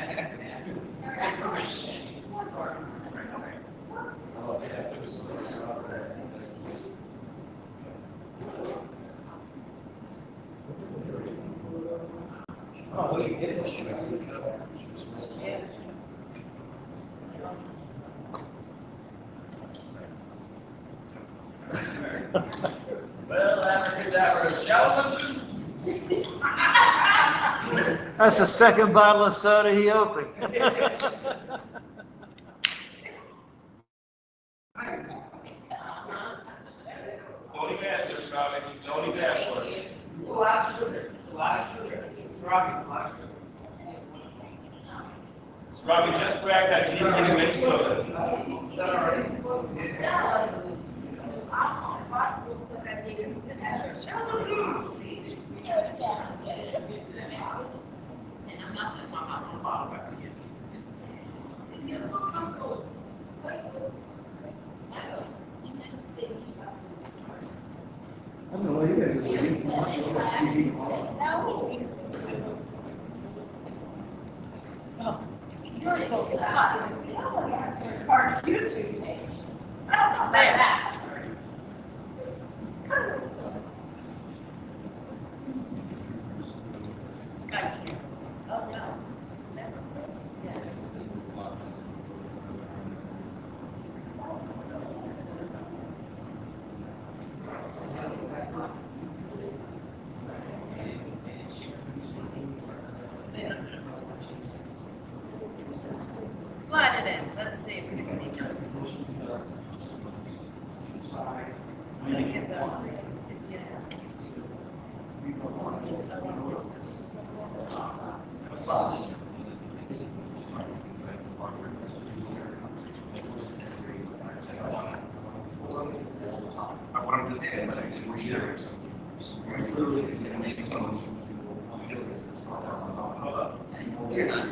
Well, after that, we're shouting. That's the second bottle of soda he opened. Don't even ask her, Scotty. Don't even ask her. A lot of sugar, a lot of sugar. Robbie, just brag that you didn't get him any soda. I don't know what you guys are doing. You're so good. Our YouTube page. There. Oh, no. Slide it in, let's see if anybody knows. What I'm just saying, but I think we're here. Maybe some. You're not.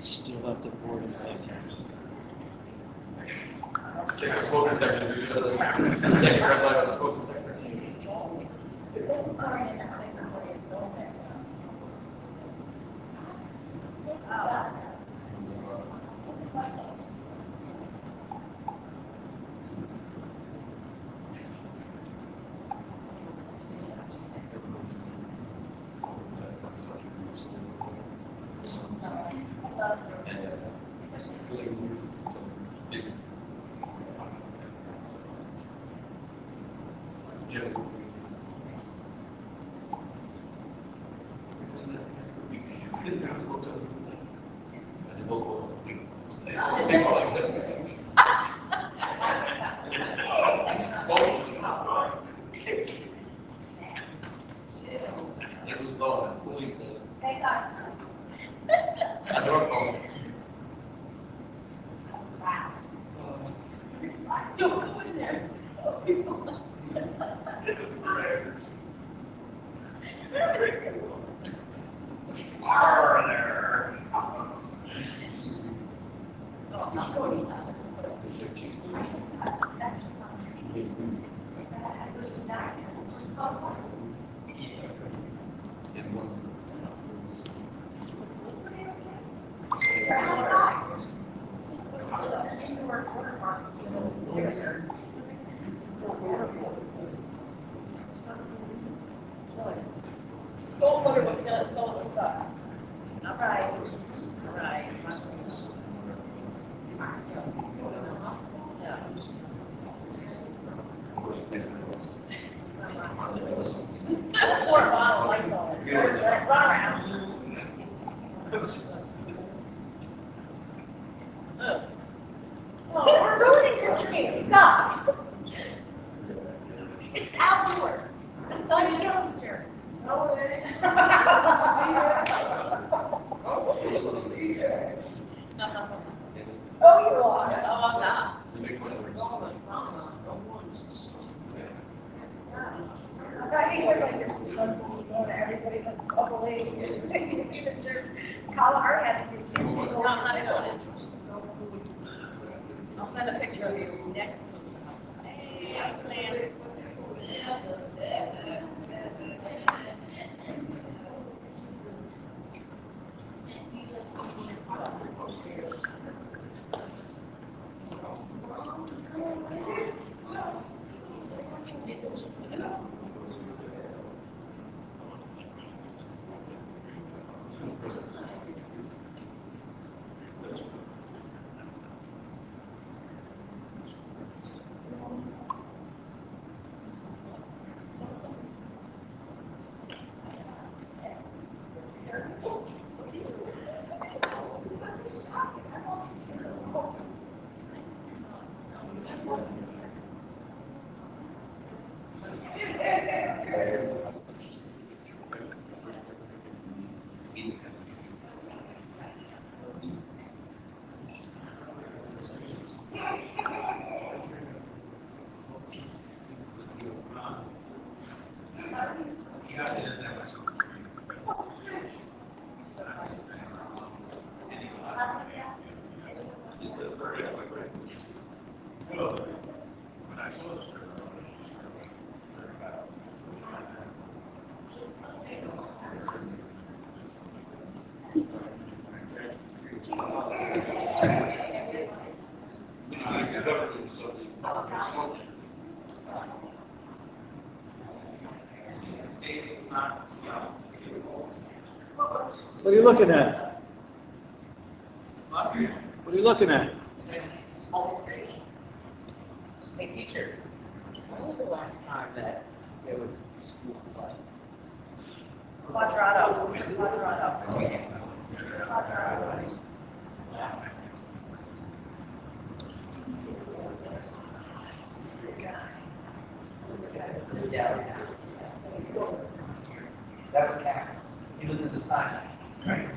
Still have the board in vacancy. Check the smoke detector. Second red light on the smoke detector. We're ruining your dreams. Stop. It's outdoors. The sun kills you. No, it ain't. Oh, you are. Oh, I'm not. I hate when like you're supposed to be going to everybody's like bubbling. Even there's Colorado has to do. No, I'm not going in. I'll send a picture of you next to What are you looking at? What are you looking at? Small stage. Hey, teacher, when was the last time that there was school play? Quadrado. That was Karen. He lived in the side. Right.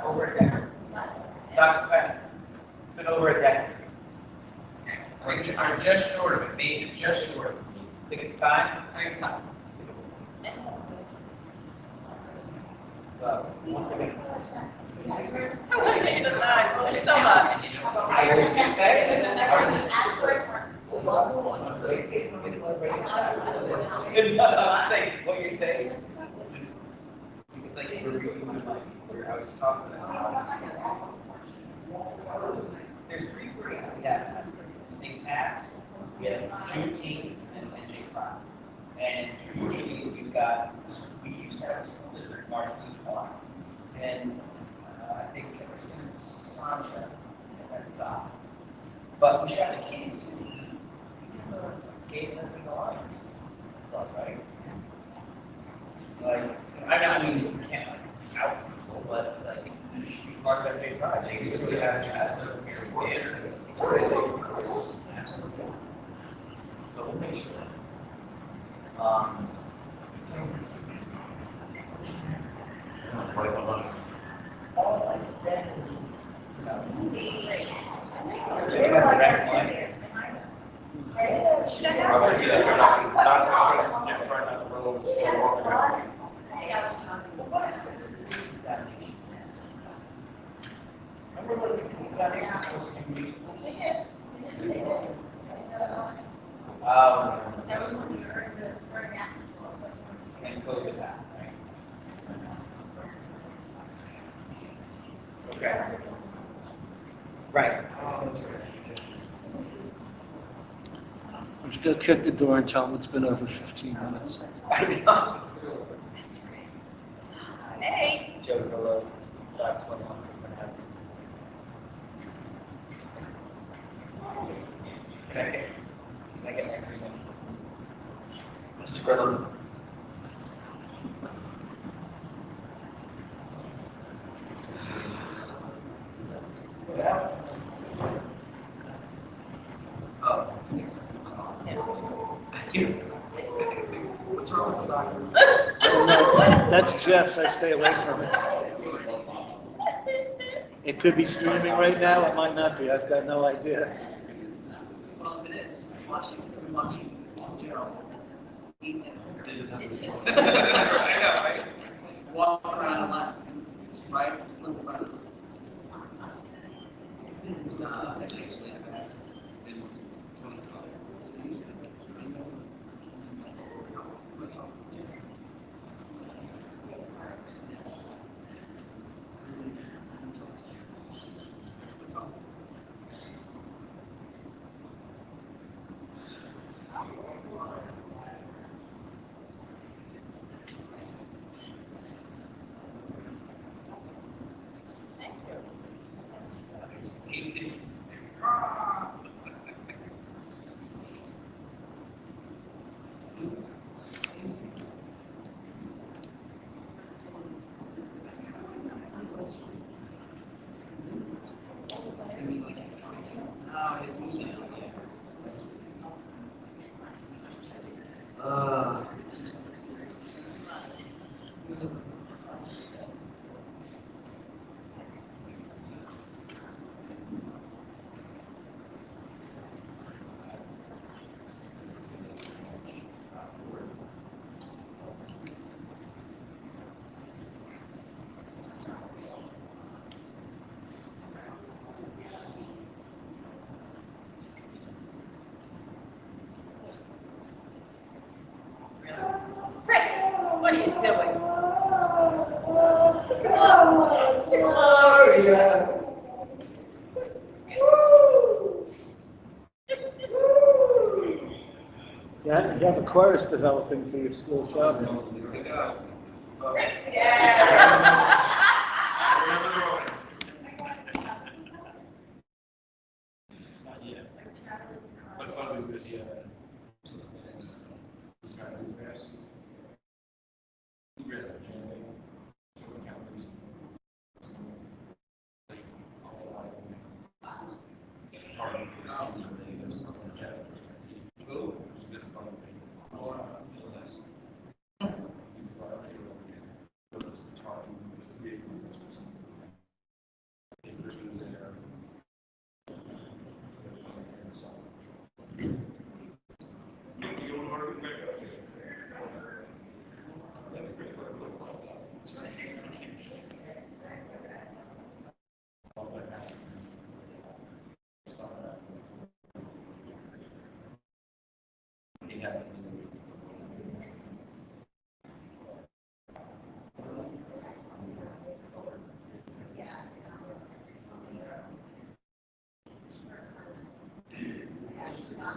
Over a decade. Dr. Beck, it's been over a decade. I'm just short of it, maybe just short of it. Think it's time? I think it's time. So, So much. I was just saying. I'm saying, what you're saying. It's like you're reading my mind, where I was talking about. There's 3 parades we have. St. Pat's, we have Juneteenth, and NJ Pride. And usually we used to have a school district march each one. And I think ever since Sandra, that stopped. But we had the kids who gave them the alliance, right? Like, I mean, you can't like out people, but like, you should be part of that big project. You really have to ask them here. So we'll make sure. And COVID happened, right? Okay. Right. I'm just gonna kick the door and tell them it's been over 15 minutes. Hey. Joe, hello. That's what I'm Can I get my agreement? Mr. Grillo. Oh, thanks. What's wrong with the doctor? I don't know. That's Jeff's. I stay away from it. It could be streaming right now. It might not be. I've got no idea. Well, if it is, it's watching Gerald. I know, right? Walk around a lot, it's right, it's little brothers. It's actually easy. What are you doing? Yeah, you have a chorus developing for your school show. But probably because, yeah. I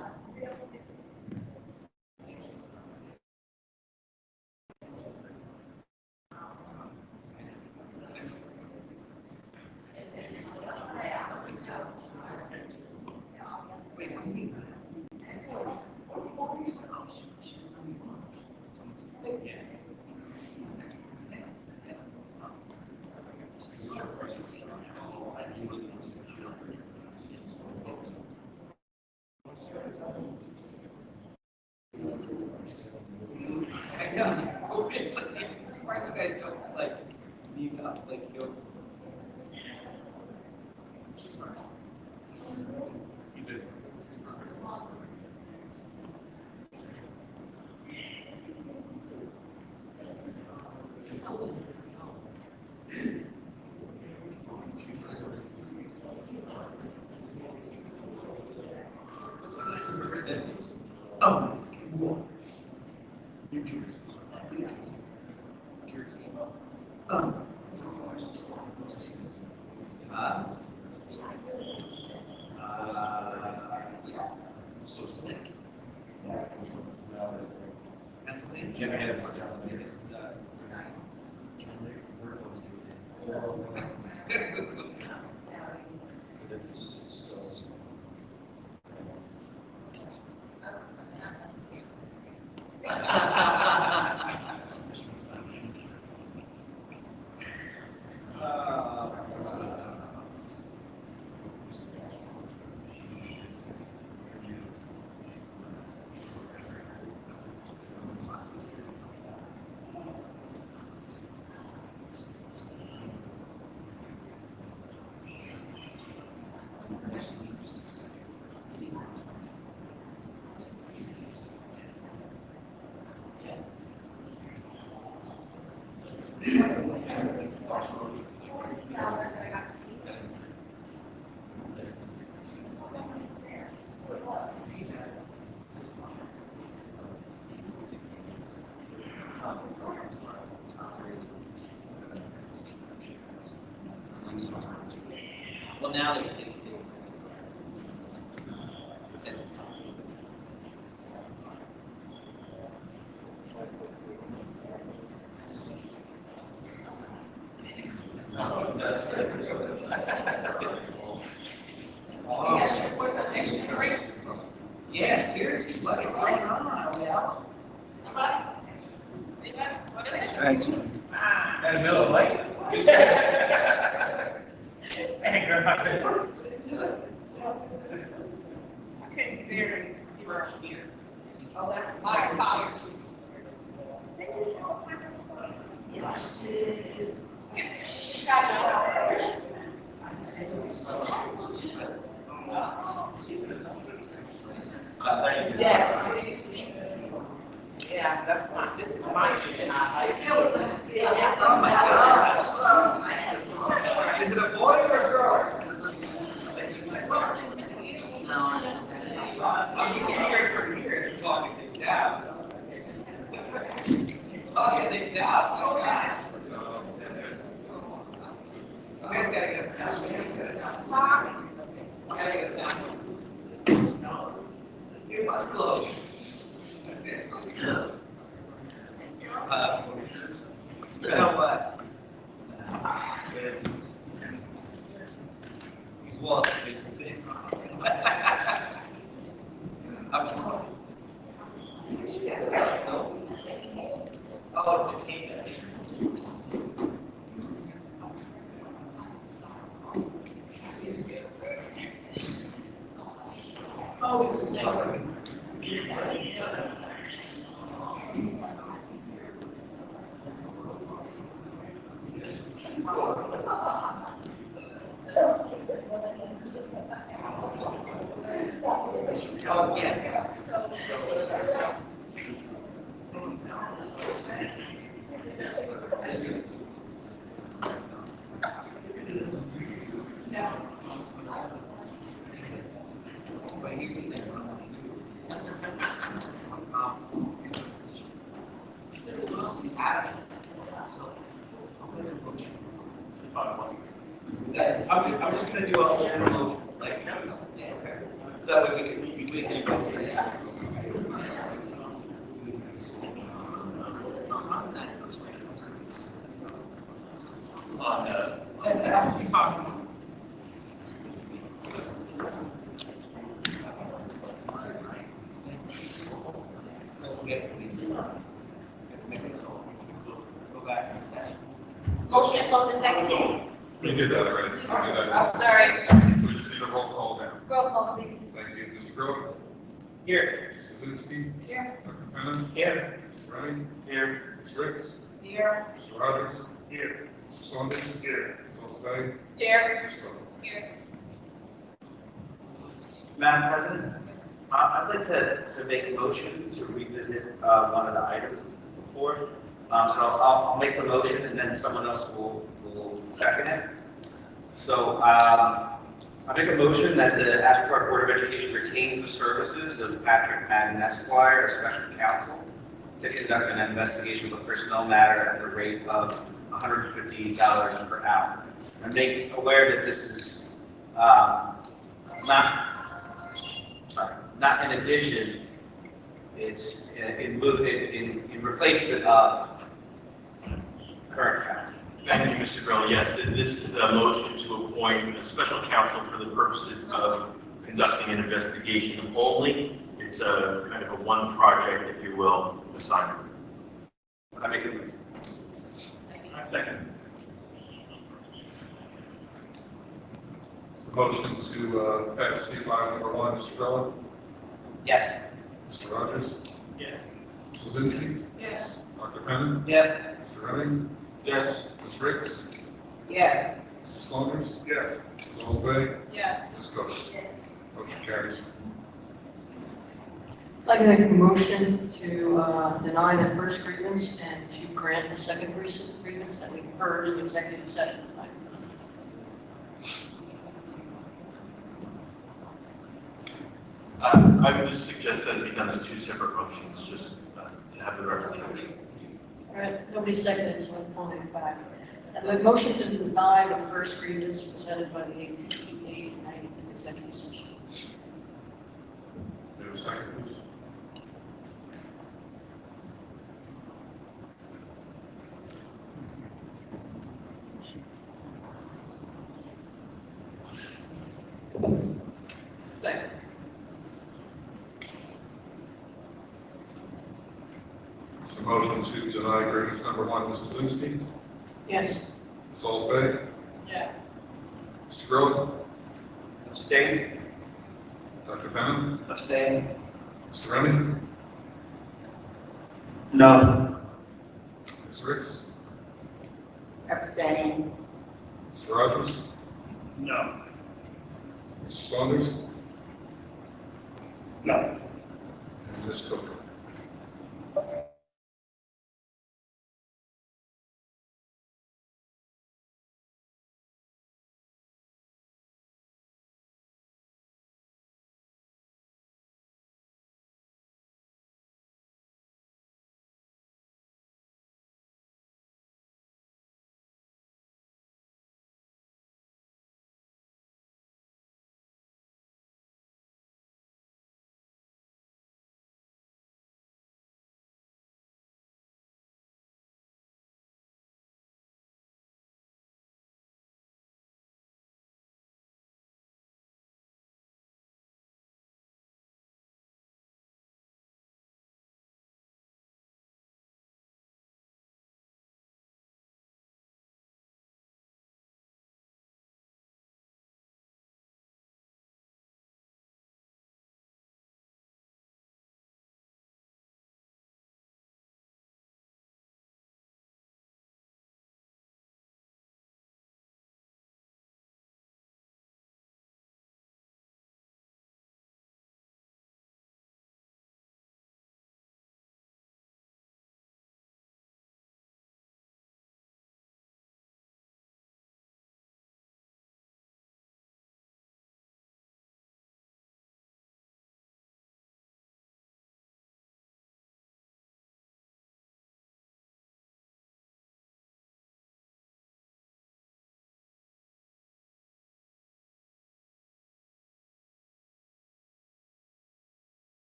know. I'm surprised you guys don't like leave up like you. Oh, New Jersey. Jersey. Pennsylvania. Well, now they yeah, seriously, what is going on? Thanks. And Miller Lake. I can't very here. Oh, that's my apologies. Yes. Yeah, that's my, this is my thing. Oh my God. Is it a boy or a girl? You can hear it from here, you're talking things out. You're talking things out. Oh, gosh. Somebody's gotta get a sound. Gotta get a sound. You must close. You know what? These walls are big. I'm just. Oh, it's the king. Oh, we can say. Oh, yeah. I'm just gonna do a whole promotion, like, So that way we can go through that. Motion to close executives. We did that already. We did that. Oh, sorry. So we just need a roll call now. Roll call, please. Thank you. Mr. Grover? Here. Mrs. Zelinski? Here. Dr. Penna? Here. Mr. Running? Here. Ms. Ricks? Here. Mr. Rogers? Here. Mr. Saunders? Here. Ms. Osei? Here. Ms. Cook? Here. Madam President, I'd like to make a motion to revisit one of the items before. So I'll make the motion and then someone else will second it. So I make a motion that the Asbury Park Board of Education retains the services of Patrick Madden Esquire, a special counsel, to conduct an investigation of a personnel matter at the rate of $150 per hour. And make aware that this is not in addition, it's in replacement of current counsel. Thank you, Mr. Grillo. Yes, this is a motion to appoint a special counsel for the purposes of conducting an investigation only. It's a kind of a one project, if you will, assignment. I make it. Second. Motion to pass C5 number 1, Mr. Grillo? Yes. Mr. Rogers? Yes. Mrs. Zelinski? Yes. Dr. Penna? Yes. Mr. Running? Yes. Ms. Ricks? Yes. Mr. Saunders? Yes. Ms. Osei? Yes. Ms. Cook? Yes. Motion carries. I'd like to make a motion to deny the first grievance and to grant the second grievance that we heard in executive session tonight. I would just suggest that it be done as two separate motions, just to have the record. All right, nobody seconded, so I'm calling it back. The motion to deny the first grievance presented by the APTA tonight in executive session. Do a second, please. Second. So motion to deny grievance number 1, Mrs. Zelinski? Yes. Ms. Osei? Yes. Mr. Grillo? Abstain? Dr. Penna? Abstain? Mr. Running? No. Ms. Ricks? Abstain. Mr. Rogers? No. Mr. Saunders? No. And Ms. Cook?